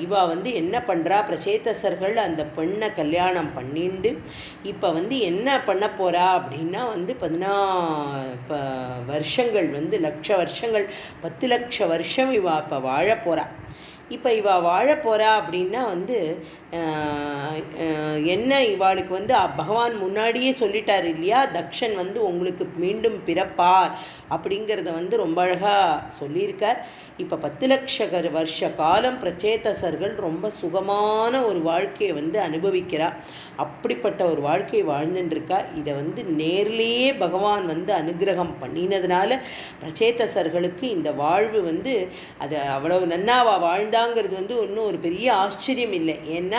இவா வந்து என்ன பண்ணுறா, பிரச்சேதசர்கள் அந்த பெண்ணை கல்யாணம் பண்ணிண்டு இப்போ வந்து என்ன பண்ண போகிறா அப்படின்னா வந்து 14 வருஷங்கள் வந்து லட்ச வருஷங்கள் 10 லட்ச வருஷம் இவா இப்போ வாழ போகிறா. இப்போ இவா வாழ போகிறா அப்படின்னா வந்து என்ன, இவாளுக்கு வந்து பகவான் முன்னாடியே சொல்லிட்டார் இல்லையா, தக்ஷன் வந்து உங்களுக்கு மீண்டும் பிறப்பார் அப்படிங்கிறத வந்து ரொம்ப அழகாக சொல்லியிருக்கார். இப்போ 10 லட்ச வருஷ காலம் பிரச்சேதசர்கள் ரொம்ப சுகமான ஒரு வாழ்க்கையை வந்து அனுபவிக்கிறா. அப்படிப்பட்ட ஒரு வாழ்க்கையை வாழ்ந்துட்டுருக்கா. இதை வந்து நேர்லேயே பகவான் வந்து அனுகிரகம் பண்ணினதுனால பிரச்சேதசர்களுக்கு இந்த வாழ்வு வந்து அது அவ்வளவு நன்னாவா வாழ்ந்தாங்கிறது வந்து ஒன்றும் ஒரு பெரிய ஆச்சரியம் இல்லை. ஏன்னா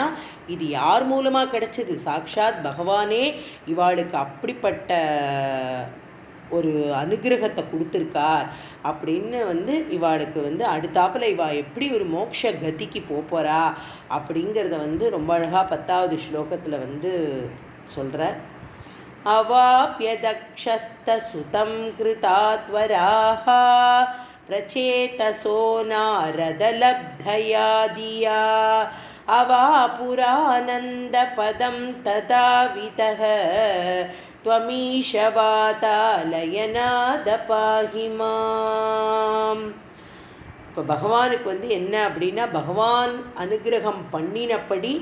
இது யார் மூலமாக கிடைச்சது, சாக்ஷாத் பகவானே இவாளுக்கு அப்படிப்பட்ட ஒரு அனுகிரகத்தை கொடுத்துருக்கார் அப்படின்னு வந்து இவாளுக்கு வந்து அடுத்தாப்புல இவா எப்படி ஒரு மோட்ச கதிக்கு போறா அப்படிங்கிறத வந்து ரொம்ப அழகா 10வது ஸ்லோகத்துல வந்து சொல்றார். அவாப்ய தக்ஷஸ்த சுதம் கிருதாத்வராஹ பிரச்சேதசோ நாரதலப்தயா தியா அவா புரானந்த பதம் ததாவிதஹ त्वमीशवातालयनाद पाहि माम्. இப்போ பகவானுக்கு வந்து என்ன அப்படின்னா, பகவான் அனுகிரகம் பண்ணினபடி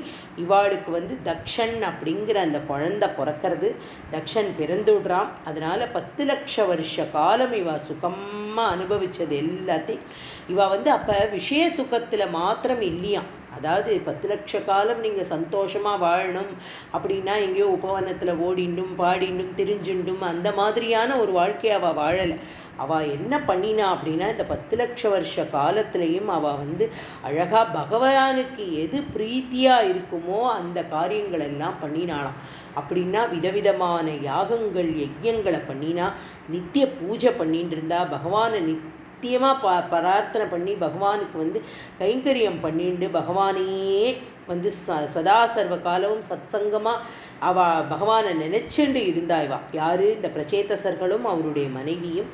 இவாளுக்கு வந்து தக்ஷன் அப்படிங்கிற அந்த குழந்தை பிறக்கிறது. தக்ஷன் பிறந்துடுறான். அதனால 10 லட்ச வருஷ காலம் இவா சுகமாக அனுபவிச்சது எல்லாத்தையும் இவா வந்து அப்போ விஷய சுகத்தில் மாத்திரம் இல்லையாம். அதாவது 10 லட்ச காலம் நீங்கள் சந்தோஷமாக வாழணும் அப்படின்னா எங்கேயோ உபவனத்தில் ஓடிண்டும் பாடிண்டும் திரிஞ்சுண்டும் அந்த மாதிரியான ஒரு வாழ்க்கையை அவள் வாழலை. அவள் என்ன பண்ணினா அப்படின்னா, இந்த 10 லட்ச வருஷ காலத்திலையும் அவள் வந்து அழகாக பகவானுக்கு எது பிரீத்தியாக இருக்குமோ அந்த காரியங்கள் எல்லாம் பண்ணினாலாம். அப்படின்னா விதவிதமான யாகங்கள் யஜ்யங்களை பண்ணினா, நித்திய பூஜை பண்ணிட்டு இருந்தா, பகவானை நித்தியமாக பிரார்த்தனை பண்ணி பகவானுக்கு வந்து கைங்கரியம் பண்ணிண்டு பகவானையே வந்து சதா சர்வ காலமும் சத்சங்கமாக அவ பகவானை நினைச்சுண்டு இருந்தா. இவா யாரு, இந்த பிரச்சேதசர்களும் அவருடைய மனைவியும்.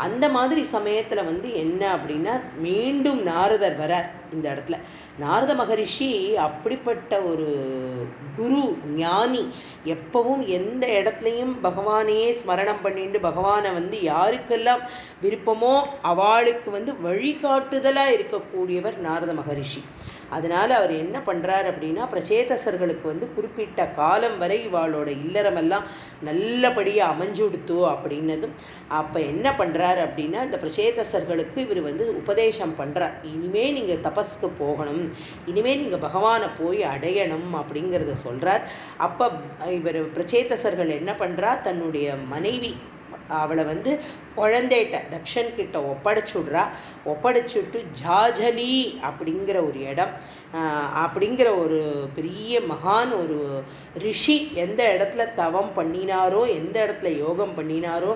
அந்த மாதிரி சமயத்தில் வந்து என்ன அப்படின்னா, மீண்டும் நாரதர் வரார் இந்த இடத்துல. நாரத மகரிஷி அப்படிப்பட்ட ஒரு குரு ஞானி, எப்பவும் எந்த இடத்துலையும் பகவானையே ஸ்மரணம் பண்ணிட்டு பகவானை வந்து யாருக்கெல்லாம் விருப்பமோ அவளுக்கு வந்து வழிகாட்டுதலாக இருக்கக்கூடியவர் நாரத மகரிஷி. அதனால அவர் என்ன பண்றார் அப்படின்னா, பிரச்சேதசர்களுக்கு வந்து குறிப்பிட்ட காலம் வரை இவாளோட இல்லறமெல்லாம் நல்லபடியாக அமைஞ்சுடுத்தோ அப்படின்னதும் அப்போ என்ன பண்றார் அப்படின்னா, இந்த பிரச்சேதசர்களுக்கு இவர் வந்து உபதேசம் பண்றார். இனிமே நீங்க தபஸ்க்கு போகணும், இனிமே நீங்க பகவானை போய் அடையணும் அப்படிங்கிறத சொல்றார். அப்போ இவர் பிரச்சேதசர்கள் என்ன பண்றா, தன்னுடைய மனைவி அவளை வந்து குழந்தைகிட்ட தக்ஷன் கிட்ட ஒப்படைச்சுட்டு ஜாஜலி அப்படிங்கிற ஒரு இடம், அப்படிங்கிற ஒரு பெரிய மகான் ஒரு ரிஷி எந்த இடத்துல தவம் பண்ணினாரோ, எந்த இடத்துல யோகம் பண்ணினாரோ,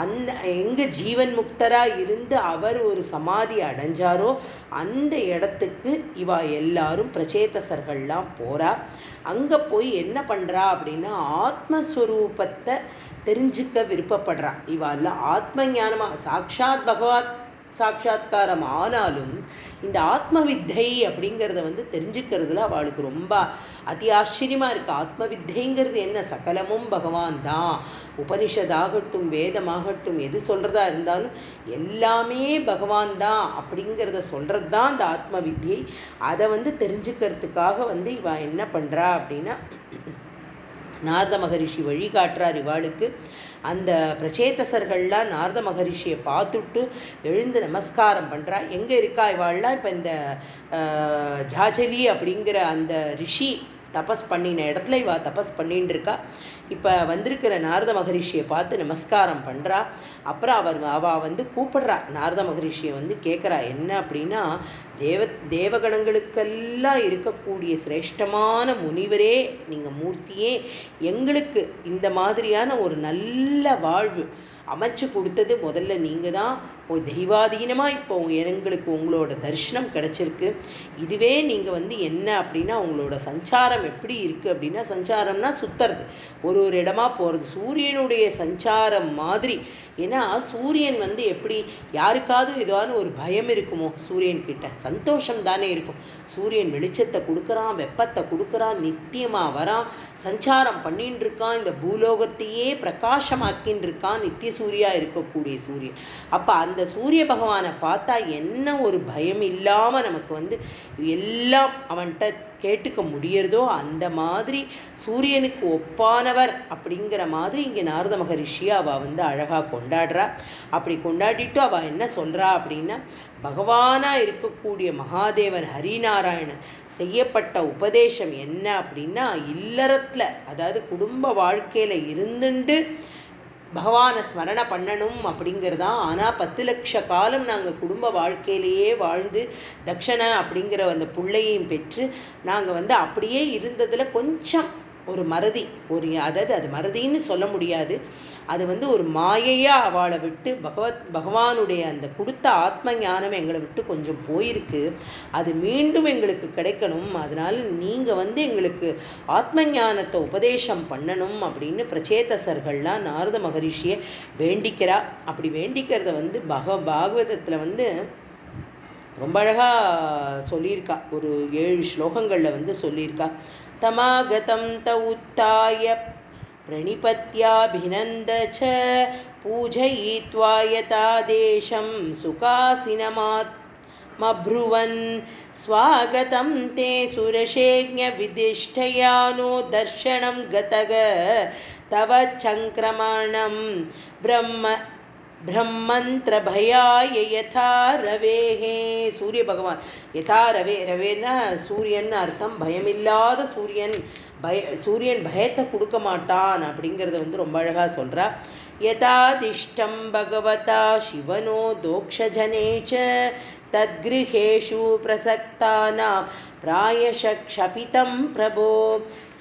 அந்த எங்க ஜீவன் முக்தரா இருந்து அவர் ஒரு சமாதி அடைஞ்சாரோ அந்த இடத்துக்கு இவா எல்லாரும் பிரச்சேதசர்கள்லாம் போறா. அங்க போய் என்ன பண்றா அப்படின்னா, ஆத்மஸ்வரூபத்தை தெரிஞ்சுக்க விருப்பப்படுறா. இவாள் ஆத்ம ஞானமா சாட்சாத் பகவத் சாட்சாத்காரம் ஆனாலும் இந்த ஆத்ம வித்தை அப்படிங்கிறத வந்து தெரிஞ்சுக்கிறதுல அவளுக்கு ரொம்ப அதி ஆச்சரியமா இருக்கு. ஆத்ம வித்தைங்கிறது என்ன, சகலமும் பகவான் தான். உபனிஷதாகட்டும் வேதமாகட்டும் எது சொல்றதா இருந்தாலும் எல்லாமே பகவான் தான் அப்படிங்கிறத சொல்றது தான் அந்த ஆத்ம வித்தியை. அதை வந்து தெரிஞ்சுக்கிறதுக்காக வந்து இவ என்ன பண்றா அப்படின்னா, நாரத மகரிஷி வழிகாட்டுறார் இவாளுக்கு. அந்த பிரச்சேதசர்கள்லாம் நாரத மகரிஷியை பார்த்துட்டு எழுந்து நமஸ்காரம் பண்றா. எங்க இருக்கா இவாள்லாம், இப்போ இந்த ஜாஜலி அப்படிங்கிற அந்த ரிஷி தபஸ் பண்ணின இடத்துல இவா தபஸ் பண்ணிட்டு இருக்கா. இப்போ வந்திருக்கிற நாரத மகரிஷியை பார்த்து நமஸ்காரம் பண்ணுறா. அப்புறம் அவள் வந்து கூப்பிடுறா. நாரத மகரிஷியை வந்து கேட்குறா என்ன அப்படின்னா, தேவகணங்களுக்கெல்லாம் இருக்கக்கூடிய சிரேஷ்டமான முனிவரே, நீங்கள் மூர்த்தியே, எங்களுக்கு இந்த மாதிரியான ஒரு நல்ல வாழ்வு அமைச்சு கொடுத்தது முதல்ல நீங்கள் தான். ஒரு தெய்வாதீனமாக இப்போ எங்களுக்கு உங்களோட தரிசனம் கிடச்சிருக்கு. இதுவே நீங்கள் வந்து என்ன அப்படின்னா, உங்களோட சஞ்சாரம் எப்படி இருக்குது அப்படின்னா, சஞ்சாரம்னா சுத்துறது, ஒரு இடமா போகிறது, சூரியனுடைய சஞ்சாரம் மாதிரி. ஏன்னா சூரியன் வந்து எப்படி, யாருக்காவது ஏதாவது ஒரு பயம் இருக்குமோ? சூரியன் கிட்ட சந்தோஷம் தானே இருக்கும். சூரியன் வெளிச்சத்தை கொடுக்குறான், வெப்பத்தை கொடுக்குறான், நித்தியமாக வரான், சஞ்சாரம் பண்ணின்னு இருக்கான், இந்த பூலோகத்தையே பிரகாசமாக்கின்னு இருக்கான், நித்திய சூரியா இருக்கக்கூடிய சூரியன். அப்போ அந்த சூரிய பகவானை பார்த்தா என்ன ஒரு பயம் இல்லாமல் நமக்கு வந்து எல்லாம் அவன்கிட்ட கேட்டுக்க முடியறதோ அந்த மாதிரி சூரியனுக்கு ஒப்பானவர் அப்படிங்கிற மாதிரி இங்கே நாரத மகரிஷியை அவள் வந்து அழகாக கொண்டாடுறா. அப்படி கொண்டாடிட்டு அவள் என்ன சொல்கிறா அப்படின்னா, பகவானாக இருக்கக்கூடிய மகாதேவன் ஹரிநாராயணன் செய்யப்பட்ட உபதேசம் என்ன அப்படின்னா, இல்லறத்தில், அதாவது குடும்ப வாழ்க்கையில் இருந்துண்டு பகவானை ஸ்மரணை பண்ணணும் அப்படிங்கிறதான். ஆனால் 10 லட்ச காலம் நாங்கள் குடும்ப வாழ்க்கையிலேயே வாழ்ந்து தட்சணை அப்படிங்கிற அந்த பிள்ளையையும் பெற்று நாங்கள் வந்து அப்படியே இருந்ததில் கொஞ்சம் ஒரு மறதி, அதாவது அது மறதின்னு சொல்ல முடியாது, அது வந்து ஒரு மாயையாக அவளை விட்டு பகவானுடைய அந்த கொடுத்த ஆத்ம ஞானம் எங்களை விட்டு கொஞ்சம் போயிருக்கு. அது மீண்டும் எங்களுக்கு கிடைக்கணும். அதனால நீங்கள் வந்து எங்களுக்கு ஆத்ம ஞானத்தை உபதேசம் பண்ணணும் அப்படின்னு பிரச்சேதசர்கள்லாம் நாரத மகரிஷியை வேண்டிக்கிறா. அப்படி வேண்டிக்கிறத வந்து பாகவதத்தில் வந்து ரொம்ப அழகாக சொல்லியிருக்கா. ஒரு 7 ஸ்லோகங்களில் வந்து சொல்லியிருக்கா. தமாகதம் த உத்தாய प्रणिपत्याभिनन्द च पूजयित्वा यथादेशं सुखासिनमब्रुवन् स्वागतं ते सुरशेज्ञविधिष्ठयानो दर्शनं गतग तव चङ्क्रमणं ब्रह्मन्त्रभयाय यथा रवेः. சூரிய பகவான் யதா ரவேன்னா சூரியன் அர்த்தம், பயமில்லாத சூரியன். சூரியன் பயத்தை கொடுக்க மாட்டான் அப்படிங்கிறத வந்து ரொம்ப அழகா சொல்றா. யதாதிஷ்டம் பகவதா சிவனோ தோக்ஷஜனேச்ச தத்கிருஹேஷு பிரசக்தானாம் பிராயஷக்ஷபிதம் பிரபோ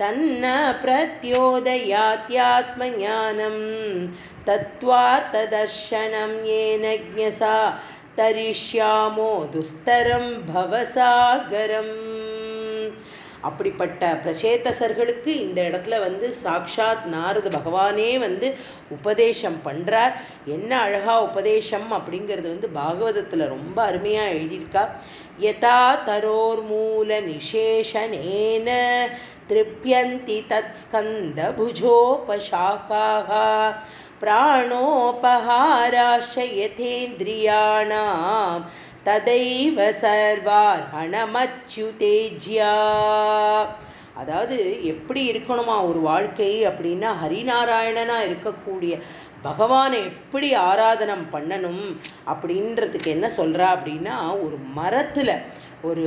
தன்ன பிரத்யோதயாத்யாத்ம ஞானம் தத்வார்த்ததர்ஷனம் ஏன ஞசா தரிஷ்யாமோ துஸ்தரம் பவசாகரம். அப்படிப்பட்ட பிரச்சேதசர்களுக்கு இந்த இடத்துல வந்து சாக்ஷாத் நாரத பகவானே வந்து உபதேசம் பண்ணுறார். என்ன அழகா உபதேசம் அப்படிங்கிறது வந்து பாகவதத்தில் ரொம்ப அருமையாக எழுதியிருக்கா. யதா தரோர் மூல நிசேஷனேன திருப்யந்தி தத் ஸ்கந்த புஜோபசாகாஹ பிராணோபஹாராஷ யதேந்திரியாணாம் ததைவ சர்வார்ஹணமச்யுதேஜ்யா. அதாவது எப்படி இருக்கணுமா ஒரு வாழ்க்கை அப்படின்னா, ஹரிநாராயணனா இருக்கக்கூடிய பகவானை எப்படி ஆராதனம் பண்ணணும் அப்படின்றதுக்கு என்ன சொல்றா அப்படின்னா, ஒரு மரத்துல ஒரு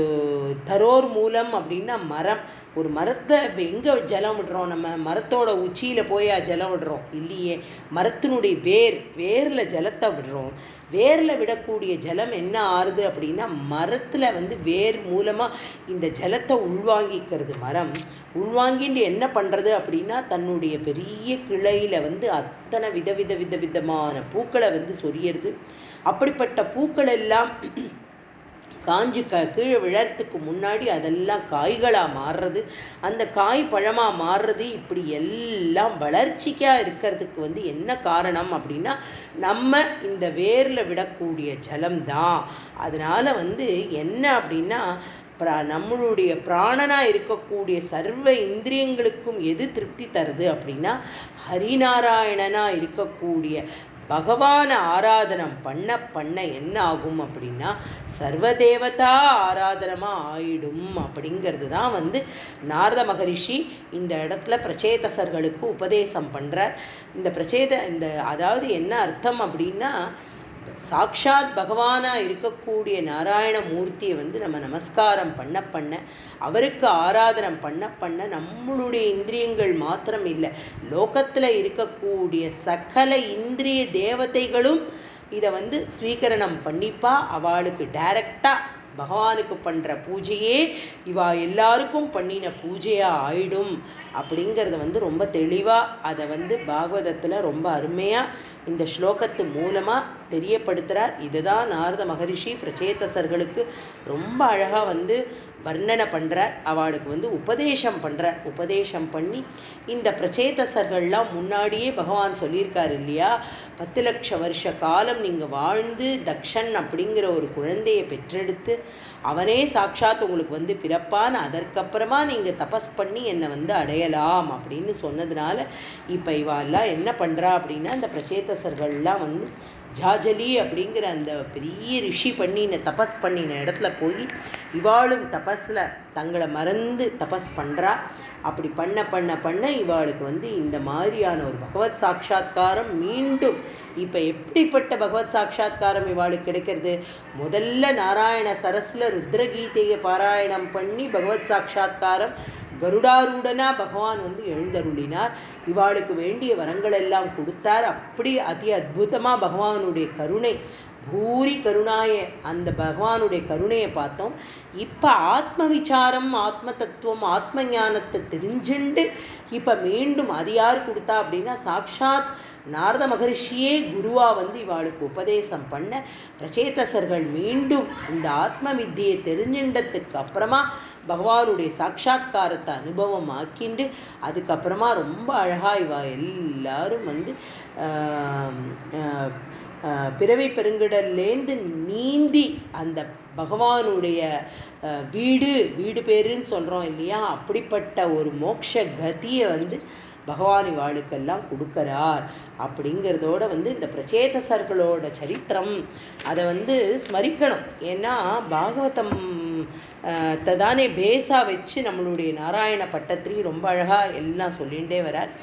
தரோர் மூலம் அப்படின்னா மரம், ஒரு மரத்தை எங்கே ஜலம் விடுறோம்? நம்ம மரத்தோட உச்சியில் போய் ஜலம் விடுறோம் இல்லையே, மரத்தினுடைய வேரில் ஜலத்தை விடுறோம். வேரில் விடக்கூடிய ஜலம் என்ன ஆறுது அப்படின்னா, மரத்தில் வந்து வேர் மூலமாக இந்த ஜலத்தை உள்வாங்கிக்கிறது. மரம் உள்வாங்கிட்டு என்ன பண்ணுறது அப்படின்னா, தன்னுடைய பெரிய கிளையில் வந்து அத்தனை விதவிதமான பூக்களை வந்து சொரியறது. அப்படிப்பட்ட பூக்கள் எல்லாம் காஞ்சி கீழே விழறதுக்கு முன்னாடி அதெல்லாம் காய்களாக மாறுறது, அந்த காய் பழமாக மாறுறது. இப்படி எல்லாம் வளர்ச்சிக்காக இருக்கிறதுக்கு வந்து என்ன காரணம் அப்படின்னா, நம்ம இந்த வேரில் விடக்கூடிய ஜலம்தான். அதனால வந்து என்ன அப்படின்னா, நம்மளுடைய பிராணனாக இருக்கக்கூடிய சர்வ இந்திரியங்களுக்கும் எது திருப்தி தருது அப்படின்னா, ஹரிநாராயணனாக இருக்கக்கூடிய பகவானை ஆராதனம் பண்ண என்ன ஆகும் அப்படின்னா, சர்வதேவதா ஆராதனமாக ஆயிடும். அப்படிங்கிறது தான் வந்து நாரத மகரிஷி இந்த இடத்துல பிரச்சேதசர்களுக்கு உபதேசம் பண்ணுறார். இந்த அதாவது என்ன அர்த்தம் அப்படின்னா, சாக்ஷாத் பகவானா இருக்கக்கூடிய நாராயண மூர்த்தியை வந்து நம்ம நமஸ்காரம் பண்ண பண்ண, அவருக்கு ஆராதனம் பண்ண பண்ண, நம்மளுடைய இந்திரியங்கள் மாத்திரம் இல்லை, லோகத்துல இருக்கக்கூடிய சகல இந்திரிய தேவதைகளும் இதை வந்து ஸ்வீகரணம் பண்ணிப்பா. அவளுக்கு டைரக்டா பகவானுக்கு பண்ற பூஜையே இவா எல்லாருக்கும் பண்ணின பூஜையா ஆயிடும் அப்படிங்கிறத வந்து ரொம்ப தெளிவா அதை வந்து பாகவதத்துல ரொம்ப அருமையா இந்த ஸ்லோகத்து மூலமா தெரியப்படுத்துறார். இதுதான் நாரத மகரிஷி பிரச்சேதசர்களுக்கு ரொம்ப அழகா வந்து வர்ணனை பண்றார், அவளுக்கு வந்து உபதேசம் பண்றார். உபதேசம் பண்ணி இந்த பிரச்சேதசர்கள்லாம் முன்னாடியே பகவான் சொல்லியிருக்காரு இல்லையா, 10 லட்சம் வருஷ காலம் நீங்க வாழ்ந்து தக்ஷன் அப்படிங்கிற ஒரு குழந்தையை பெற்றெடுத்து அவனே சாட்சாத் உங்களுக்கு வந்து பிறப்பான், அதற்கப்புறமா நீங்க தபஸ் பண்ணி என்னை வந்து அடையலாம் அப்படின்னு சொன்னதுனால இப்ப இவாள்லாம் என்ன பண்றா அப்படின்னா, இந்த பிரச்சேதசர்கள்லாம் வந்து ஜாஜலி அப்படிங்கிற அந்த பெரிய ரிஷி பண்ணின தபஸ் பண்ணின இடத்துல போய் இவாளும் தபஸ்ல தங்களை மறந்து தபஸ் பண்றா. அப்படி பண்ண பண்ண பண்ண இவாளுக்கு வந்து இந்த மாதிரியான ஒரு பகவத் சாட்சா்காரம் மீண்டும் இப்ப எப்படிப்பட்ட பகவத் சாட்சா்காரம் இவாளுக்கு கிடைக்கிறது? முதல்ல நாராயண சரஸ்ல ருத்ரகீதையை பாராயணம் பண்ணி பகவத் சாட்சா்காரம் கருடாரூடனா பகவான் வந்து எழுந்தருளினார். இவாளுக்கு வேண்டிய வரங்கள் எல்லாம் கொடுத்தார். அப்படி அதி அற்புதமா பகவானுடைய கருணை, பூரி கருணாய அந்த பகவானுடைய கருணையை பார்த்தோம். இப்ப ஆத்ம விசாரம், ஆத்ம தத்துவம், ஆத்ம ஞானத்தை தெரிஞ்சுண்டு இப்ப மீண்டும் அது யார் கொடுத்தா அப்படின்னா, சாட்சாத் நாரத மகரிஷியே குருவா வந்து இவாளுக்கு உபதேசம் பண்ண பிரச்சேதசர்கள் மீண்டும் இந்த ஆத்ம வித்தியை தெரிஞ்சின்றதுக்கு அப்புறமா பகவானுடைய சாட்சா்காரத்தை அனுபவம் ஆக்கிண்டு அதுக்கப்புறமா ரொம்ப அழகா இவா எல்லாரும் வந்து பிறவி பெருங்கடல்லேந்து நீந்தி அந்த பகவானுடைய வீடு பேருன்னு சொல்றோம் இல்லையா, அப்படிப்பட்ட ஒரு மோட்ச கதியை வந்து பகவான் இவாளுக்கெல்லாம் கொடுக்கிறார். அப்படிங்கிறதோட வந்து இந்த பிரச்சேதசர்களோட சரித்திரம் அதை வந்து ஸ்மரிக்கணும். ஏன்னா பாகவதம் தானே பேஸா வச்சு நம்மளுடைய நாராயண பட்டத்திரி ரொம்ப அழகா எல்லாம் சொல்லிகிட்டே வரார்.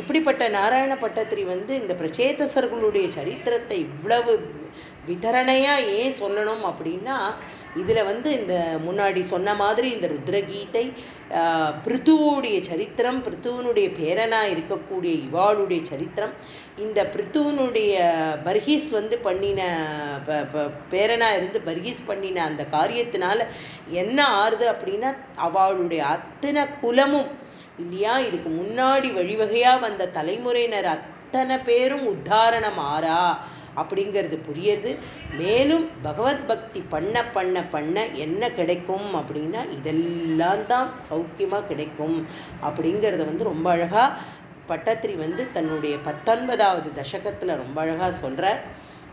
இப்படிப்பட்ட நாராயண பட்டத்திரி வந்து இந்த பிரச்சேதசர்களுடைய சரித்திரத்தை இவ்வளவு விதரணையா ஏன் சொல்லணும் அப்படின்னா, இதுல வந்து இந்த முன்னாடி சொன்ன மாதிரி இந்த ருத்ரகீதை, பிருத்துவுடைய சரித்திரம், பிருத்துவனுடைய பேரனா இருக்கக்கூடிய இவாளுடைய சரித்திரம், இந்த பிருத்துவனுடைய பர்ஹீஸ் வந்து பண்ணின பேரனா இருந்து பர்ஹீஸ் பண்ணின அந்த காரியத்தினால என்ன ஆறுது அப்படின்னா, அவளுடைய அத்தனை குலமும் இல்லையா, இதுக்கு முன்னாடி வழிவகையா வந்த தலைமுறையினர் அத்தனை பேரும் உத்தாரணம் ஆறா அப்படிங்கிறது புரியுது. மேலும் பகவத் பக்தி பண்ண பண்ண பண்ண என்ன கிடைக்கும் அப்படின்னா, இதெல்லாம் தான் சௌக்கியமா கிடைக்கும் அப்படிங்கிறத வந்து ரொம்ப அழகா பட்டத்திரி வந்து தன்னுடைய 19வது தசகத்துல ரொம்ப அழகா சொல்றார்.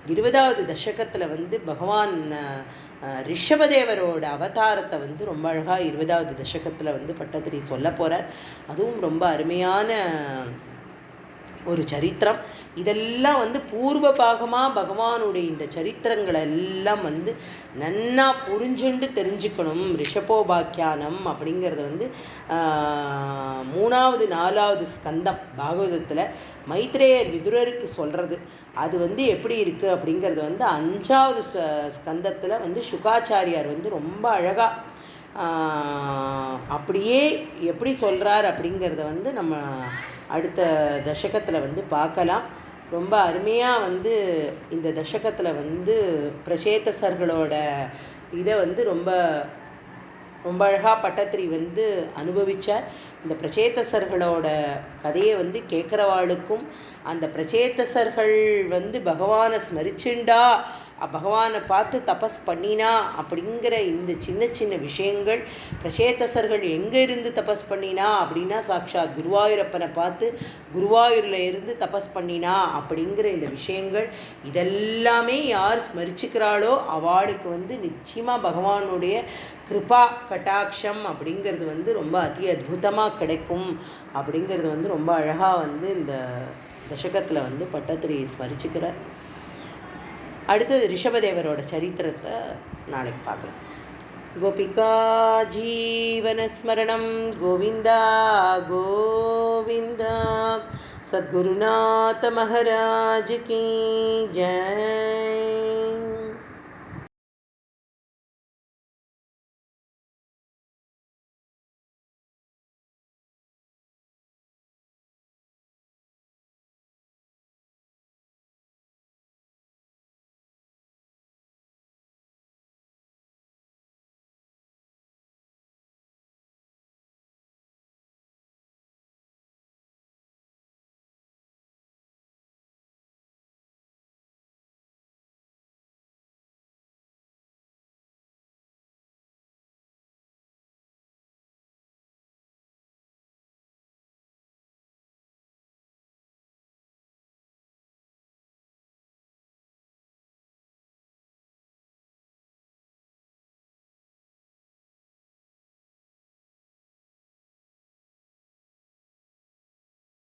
20வது தசகத்துல வந்து பகவான் ரிஷபதேவரோட அவதாரத்தை வந்து ரொம்ப அழகா 20வது தசகத்துல வந்து பட்டத்திரி சொல்ல போறார். அதுவும் ரொம்ப அருமையான ஒரு சரித்திரம். இதெல்லாம் வந்து பூர்வ பாகமா பகவானுடைய இந்த சரித்திரங்கள் எல்லாம் வந்து நன்னா புரிஞ்சுண்டு தெரிஞ்சுக்கணும். ரிஷபோபாக்கியானம் அப்படிங்கிறது வந்து 3வது 4வது ஸ்கந்தம் பாகவதத்துல மைத்ரேயர் விதுரருக்கு சொல்றது. அது வந்து எப்படி இருக்கு அப்படிங்கிறது வந்து 5வது ஸ்கந்தத்துல வந்து சுகாச்சாரியார் வந்து ரொம்ப அழகா அப்படியே எப்படி சொல்றார் அப்படிங்கிறத வந்து நம்ம அடுத்த தசகத்துல வந்து பார்க்கலாம். ரொம்ப அருமையா வந்து இந்த தசகத்துல வந்து பிரச்சேதசர்களோட இதை வந்து ரொம்ப ரொம்ப அழகா பட்டத்திரி வந்து அனுபவிச்சார். இந்த பிரச்சேதசர்களோட கதையை வந்து கேட்கிறவாளுக்கும், அந்த பிரச்சேதசர்கள் வந்து பகவானை ஸ்மரிச்சுண்டா, பகவானை பார்த்து தபஸ் பண்ணினா அப்படிங்கிற இந்த சின்ன சின்ன விஷயங்கள், பிரச்சேதசர்கள் எங்க இருந்து தபஸ் பண்ணினா அப்படின்னா சாட்சாத் குருவாயூரப்பனை பார்த்து குருவாயூர்ல இருந்து தபஸ் பண்ணினா அப்படிங்கிற இந்த விஷயங்கள் இதெல்லாமே யார் ஸ்மரிச்சுக்கிறாளோ அவளுக்கு வந்து நிச்சயமா பகவானுடைய கிருபா கட்டாட்சம் அப்படிங்கிறது வந்து ரொம்ப அதி அற்புதமா கிடைக்கும் அப்படிங்கிறது வந்து ரொம்ப அழகா வந்து இந்த தசகத்துல வந்து பட்டத்திரி ஸ்மரிச்சுக்கிறார். அடுத்தது ரிஷபதேவரோட சரித்திரத்தை நாளைக்கு பார்க்கலாம். கோபிகா ஜீவனஸ்மரணம் கோவிந்தா கோவிந்தா. சத்குருநாத மகாராஜ் கி ஜெய்.